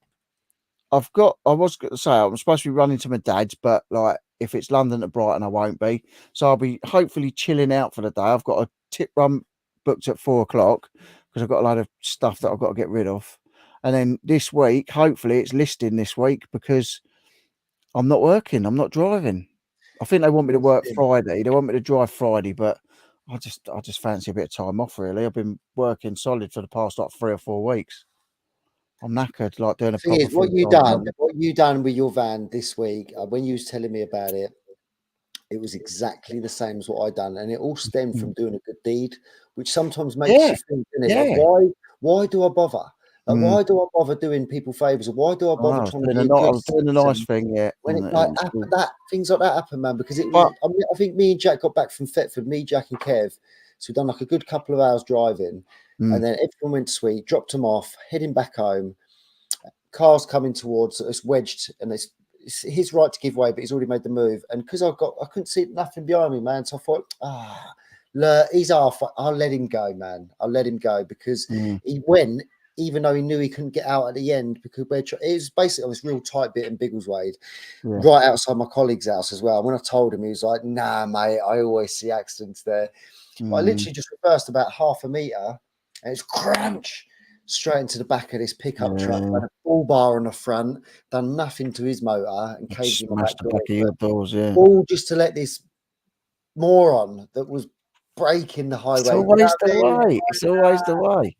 Speaker 1: I was going to say I'm supposed to be running to my dad's, but like if it's London to Brighton, I won't be. So I'll be hopefully chilling out for the day. I've got a tip run booked at 4 o'clock because I've got a load of stuff that I've got to get rid of. And then this week, hopefully it's listing this week because I'm not working. I'm not driving. I think they want me to work Friday. They want me to drive Friday, but I just fancy a bit of time off, really. I've been working solid for the past like 3 or 4 weeks. I'm knackered, like doing a proper
Speaker 2: Is, what you done with your van this week, when you was telling me about it, it was exactly the same as what I done, and it all stemmed from doing a good deed, which sometimes makes you think, like, why do I bother? Like, why do I bother doing people favors, or why do I bother trying to be a good
Speaker 1: I was doing a nice thing,
Speaker 2: when it like that things like that happen, man? Because it was, I think me and Jack got back from Thetford, me, Jack, and Kev, so we've done like a good couple of hours driving, and then everyone went sweet, dropped them off, heading back home. Cars coming towards us, wedged, and it's his right to give way, but he's already made the move. And because I couldn't see nothing behind me, man. So I thought, look, he's off. I'll let him go, man. I'll let him go because he went, even though he knew he couldn't get out at the end because it was basically on this real tight bit in Biggleswade, right outside my colleague's house as well. And when I told him, he was like, "Nah, mate, I always see accidents there." But I literally just reversed about half a meter, and it's crunch straight into the back of this pickup truck, had a bull bar on the front, done nothing to his motor, and caved in my back
Speaker 1: the back of your doors,
Speaker 2: all just to let this moron that was breaking the highway.
Speaker 1: It's always the way. It's always the way.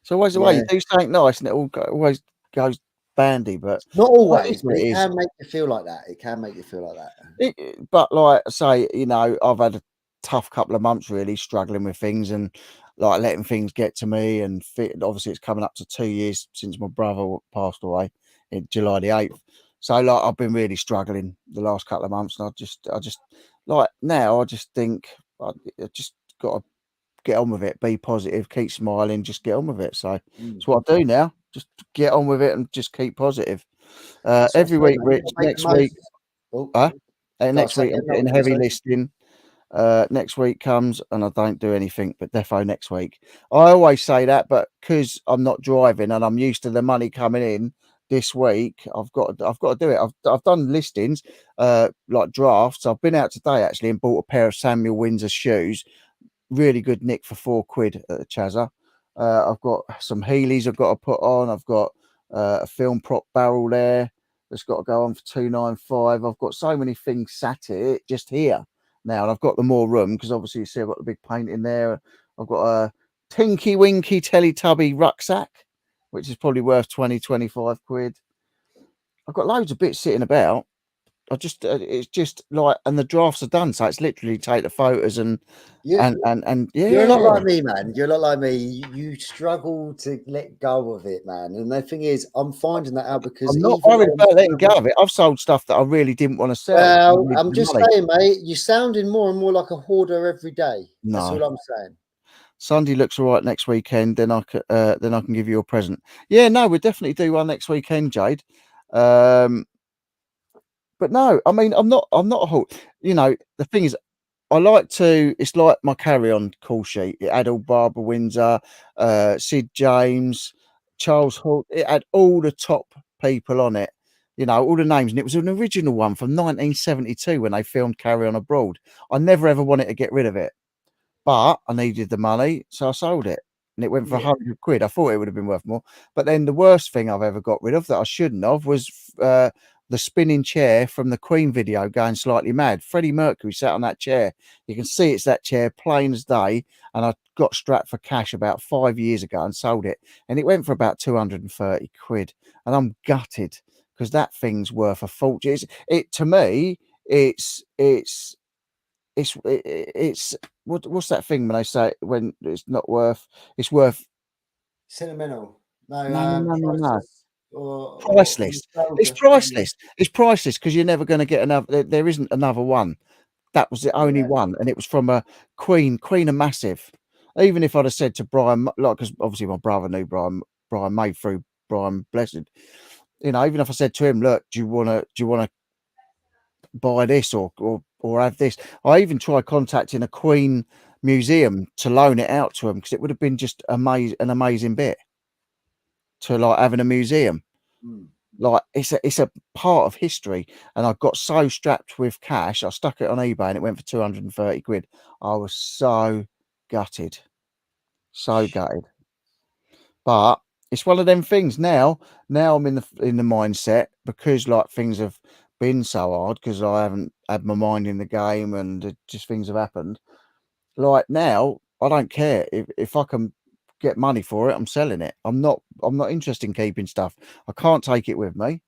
Speaker 1: It's always the way. You do something nice, and it always goes bandy, but
Speaker 2: not always. But it can make you feel like that. It can make you feel like that.
Speaker 1: But like I say, you know, I've had a tough couple of months, really struggling with things and like letting things get to me. And obviously, it's coming up to 2 years since my brother passed away in July the 8th. So like I've been really struggling the last couple of months, and I just like now I just think I just got to get on with it, be positive, keep smiling, just get on with it. So it's what I do now. Just get on with it and just keep positive. Every week, Rich. Next week, next week I'm getting heavy listing. Next week comes and I don't do anything but defo next week. I always say that, but because I'm not driving and I'm used to the money coming in this week, I've got to do it. I've done listings, like drafts. I've been out today actually and bought a pair of Samuel Windsor shoes. Really good nick for £4 at the Chazza. I've got some Heelys I've got to put on. I've got a film prop barrel there that's got to go on for 295. I've got so many things sat here just here now, and I've got the more room because obviously you see I've got the big paint in there. I've got a Tinky Winky Teletubby rucksack, which is probably worth 20-25 quid. I've got loads of bits sitting about. It's just like, and the drafts are done, so it's literally take the photos and yeah.
Speaker 2: You're a lot like me, man. You're a lot like me. You struggle to let go of it, man. And the thing is, I'm finding that out because
Speaker 1: I'm not worried about letting go of it. I've sold stuff that I really didn't want to sell.
Speaker 2: Well, I'm just saying, mate, you're sounding more and more like a hoarder every day.
Speaker 1: No.
Speaker 2: That's all I'm saying.
Speaker 1: Sunday looks all right next weekend. Then I can give you a present. Yeah, no, we'll definitely do one next weekend, Jade. But no, I mean, I'm not a halt. You know, the thing is, I like to. It's like my carry-on call sheet. It had all Barbara Windsor, Sid James, Charles Hall. It had all the top people on it. You know, all the names, and it was an original one from 1972 when they filmed Carry On Abroad. I never ever wanted to get rid of it, but I needed the money, so I sold it, and it went for 100 quid. I thought it would have been worth more, but then the worst thing I've ever got rid of that I shouldn't have was the spinning chair from the Queen video, Going Slightly Mad. Freddie Mercury sat on that chair. You can see it's that chair, plain as day. And I got strapped for cash about 5 years ago and sold it. And it went for about 230 quid. And I'm gutted because that thing's worth a fortune. To me, it's what's that thing when they say when it's not worth? It's worth
Speaker 2: sentimental.
Speaker 1: No. Priceless. It's priceless. It's priceless because you're never going to get another. There isn't another one. That was the only one, and it was from a Queen are massive. Even if I'd have said to Brian, like, because obviously my brother knew Brian May through Brian Blessed. You know, even if I said to him, "Look, do you want to buy this or have this?" I even tried contacting a Queen museum to loan it out to him because it would have been just an amazing bit to like having a museum. Like it's a part of history. And I got so strapped with cash, I stuck it on eBay and it went for 230 quid. I was so gutted. So gutted. But it's one of them things now. Now I'm in the mindset, because like things have been so hard, because I haven't had my mind in the game and just things have happened. Like now, I don't care if I can get money for it. I'm selling it. I'm not interested in keeping stuff. I can't take it with me,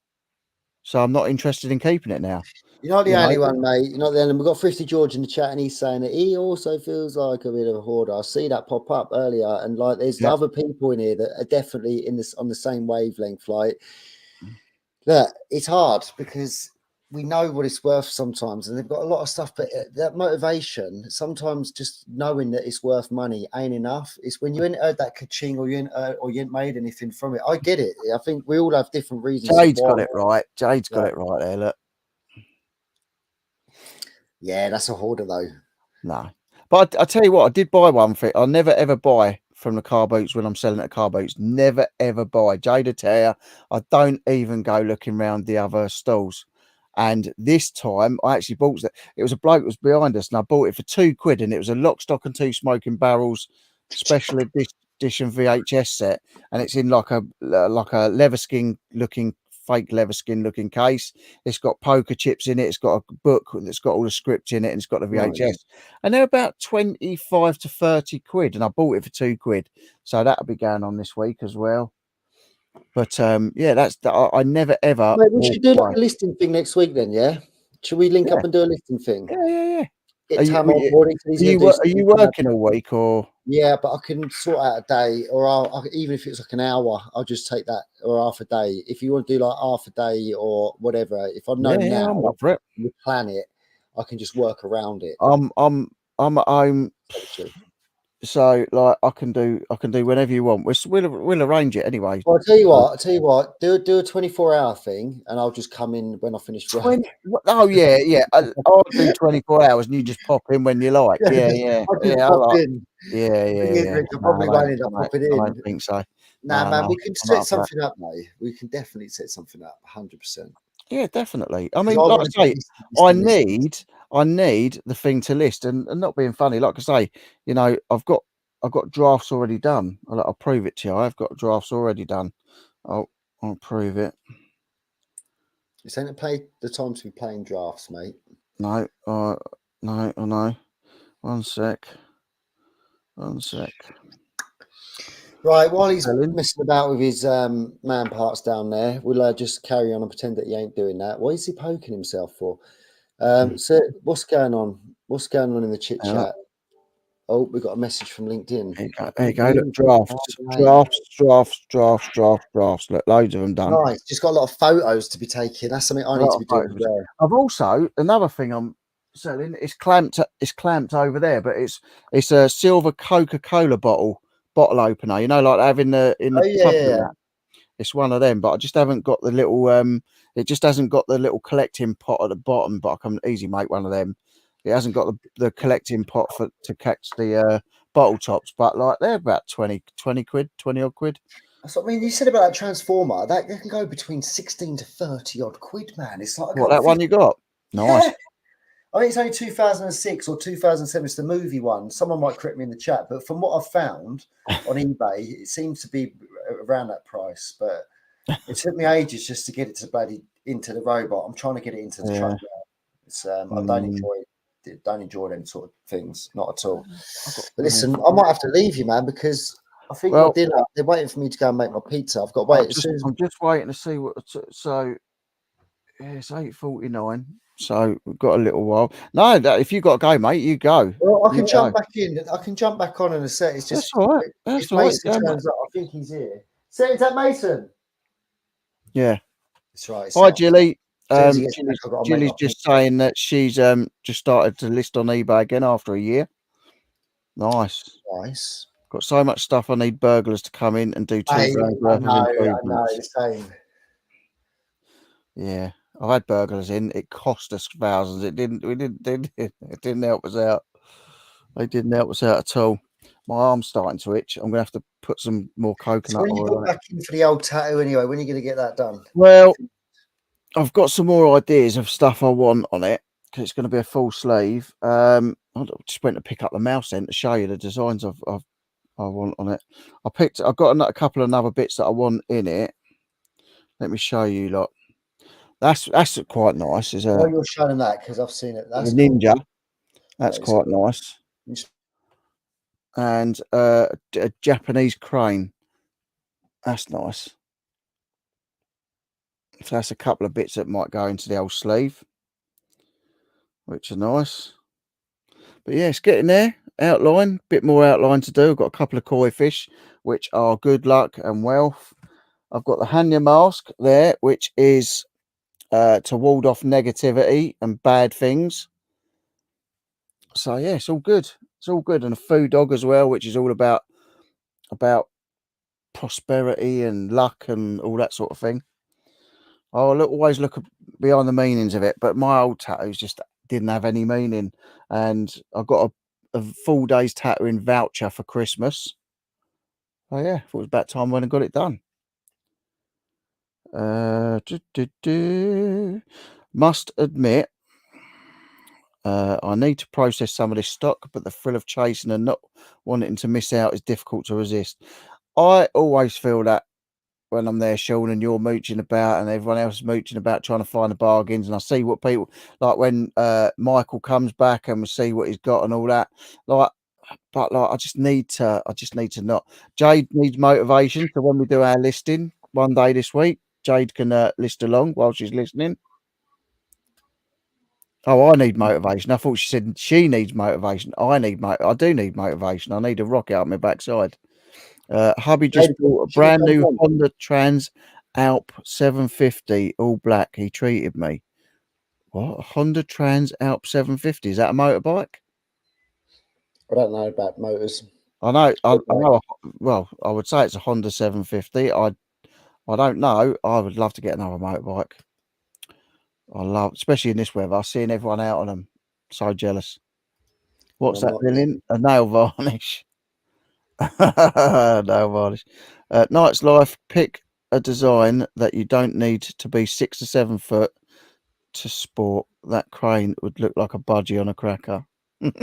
Speaker 1: so I'm not interested in keeping it now.
Speaker 2: You're not the only one, mate. You're not the only. We've got 50 George in the chat, and he's saying that he also feels like a bit of a hoarder. I see that pop up earlier, and like there's other people in here that are definitely in this on the same wavelength. Like, look, it's hard because we know what it's worth sometimes, and they've got a lot of stuff, but that motivation, sometimes just knowing that it's worth money ain't enough. It's when you ain't heard that ka-ching, or you ain't made anything from it. I get it. I think we all have different reasons.
Speaker 1: Jade's got it right. Jade's got it right there. Look.
Speaker 2: Yeah, that's a hoarder though.
Speaker 1: No, but I tell you what, I did buy one for it. I'll never ever buy from the car boots when I'm selling at car boots. Never ever buy. Jade Tear. I don't even go looking around the other stalls. And this time I actually bought it. It was a bloke that was behind us, and I bought it for £2, and it was a Lock, Stock and Two Smoking Barrels special edition VHS set, and it's in like a leather skin looking, fake leather skin looking case. It's got poker chips in it. It's got a book that's got all the script in it, and it's got the VHS. Nice. And they're about 25 to 30 quid, and I bought it for £2, so that'll be going on this week as well. But yeah, I never ever.
Speaker 2: Mate, we should do like a listing thing next week then, yeah? Should we link up and do a listing thing?
Speaker 1: Yeah.
Speaker 2: Get Tam on
Speaker 1: board. Are you working all week, or?
Speaker 2: Yeah, but I can sort out a day, or even if it's like an hour, I'll just take that, or half a day. If you want to do like half a day or whatever, if I know now,
Speaker 1: I'm up for it.
Speaker 2: You plan it, I can just work around it.
Speaker 1: I'm at home. So like I can do whenever you want. We'll arrange it anyway.
Speaker 2: Well, I'll tell you what. Do a 24-hour thing, and I'll just come in when I finish work.
Speaker 1: Oh yeah. I'll do 24 hours, and you just pop in when you like. Yeah.
Speaker 2: Pop in.
Speaker 1: Yeah.
Speaker 2: I probably won't end up popping in.
Speaker 1: I don't think so.
Speaker 2: Nah, man, we can set something up, mate. We can definitely set something up, 100%.
Speaker 1: Yeah, definitely. I mean, like I say, I need the thing to list, and not being funny. Like I say, you know, I've got drafts already done. I'll prove it to you. I've got drafts already done. I'll prove it.
Speaker 2: This ain't the time to be playing drafts, mate.
Speaker 1: No, I know. One sec.
Speaker 2: Right, while he's messing about with his man parts down there, we'll just carry on and pretend that he ain't doing that. What is he poking himself for? So what's going on? What's going on in the chit chat? Oh, we got a message from LinkedIn.
Speaker 1: There you go. Look, drafts. Look, loads of them done.
Speaker 2: Nice. Just got a lot of photos to be taken. That's something I need to be doing as well.
Speaker 1: I've also, another thing I'm selling, it's clamped over there, but it's a silver Coca-Cola bottle opener, you know, like having the pub. It's one of them, but I just haven't got the little it just hasn't got the little collecting pot at the bottom, but I can easily make one of them. It hasn't got the collecting pot to catch the bottle tops, but like they're about 20 quid, 20 odd quid.
Speaker 2: That's what I mean. You said about that transformer, that can go between 16 to 30 odd quid, man. It's like
Speaker 1: what, that one you got? Nice.
Speaker 2: Yeah. I think it's only 2006 or 2007. It's the movie one. Someone might correct me in the chat, but from what I've found on eBay, it seems to be around that price. But it took me ages just to get it into the robot. I'm trying to get it into the truck now. It's I don't enjoy them sort of things, not at all. But listen, I might have to leave you, man, because I think my dinner. They're waiting for me to go and make my pizza. I've got to wait.
Speaker 1: I'm just waiting to see what. So it's 8:49. So we've got a little while. No, if you got to go, mate, you go.
Speaker 2: Well, I can jump back in. I can jump back on in a set. It's just
Speaker 1: that's all right. That's all right.
Speaker 2: Turns up, I think he's here. Say, is that Mason?
Speaker 1: Yeah,
Speaker 2: that's right.
Speaker 1: Hi, Jilly. Jilly's just saying that she's just started to list on eBay again after a year. Nice. Got so much stuff. I need burglars to come in and do $2 grand worth of improvements.
Speaker 2: I know, the same.
Speaker 1: Yeah, I've had burglars in. It cost us thousands. It didn't help us out. They didn't help us out at all. my arm's starting to itch. I'm going to have to put some more coconut
Speaker 2: when you
Speaker 1: oil
Speaker 2: go
Speaker 1: on
Speaker 2: back in for the old tattoo anyway, when are you going to get that done?
Speaker 1: Well, I've got some more ideas of stuff I want on it because it's going to be a full sleeve. I just went to pick up the mouse then to show you the designs I want on it. I've got a couple of other bits that I want in it. Let me show you. Lot. That's quite nice. Is
Speaker 2: Why you're showing that? Because I've seen it. That's
Speaker 1: ninja.
Speaker 2: cool.
Speaker 1: That's quite nice. And a Japanese crane. That's nice. So that's a couple of bits that might go into the old sleeve, which are nice. But yeah, it's getting there. Outline, bit more outline to do. I've got a couple of koi fish, which are good luck and wealth. I've got the Hanya mask there, which is to ward off negativity and bad things. So yeah, it's all good. It's all good. And a food dog as well, which is all about prosperity and luck and all that sort of thing. I'll always look behind the meanings of it, but my old tattoos just didn't have any meaning. And I got a full day's tattooing voucher for Christmas. Oh yeah, thought it was about time when I got it done. Must admit, I need to process some of this stock, but the thrill of chasing and not wanting to miss out is difficult to resist. I always feel that when I'm there, Sean, and you're mooching about and everyone else is mooching about trying to find the bargains, and I see what people like when Michael comes back and we see what he's got and all that. But I just need to not. Jade needs motivation. So when we do our listing one day this week, Jade can list along while she's listening. Oh, I need motivation. I thought she said she needs motivation. I do need motivation. I need a rocket up my backside. Hubby just bought a brand new Honda Trans Alp 750, all black. He treated me. What? A Honda Trans Alp 750? Is that a motorbike?
Speaker 2: I don't know about motors.
Speaker 1: I know. I know. Well, I would say it's a Honda 750. I don't know. I would love to get another motorbike. Especially in this weather, seeing everyone out on them. So jealous. What's that, Lillian? A nail varnish. Nail varnish. Night's Life. Pick a design that you don't need to be 6 to 7 foot to sport. That crane would look like a budgie on a cracker.
Speaker 2: You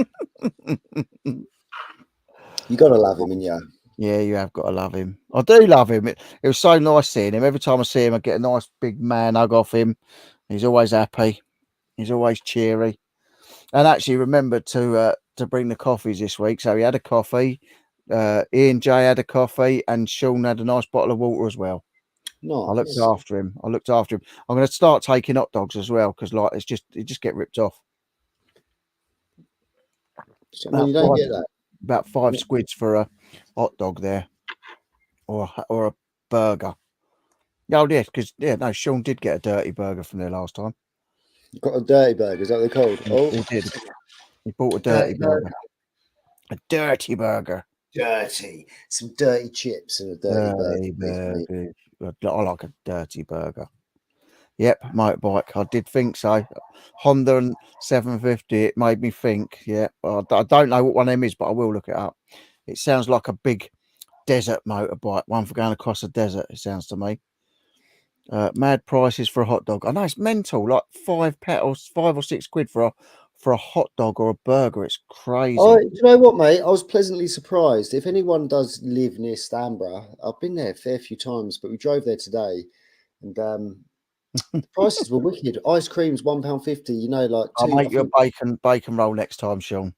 Speaker 2: gotta love him, yeah.
Speaker 1: Yeah, you have got to love him. I do love him. It was so nice seeing him. Every time I see him, I get a nice big man hug off him. He's always happy. He's always cheery. And actually remembered to bring the coffees this week. So he had a coffee. Ian J had a coffee, and Sean had a nice bottle of water as well.
Speaker 2: Nice.
Speaker 1: I looked after him. I'm going to start taking hot dogs as well because like it just get ripped off.
Speaker 2: So you don't get that.
Speaker 1: About 5 squids for a hot dog there, or a burger. Oh yeah, because no, Sean did get a dirty burger from there last time.
Speaker 2: You got a dirty burger, is that what they're called? Oh,
Speaker 1: he did. He bought a dirty burger. A dirty burger.
Speaker 2: Dirty. Some dirty chips and a dirty burger.
Speaker 1: I like a dirty burger. Yep, motorbike. I did think so. Honda and 750. It made me think. Yeah, I don't know what one of them is, but I will look it up. It sounds like a big desert motorbike, one for going across the desert. It sounds to me. Mad prices for a hot dog. I know it's mental. Like £5 or £6 for a hot dog or a burger. It's crazy.
Speaker 2: Do you know what, mate? I was pleasantly surprised. If anyone does live near Stanborough, I've been there a fair few times, but we drove there today, and the prices were wicked. Ice cream's £1.50. You know, like
Speaker 1: I'll make you a bacon roll next time, Sean.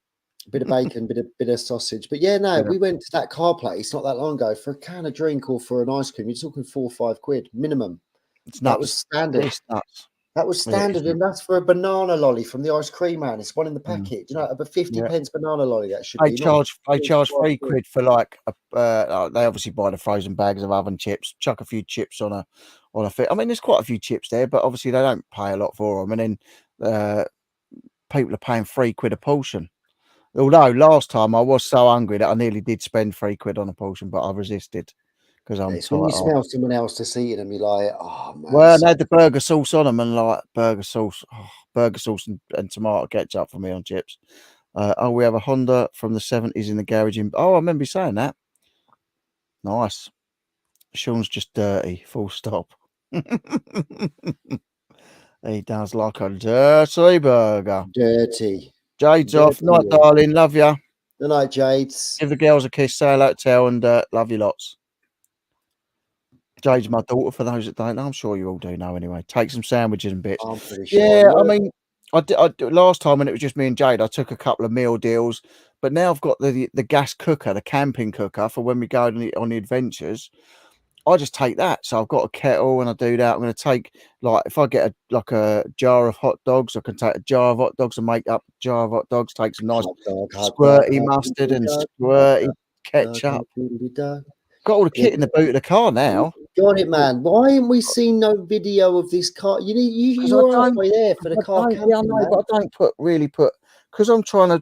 Speaker 2: Bit of bacon, bit of sausage. But yeah, no, we went to that car place not that long ago for a can of drink or for an ice cream. You're talking £4 or £5 minimum.
Speaker 1: It's nuts.
Speaker 2: That was standard.
Speaker 1: It's nuts.
Speaker 2: That was standard, and that's for a banana lolly from the ice cream man. It's one in the packet. You know, about 50 pence banana lolly. That should be.
Speaker 1: They charge £3 for like they obviously buy the frozen bags of oven chips. Chuck a few chips on a fit. I mean, there's quite a few chips there, but obviously they don't pay a lot for them. And then people are paying £3 a portion. Although last time I was so hungry that I nearly did spend £3 on a portion, but I resisted because I'm tired.
Speaker 2: When you smell someone else just eating them, you're like, oh man.
Speaker 1: Well, they had the burger sauce on them, and like burger sauce and tomato ketchup for me on chips. Oh, we have a Honda from the 70s in the garage. Oh, I remember you saying that. Nice. Sean's just dirty. Full stop. He does like a dirty burger.
Speaker 2: Dirty.
Speaker 1: Jade's off. Night, darling. Love ya.
Speaker 2: Good night, Jades.
Speaker 1: Give the girls a kiss. Say hello to Tel, and love you lots. Jade's my daughter, for those that don't know. I'm sure you all do know anyway. Take some sandwiches and bits.
Speaker 2: I'm pretty sure.
Speaker 1: Yeah, I mean, I did last time when it was just me and Jade, I took a couple of meal deals, but now I've got the gas cooker, the camping cooker for when we go on the adventures. I just take that. So I've got a kettle and I do that. I'm going to take, like, if I get a jar of hot dogs, I can take a jar of hot dogs and make up a jar of hot dogs, take some nice squirty mustard and squirty ketchup. Got all the kit in the boot of the car now.
Speaker 2: Got it, man. Why haven't we seen no video of this car? You're halfway there for the car camping,
Speaker 1: yeah, I know, but I don't really put because I'm trying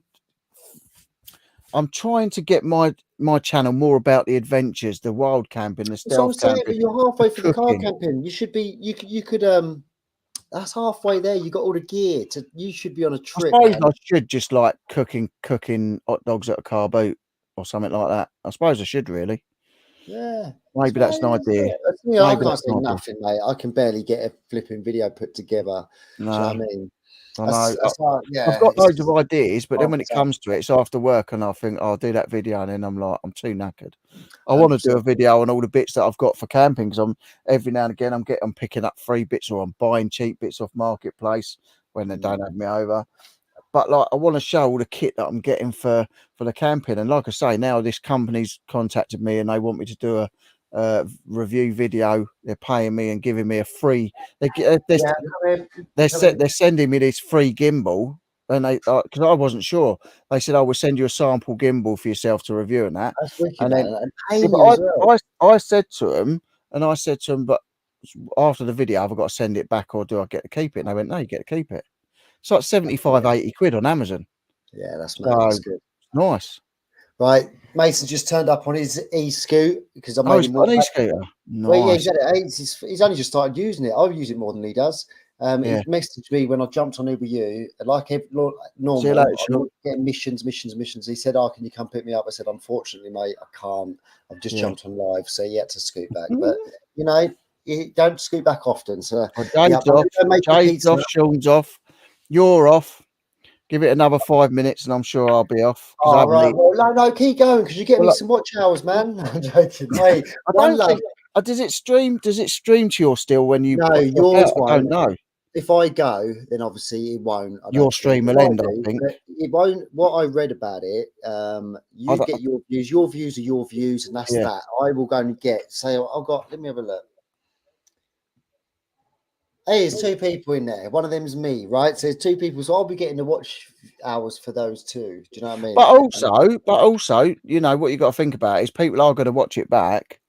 Speaker 1: to get my channel more about the adventures, the wild camping, the stealth camping.
Speaker 2: But you're halfway for the car camping. You should be. You could. That's halfway there. You got all the gear. You should be on a trip.
Speaker 1: I suppose I should just like cooking hot dogs at a car boot or something like that. I suppose I should really.
Speaker 2: Yeah.
Speaker 1: Maybe that's an idea.
Speaker 2: I can't say nothing, mate. I can barely get a flipping video put together.
Speaker 1: No.
Speaker 2: Do you know what I mean?
Speaker 1: I know. I've got loads of ideas, but then when it comes to it, it's after work, and I think I'll do that video, and then I'm like, I'm too knackered. I want to do a video on all the bits that I've got for camping, because every now and again I'm picking up free bits, or I'm buying cheap bits off Marketplace when they don't have me over. But like, I want to show all the kit that I'm getting for the camping, and like I say, now this company's contacted me and they want me to do a review video. They're paying me and giving me a free. They're sending me this free gimbal, and they because I wasn't sure. They said I will send you a sample gimbal for yourself to review and that.
Speaker 2: That's wicked,
Speaker 1: and then I said to them, but after the video, have I got to send it back or do I get to keep it? And they went, no, you get to keep it. It's like 75, 80 quid on Amazon.
Speaker 2: Yeah, that's good.
Speaker 1: Nice.
Speaker 2: Right, Mason just turned up on his e-scoot because I made him
Speaker 1: an e-scooter. Nice.
Speaker 2: Well, yeah, he's only just started using it. I use it more than he does. He messaged me when I jumped on Uber U, like normal. I'm getting missions. He said, "Oh, can you come pick me up?" I said, "Unfortunately, mate, I can't. I've just jumped on live, so you had to scoot back." But you don't scoot back often. So
Speaker 1: Jade's off, Sean's off, you're off. Give it another 5 minutes, and I'm sure I'll be off.
Speaker 2: Oh, right. Well, no, keep going because you get me some watch hours, man. I'm joking. Hey,
Speaker 1: does it stream? Does it stream to your still when you?
Speaker 2: No, yours won't.
Speaker 1: I don't know.
Speaker 2: If I go, then obviously it won't.
Speaker 1: Your stream will end, I think.
Speaker 2: It won't. What I read about it, you get your views. Your views are your views, and that's that. I will go and get. Say, let me have a look. Hey, there's two people in there. One of them's me, right? So there's two people. So I'll be getting the watch hours for those two. Do you know what I mean?
Speaker 1: But also, you know what you got to think about is people are going to watch it back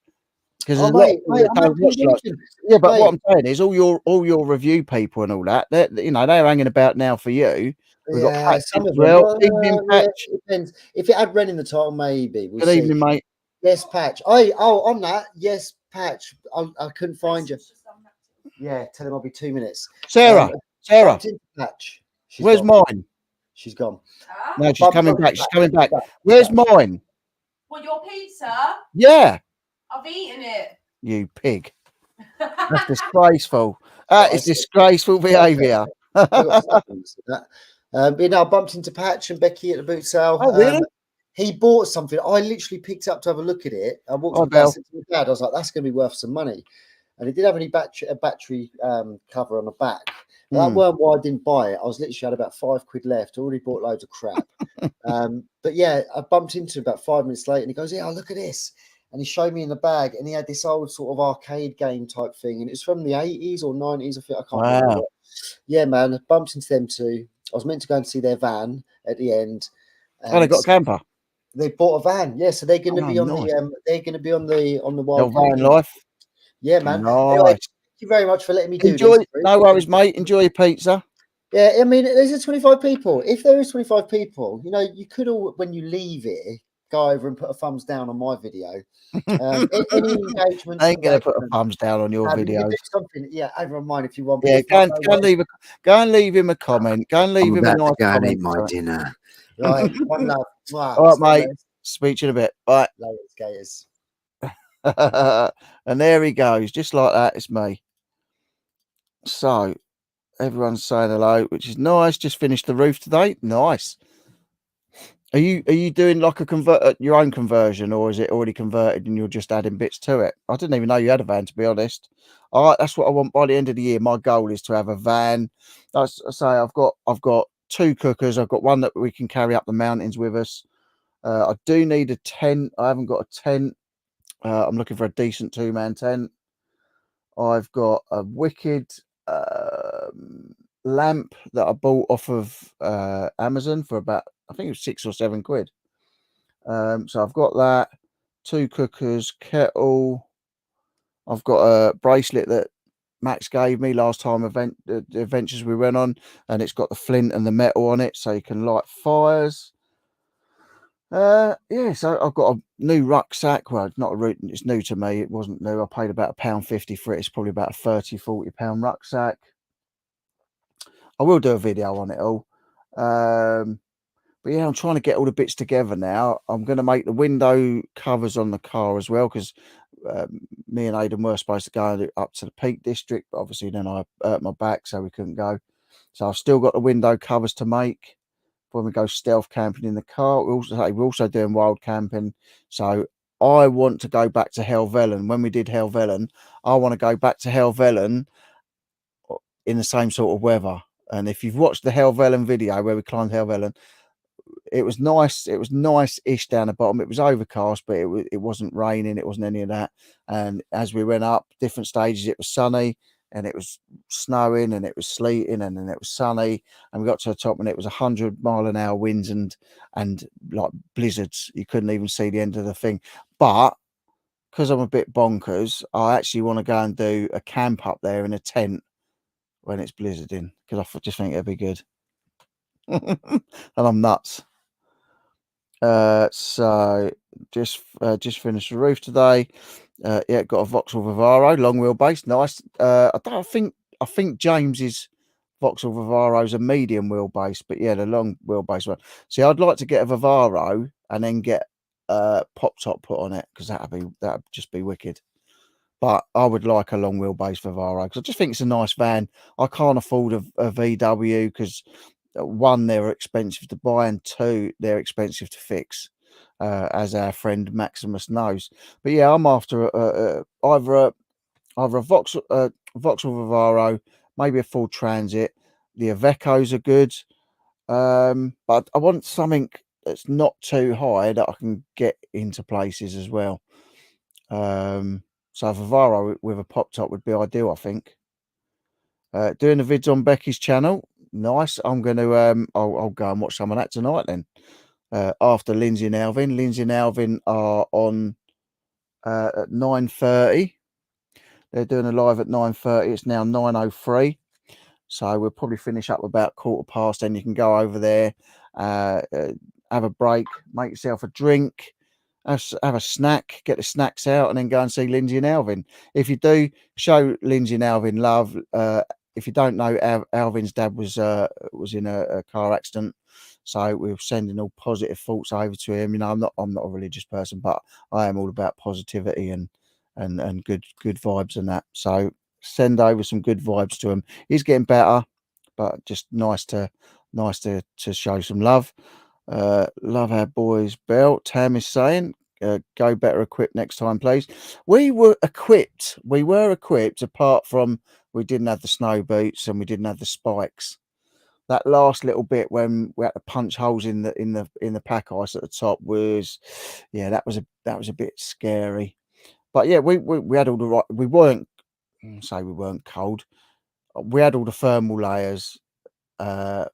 Speaker 1: because
Speaker 2: but
Speaker 1: what I'm saying is all your review people and all that, they're hanging about now for you. We've got Patch
Speaker 2: some
Speaker 1: as well. Evening, Patch.
Speaker 2: It depends. If it had Ren in the title, maybe.
Speaker 1: Good evening, mate.
Speaker 2: Yes, Patch. On that. Yes, Patch. I couldn't find you. Yeah, tell him I'll be 2 minutes.
Speaker 1: Sarah.
Speaker 2: Patch.
Speaker 1: Where's mine?
Speaker 2: She's gone.
Speaker 1: No, she's coming back. She's coming back. Where's mine?
Speaker 4: What, your pizza?
Speaker 1: Yeah.
Speaker 4: I've eaten it.
Speaker 1: You pig. That's disgraceful. That is disgraceful behaviour.
Speaker 2: I bumped into Patch and Becky at the boot sale.
Speaker 1: Oh, really?
Speaker 2: He bought something. I literally picked it up to have a look at it. I walked up to my dad. I was like, that's going to be worth some money. And it did have a battery cover on the back. That weren't why I didn't buy it. I was literally had about £5 left. I already bought loads of crap. But yeah, I bumped into him about 5 minutes later and he goes, "Yeah, look at this." And he showed me in the bag and he had this old sort of arcade game type thing. And it's from the 80s or 90s, I think. I can't remember. Yeah, man. I bumped into them too. I was meant to go and see their van at the end.
Speaker 1: Oh, they got a camper.
Speaker 2: They bought a van. Yeah, so they're going to be on the wild
Speaker 1: van life.
Speaker 2: Yeah, man.
Speaker 1: Nice.
Speaker 2: Anyway, thank you very much for letting me do
Speaker 1: this.
Speaker 2: This.
Speaker 1: No worries, mate. Enjoy your pizza.
Speaker 2: Yeah, I mean, there's 25 people. If there is 25 people, you could all, when you leave it, go over and put a thumbs down on my video. Any engagement.
Speaker 1: I ain't going to put a thumbs down on your video.
Speaker 2: Something, over on mine if you want.
Speaker 1: Yeah, go and leave him a comment. Go and leave him a nice comment.
Speaker 2: My dinner. Right, one love. Wow.
Speaker 1: All right, mate. Speak to you in a bit. Bye.
Speaker 2: Later, skaters.
Speaker 1: And there he goes, just like that. It's me. So everyone's saying hello, which is nice. Just finished the roof today. Nice. Are you doing like a your own conversion, or is it already converted and you're just adding bits to it? I didn't even know you had a van, to be honest. All right, that's what I want by the end of the year. My goal is to have a van. That's I say I've got 2 cookers. I've got one that we can carry up the mountains with us. I do need a tent. I haven't got a tent. I'm looking for a decent 2-man tent. I've got a wicked lamp that I bought off of Amazon for about, I think it was 6 or 7 quid. So I've got that, 2 cookers, kettle. I've got a bracelet that Max gave me last time the adventures we went on, and it's got the flint and the metal on it, so you can light fires. Yeah, so I've got a new rucksack. Well, it's not it's new to me. It wasn't new. I paid about £1.50 for it. It's probably about a £30-40 rucksack. I will do a video on it all. But yeah, I'm trying to get all the bits together now. I'm going to make the window covers on the car as well, because me and Aidan were supposed to go up to the Peak District, but obviously then I hurt my back, so we couldn't go. So I've still got the window covers to make when we go stealth camping in the car. We're also doing wild camping. So I want to go back to Helvellyn. When we did Helvellyn, I want to go back to Helvellyn in the same sort of weather. And if you've watched the Helvellyn video where we climbed Helvellyn, it was nice. It was nice-ish down the bottom. It was overcast, but it wasn't raining. It wasn't any of that. And as we went up different stages, it was sunny, and it was snowing, and it was sleeting, and then it was sunny. And we got to the top, and it was 100-mile-an-hour winds and like blizzards. You couldn't even see the end of the thing. But because I'm a bit bonkers, I actually want to go and do a camp up there in a tent when it's blizzarding, because I just think it'd be good. And I'm nuts. So just finished the roof today. Yeah, got a Vauxhall Vivaro, long wheelbase, nice. I think James's Vauxhall Vivaro is a medium wheelbase, but yeah, the long wheelbase one. See, I'd like to get a Vivaro and then get pop top put on it, because that'd just be wicked. But I would like a long wheelbase Vivaro, because I just think it's a nice van. I can't afford a VW, because 1, they're expensive to buy, and 2, they're expensive to fix, as our friend Maximus knows. But yeah, I'm after either a Vauxhall Vivaro, maybe a Ford Transit. The Ivecos are good, but I want something that's not too high that I can get into places as well. So a Vivaro with a pop top would be ideal, I think. Doing the vids on Becky's channel. Nice. I'm going to I'll go and watch some of that tonight then. After Lindsay and Alvin. Lindsay and Alvin are on at 9:30. They're doing a live at 9:30. It's now 9:03. So we'll probably finish up about 15:15. Then you can go over there, have a break, make yourself a drink, have a snack, get the snacks out, and then go and see Lindsay and Alvin. If you do, show Lindsay and Alvin love. If you don't know, Alvin's dad was in a car accident, so we're sending all positive thoughts over to him. You know, I'm not a religious person, but I am all about positivity and good vibes and that. So send over some good vibes to him. He's getting better, but just nice to show some love. Love our boys belt. Tam is saying, go better equipped next time, please. We were equipped, apart from we didn't have the snow boots and we didn't have the spikes. That last little bit when we had to punch holes in the pack ice at the top was, yeah, that was a bit scary. But yeah, we had all the right. We weren't cold. We had all the thermal layers, but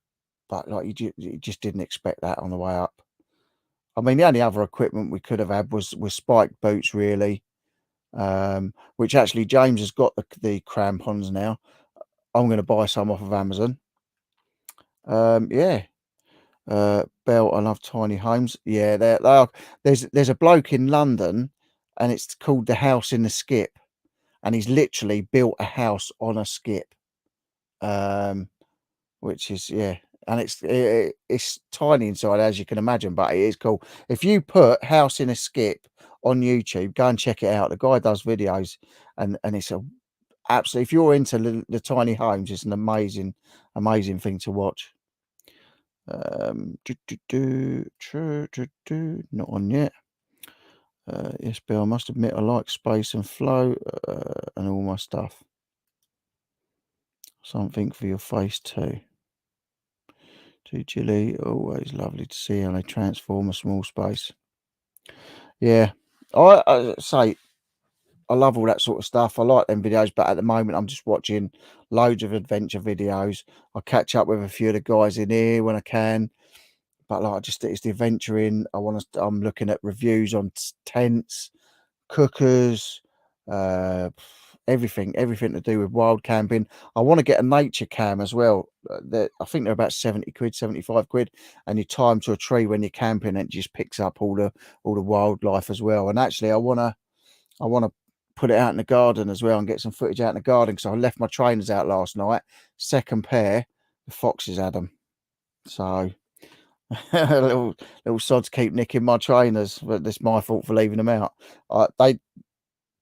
Speaker 1: like you just didn't expect that on the way up. I mean, the only other equipment we could have had was spiked boots, really. Which actually James has got the crampons now. I'm going to buy some off of Amazon. Yeah. Belt, I love tiny homes. Yeah, they are. There's a bloke in London, and it's called the House in the Skip, and he's literally built a house on a skip. Which is, yeah, and it's tiny inside, as you can imagine, but it is cool. If you put House in a Skip on YouTube, go and check it out. The guy does videos, and it's a absolutely, if you're into the tiny homes, it's an amazing thing to watch. Not on yet. Yes, Bill, I must admit I like space and flow and all my stuff. Something for your face too. To Jilly, always lovely to see how they transform a small space. Yeah, I say I love all that sort of stuff. I like them videos, but at the moment I'm just watching loads of adventure videos. I catch up with a few of the guys in here when I can, but like it's the adventuring. I'm looking at reviews on tents, cookers, everything to do with wild camping. I want to get a nature cam as well. I think they're about 70 quid, 75 quid, and you tie them to a tree when you're camping, and it just picks up all the wildlife as well. And actually I want to put it out in the garden as well and get some footage out in the garden, because I left my trainers out last night, second pair, the foxes had them. So little sods keep nicking my trainers, but it's my fault for leaving them out.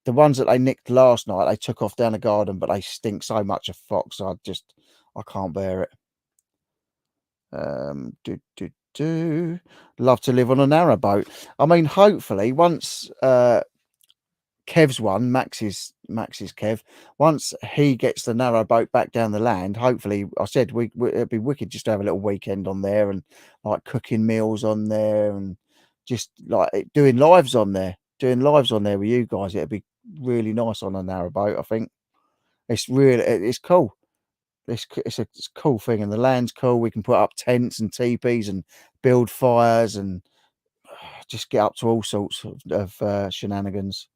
Speaker 1: The ones that they nicked last night, they took off down the garden, but they stink so much of fox. I can't bear it. Love to live on a narrowboat. I mean, hopefully once Kev's one, Max's Kev, once he gets the narrowboat back down the land, hopefully, I said it'd be wicked just to have a little weekend on there, and like cooking meals on there, and just like doing lives on there with you guys. It'd be really nice on a narrowboat. I think it's cool. It's a cool thing, and the land's cool. We can put up tents and teepees and build fires and just get up to all sorts of shenanigans.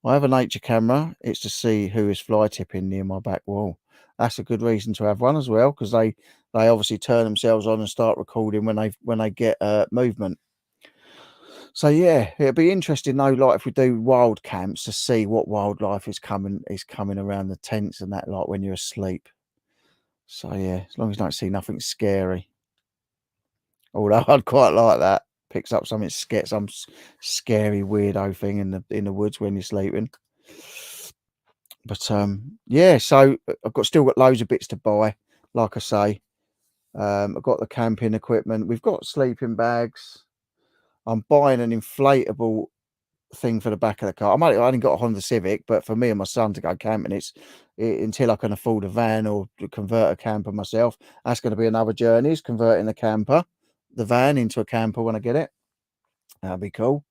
Speaker 1: I have a nature camera. It's to see who is fly tipping near my back wall. That's a good reason to have one as well, because they obviously turn themselves on and start recording when they get movement. So yeah, it'll be interesting though, like if we do wild camps, to see what wildlife is coming around the tents and that, like when you're asleep. So yeah, as long as you don't see nothing scary. Although I'd quite like that. Picks up some scary weirdo thing in the woods when you're sleeping. But yeah, so I've still got loads of bits to buy. Like I say, I've got the camping equipment. We've got sleeping bags. I'm buying an inflatable thing for the back of the car. I only got a Honda Civic, but for me and my son to go camping, until I can afford a van or convert a camper myself, that's going to be another journey. Is converting the van into a camper when I get it. That'd be cool.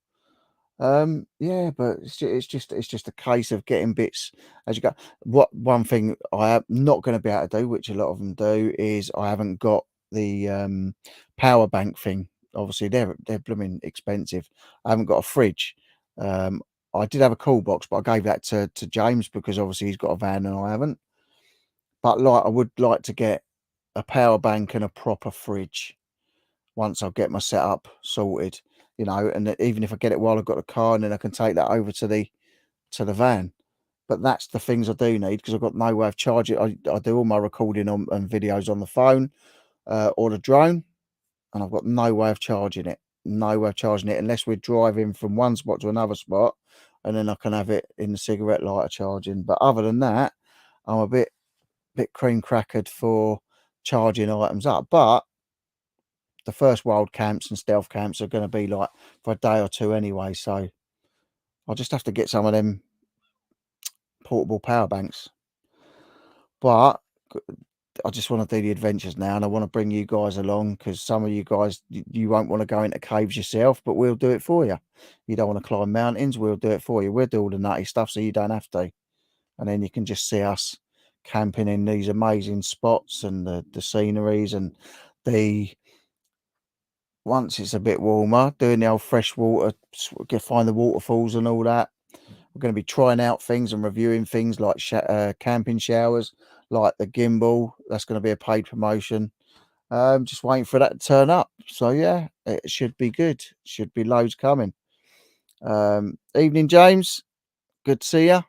Speaker 1: Yeah, but it's just a case of getting bits as you go. One thing I am not going to be able to do, which a lot of them do, is I haven't got the power bank thing. Obviously, they're blooming expensive. I haven't got a fridge. I did have a cool box, but I gave that to James because obviously he's got a van and I haven't. But I would like to get a power bank and a proper fridge once I get my setup sorted, and even if I get it while I've got the car, and then I can take that over to the van. But that's the things I do need, because I've got no way of charging. I do all my recording and videos on the phone or the drone, and I've got no way of charging it. No way of charging it unless we're driving from one spot to another spot, and then I can have it in the cigarette lighter charging. But other than that, I'm a bit cream crackered for charging items up. But the first wild camps and stealth camps are going to be like for a day or two anyway, so I'll just have to get some of them portable power banks. But I just want to do the adventures now, and I want to bring you guys along, because some of you guys, you won't want to go into caves yourself, but we'll do it for you. You don't want to climb mountains, we'll do it for you. We'll do all the nutty stuff so you don't have to, and then you can just see us camping in these amazing spots and the sceneries, and once it's a bit warmer, doing the old fresh water, find the waterfalls and all that. We're going to be trying out things and reviewing things like camping showers, like the gimbal. That's going to be a paid promotion. Just waiting for that to turn up. So yeah, it should be good. Should be loads coming. Evening, James. Good to see you.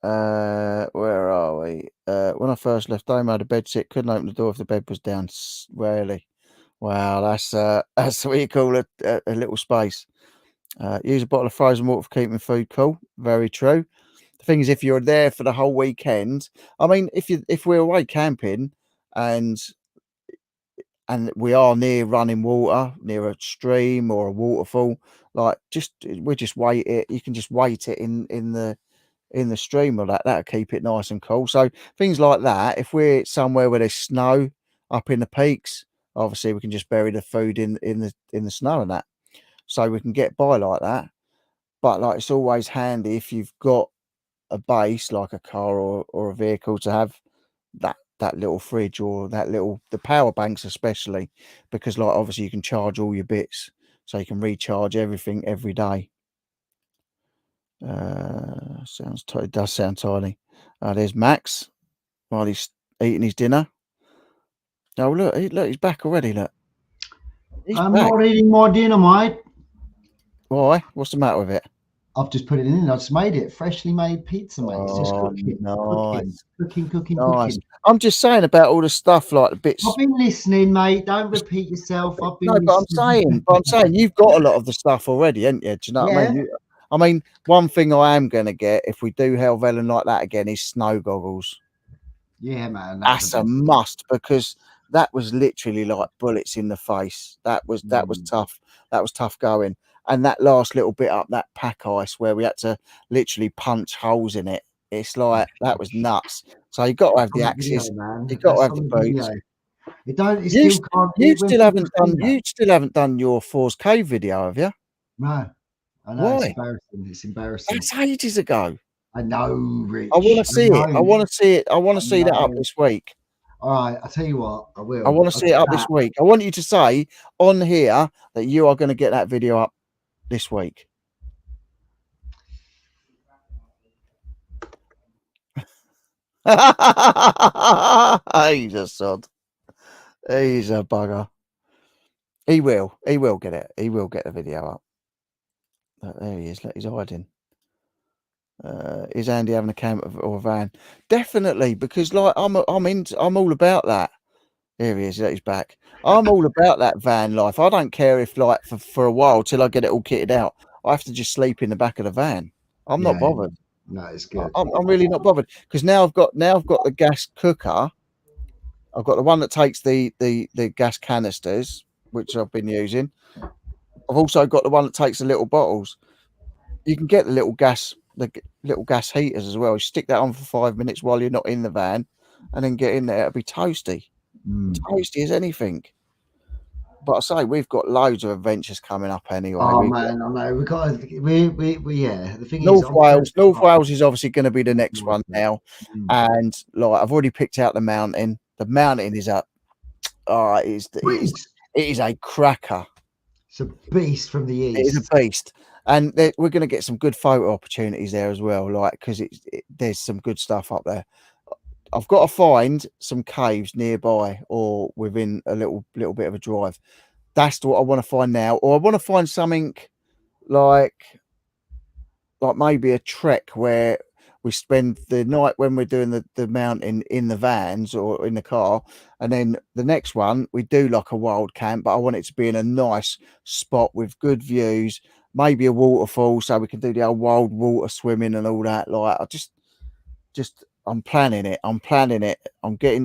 Speaker 1: Where are we? When I first left home, I had a bed sit. Couldn't open the door if the bed was down. Rarely. Wow, that's what you call a little space. Use a bottle of frozen water for keeping food cool. Very true. The thing is, if you're there for the whole weekend, I mean, if we're away camping and we are near running water, near a stream or a waterfall, like we just wait it. You can just wait it in the stream or that'll keep it nice and cool. So things like that. If we're somewhere where there's snow up in the peaks, obviously we can just bury the food in the snow and that, so we can get by like that. But like, it's always handy if you've got a base like a car or a vehicle to have that little fridge or the power banks, especially because like obviously you can charge all your bits, so you can recharge everything every day. It does sound tiny. There's Max while he's eating his dinner. Oh look, he's back already. Look,
Speaker 5: I'm not eating my dinner, mate.
Speaker 1: Why? What's the matter with it?
Speaker 5: I've just put it in. I just made it. Freshly made pizza, mate. It's just cooking.
Speaker 1: Nice. I'm just saying about all the stuff, like the bits.
Speaker 5: I've been listening, mate. Don't repeat yourself. I've been listening.
Speaker 1: But I'm saying you've got a lot of the stuff already, haven't you? Do you know what I mean? I mean, one thing I am going to get if we do Helvellyn like that again is snow goggles.
Speaker 5: Yeah, man.
Speaker 1: That's a must, because that was literally like bullets in the face. That was tough. That was tough going. And that last little bit up that pack ice where we had to literally punch holes in it, it's like, that was nuts. So you got to have the axes, you got to have the boots. You still haven't done your Force Cave video, have you?
Speaker 5: No, I know. Why? It's embarrassing.
Speaker 1: That's ages ago.
Speaker 5: I know, Rich.
Speaker 1: I want to see it. I want to see it. I want to see that up this week.
Speaker 5: All right, I'll tell you what, I will.
Speaker 1: I want to see it up this week. I want you to say on here that you are going to get that video up this week. He's a sod. He's a bugger. He will get it. He will get the video up. There he is. Look, he's hiding. Is Andy having a camper or a van? Definitely, because like I'm all about that. Here he is. He's back. I'm all about that van life. I don't care if like for a while till I get it all kitted out, I have to just sleep in the back of the van. I'm not bothered.
Speaker 5: No, it's good.
Speaker 1: I'm really not bothered, because now I've got the gas cooker. I've got the one that takes the gas canisters, which I've been using. I've also got the one that takes the little bottles. You can get the little gas heaters as well. You stick that on for 5 minutes while you're not in the van, and then get in there. It'll be toasty, toasty as anything. But I say we've got loads of adventures coming up anyway.
Speaker 5: Oh man, I know. The thing
Speaker 1: North Wales is obviously going to be the next one now, and like I've already picked out the mountain. The mountain is up. It is a cracker.
Speaker 5: It's a beast from the east.
Speaker 1: It is a beast, and we're going to get some good photo opportunities there as well. Like, because there's some good stuff up there. I've got to find some caves nearby or within a little bit of a drive. That's what I want to find now. Or I want to find something like maybe a trek where we spend the night when we're doing the mountain in the vans or in the car, and then the next one we do like a wild camp, but I want it to be in a nice spot with good views, maybe a waterfall, so we can do the old wild water swimming and all that. Like, I just I'm planning it. I'm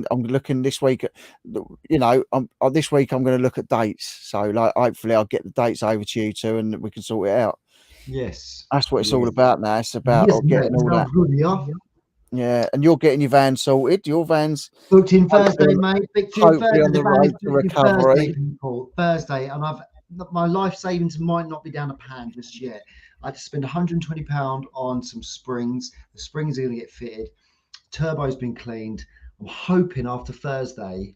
Speaker 1: looking this week at, this week I'm going to look at dates. So like, hopefully I'll get the dates over to you two and we can sort it out.
Speaker 5: Yes.
Speaker 1: That's what it's all about now. It's about getting all that. Good, yeah. And you're getting your van sorted. Your van's
Speaker 5: booked in Thursday, mate.
Speaker 1: Hopefully on the road to recovery.
Speaker 5: Thursday, and my life savings might not be down a pan just yet. I had to spend £120 on some springs. The springs are going to get fitted. Turbo's been cleaned. I'm hoping after Thursday,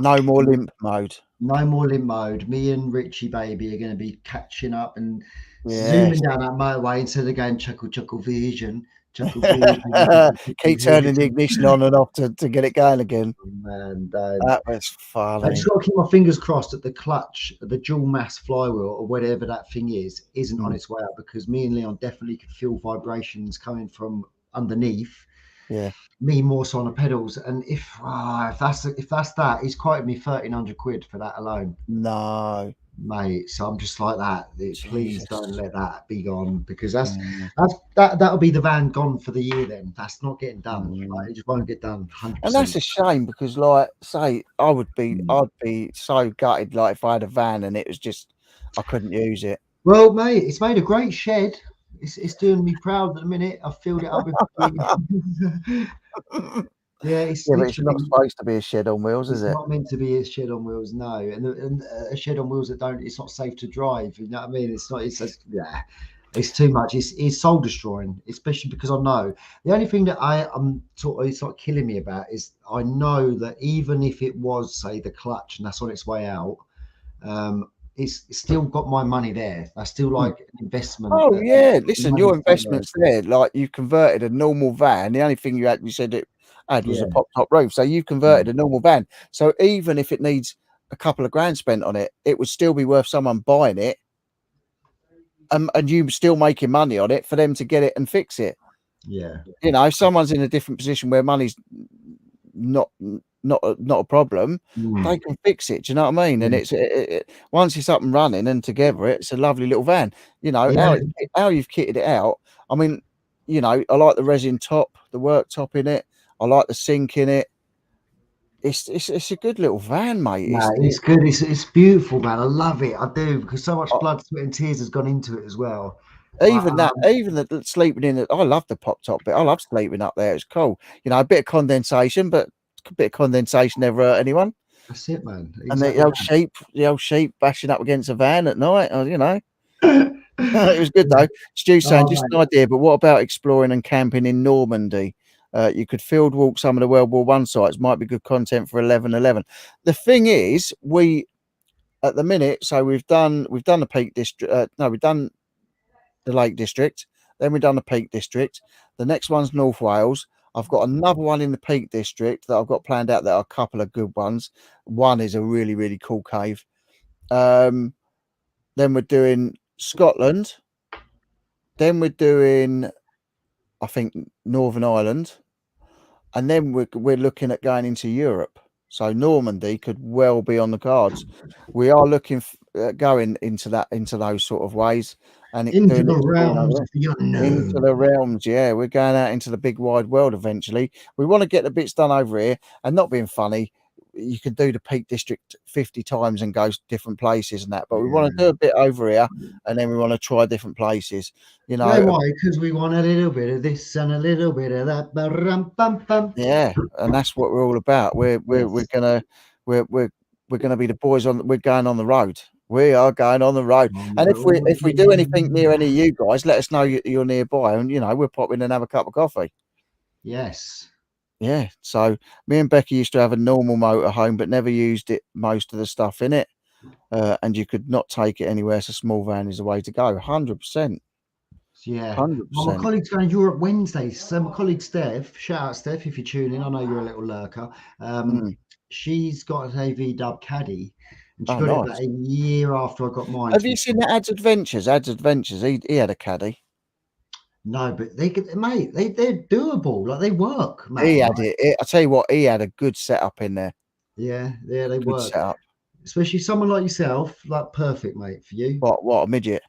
Speaker 1: no more limp mode.
Speaker 5: No more limp mode. Me and Richie baby are going to be catching up and zooming down that motorway instead of going chuckle vision.
Speaker 1: Keep turning the ignition on and off to get it going again.
Speaker 5: Man,
Speaker 1: that was funny.
Speaker 5: I just got to keep my fingers crossed that the clutch, the dual mass flywheel or whatever that thing isn't on its way out, because me and Leon definitely could feel vibrations coming from underneath.
Speaker 1: Yeah.
Speaker 5: Me more so on the pedals. And if that's that, he's quoted me 1,300 quid for that alone.
Speaker 1: No,
Speaker 5: mate. So I'm just like that. Please
Speaker 1: Jesus.
Speaker 5: don't let that be gone, because that'll be the van gone for the year. Then that's not getting done. Like, it just won't get done. 100%.
Speaker 1: And that's a shame, because, like, say, I'd be so gutted, like, if I had a van and it was just I couldn't use it.
Speaker 5: Well, mate, it's made a great shed. It's doing me proud at the minute. I've filled it up with. Yeah,
Speaker 1: but it's not supposed to be a shed on wheels, is it?
Speaker 5: It's not meant to be a shed on wheels, no. And a shed on wheels it's not safe to drive. You know what I mean? It's too much. It's soul destroying, especially because I know the only thing that it's not killing me about is I know that even if it was, say, the clutch and that's on its way out, it's still got my money there. That's still like an investment.
Speaker 1: Oh yeah, listen, your investment's there. Like, you converted a normal van. The only thing you said it had was a pop top roof. So you've converted a normal van. So even if it needs a couple of grand spent on it, it would still be worth someone buying it, and you still making money on it for them to get it and fix it.
Speaker 5: Yeah,
Speaker 1: you know, if someone's in a different position where money's not a problem, they can fix it. Do you know what I mean? And it's once it's up and running and together, it's a lovely little van. You know how you've kitted it out. I mean, you know, I like the resin top, the work top in it. I like the sink in it. It's a good little van, mate.
Speaker 5: It's good. It's beautiful, man. I love it. I do, because so much blood, sweat, and tears has gone into it as well.
Speaker 1: Even the sleeping in it, I love the pop top bit. I love sleeping up there. It's cool. You know, a bit of condensation, but a bit of condensation never hurt anyone.
Speaker 5: That's it, man. Exactly.
Speaker 1: And the old sheep bashing up against a van at night, you know. It was good though. Stu's saying, just an idea, but what about exploring and camping in Normandy? You could field walk some of the World War I sites. Might be good content for 11/11. The thing is, we at the minute, so we've done the Peak District. No, we've done the Lake District. Then we've done the Peak District. The next one's North Wales. I've got another one in the Peak District that I've got planned out. There are a couple of good ones. One is a really, really cool cave. Then we're doing Scotland. Then we're doing, I think, Northern Ireland. And then we're looking at going into Europe. So Normandy could well be on the cards. We are looking going into those sort of ways, and
Speaker 5: into the realms of the unknown.
Speaker 1: Into the realms, yeah. We're going out into the big wide world eventually. We want to get the bits done over here, and not being funny, you can do the Peak District 50 times and go different places and that, but we want to do a bit over here, and then we want to try different places. You know
Speaker 5: why? Because we want a little bit of this and a little bit of that.
Speaker 1: Yeah, and that's what we're all about. We're gonna be the boys on. We're going on the road. We are going on the road. And if we do anything near any of you guys, let us know you're nearby, and you know, we'll pop in and have a cup of coffee.
Speaker 5: Yes.
Speaker 1: Yeah. So me and Becky used to have a normal motorhome, but never used it, most of the stuff in it. And you could not take it anywhere. So small van is the way to go. 100%.
Speaker 5: Yeah.
Speaker 1: 100%.
Speaker 5: Well, my colleague's going to Europe Wednesday. So my colleague Steph, shout out Steph if you're tuning. I know you're a little lurker. She's got an AV Dub Caddy, and she got it about a year after I got mine.
Speaker 1: Have you seen the Ads Adventures? Ads Adventures. He had a caddy.
Speaker 5: No, but they're doable. Like, they work, man.
Speaker 1: He had it. I tell you what, he had a good setup in there.
Speaker 5: Yeah, they work.
Speaker 1: Setup.
Speaker 5: Especially someone like yourself, like perfect, mate, for you.
Speaker 1: What a midget.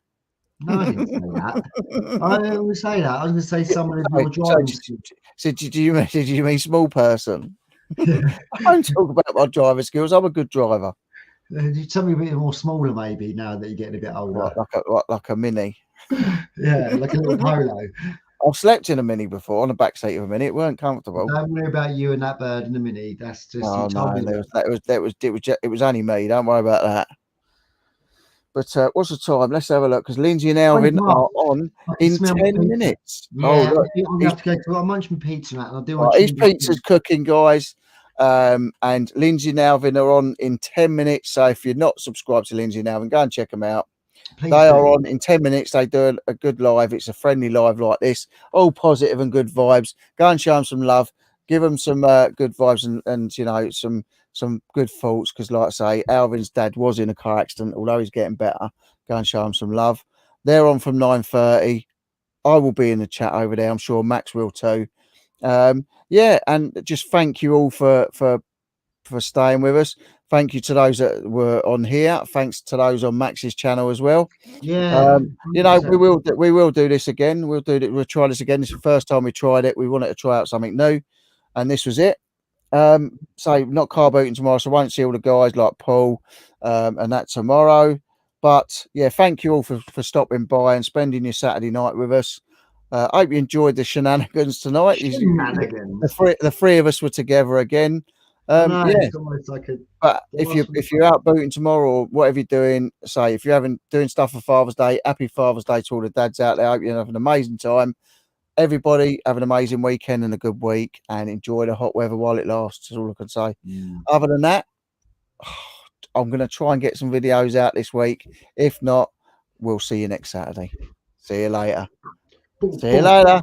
Speaker 5: No, I didn't say that. I didn't say that. I was going to say someone with more driving skills.
Speaker 1: So did you mean small person? I don't talk about my driving skills. I'm a good driver.
Speaker 5: Something a bit more smaller, maybe, now that you're getting a bit older.
Speaker 1: Like a mini.
Speaker 5: Yeah, like a little Polo.
Speaker 1: I've slept in a mini before, on the back seat of a mini. It weren't comfortable.
Speaker 5: Don't worry about you and that bird in the mini. That's just.
Speaker 1: Oh no, it was only me. Don't worry about that. But what's the time? Let's have a look, because Lindsay and Alvin are on in 10 minutes.
Speaker 5: Yeah, I'm going to have to go to. I'll munch my pizza and I'll do
Speaker 1: his pizza's cooking, guys. And Lindsay and Alvin are on in 10 minutes. So if you're not subscribed to Lindsay and Alvin, go and check them out. Please they are on in 10 minutes. They do a good live. It's a friendly live like this, all positive and good vibes. Go and show them some love. Give them some good vibes and you know, some good thoughts, because like I say, Alvin's dad was in a car accident, although he's getting better. Go and show him some love. They're on from 9:30. I will be in the chat over there. I'm sure Max will too. Yeah, and just thank you all for staying with us. Thank you to those that were on here. Thanks to those on Max's channel as well.
Speaker 5: Yeah,
Speaker 1: you know, we will do this again. We'll try this again. This is the first time we tried it. We wanted to try out something new, and this was it. So not car booting tomorrow, so I won't see all the guys like Paul and that tomorrow. But yeah, thank you all for stopping by and spending your Saturday night with us. I hope you enjoyed the shenanigans tonight.
Speaker 5: Shenanigans.
Speaker 1: The three of us were together again.
Speaker 5: Yeah,
Speaker 1: it's
Speaker 5: almost like
Speaker 1: but if you're out booting tomorrow or whatever you're doing, say if you're doing stuff for Father's Day, happy Father's Day to all the dads out there. I hope you have an amazing time. Everybody have an amazing weekend and a good week, and enjoy the hot weather while it lasts. Is all I can say. Other than that, I'm going to try and get some videos out this week. If not, we'll see you next Saturday. See you later. See you later.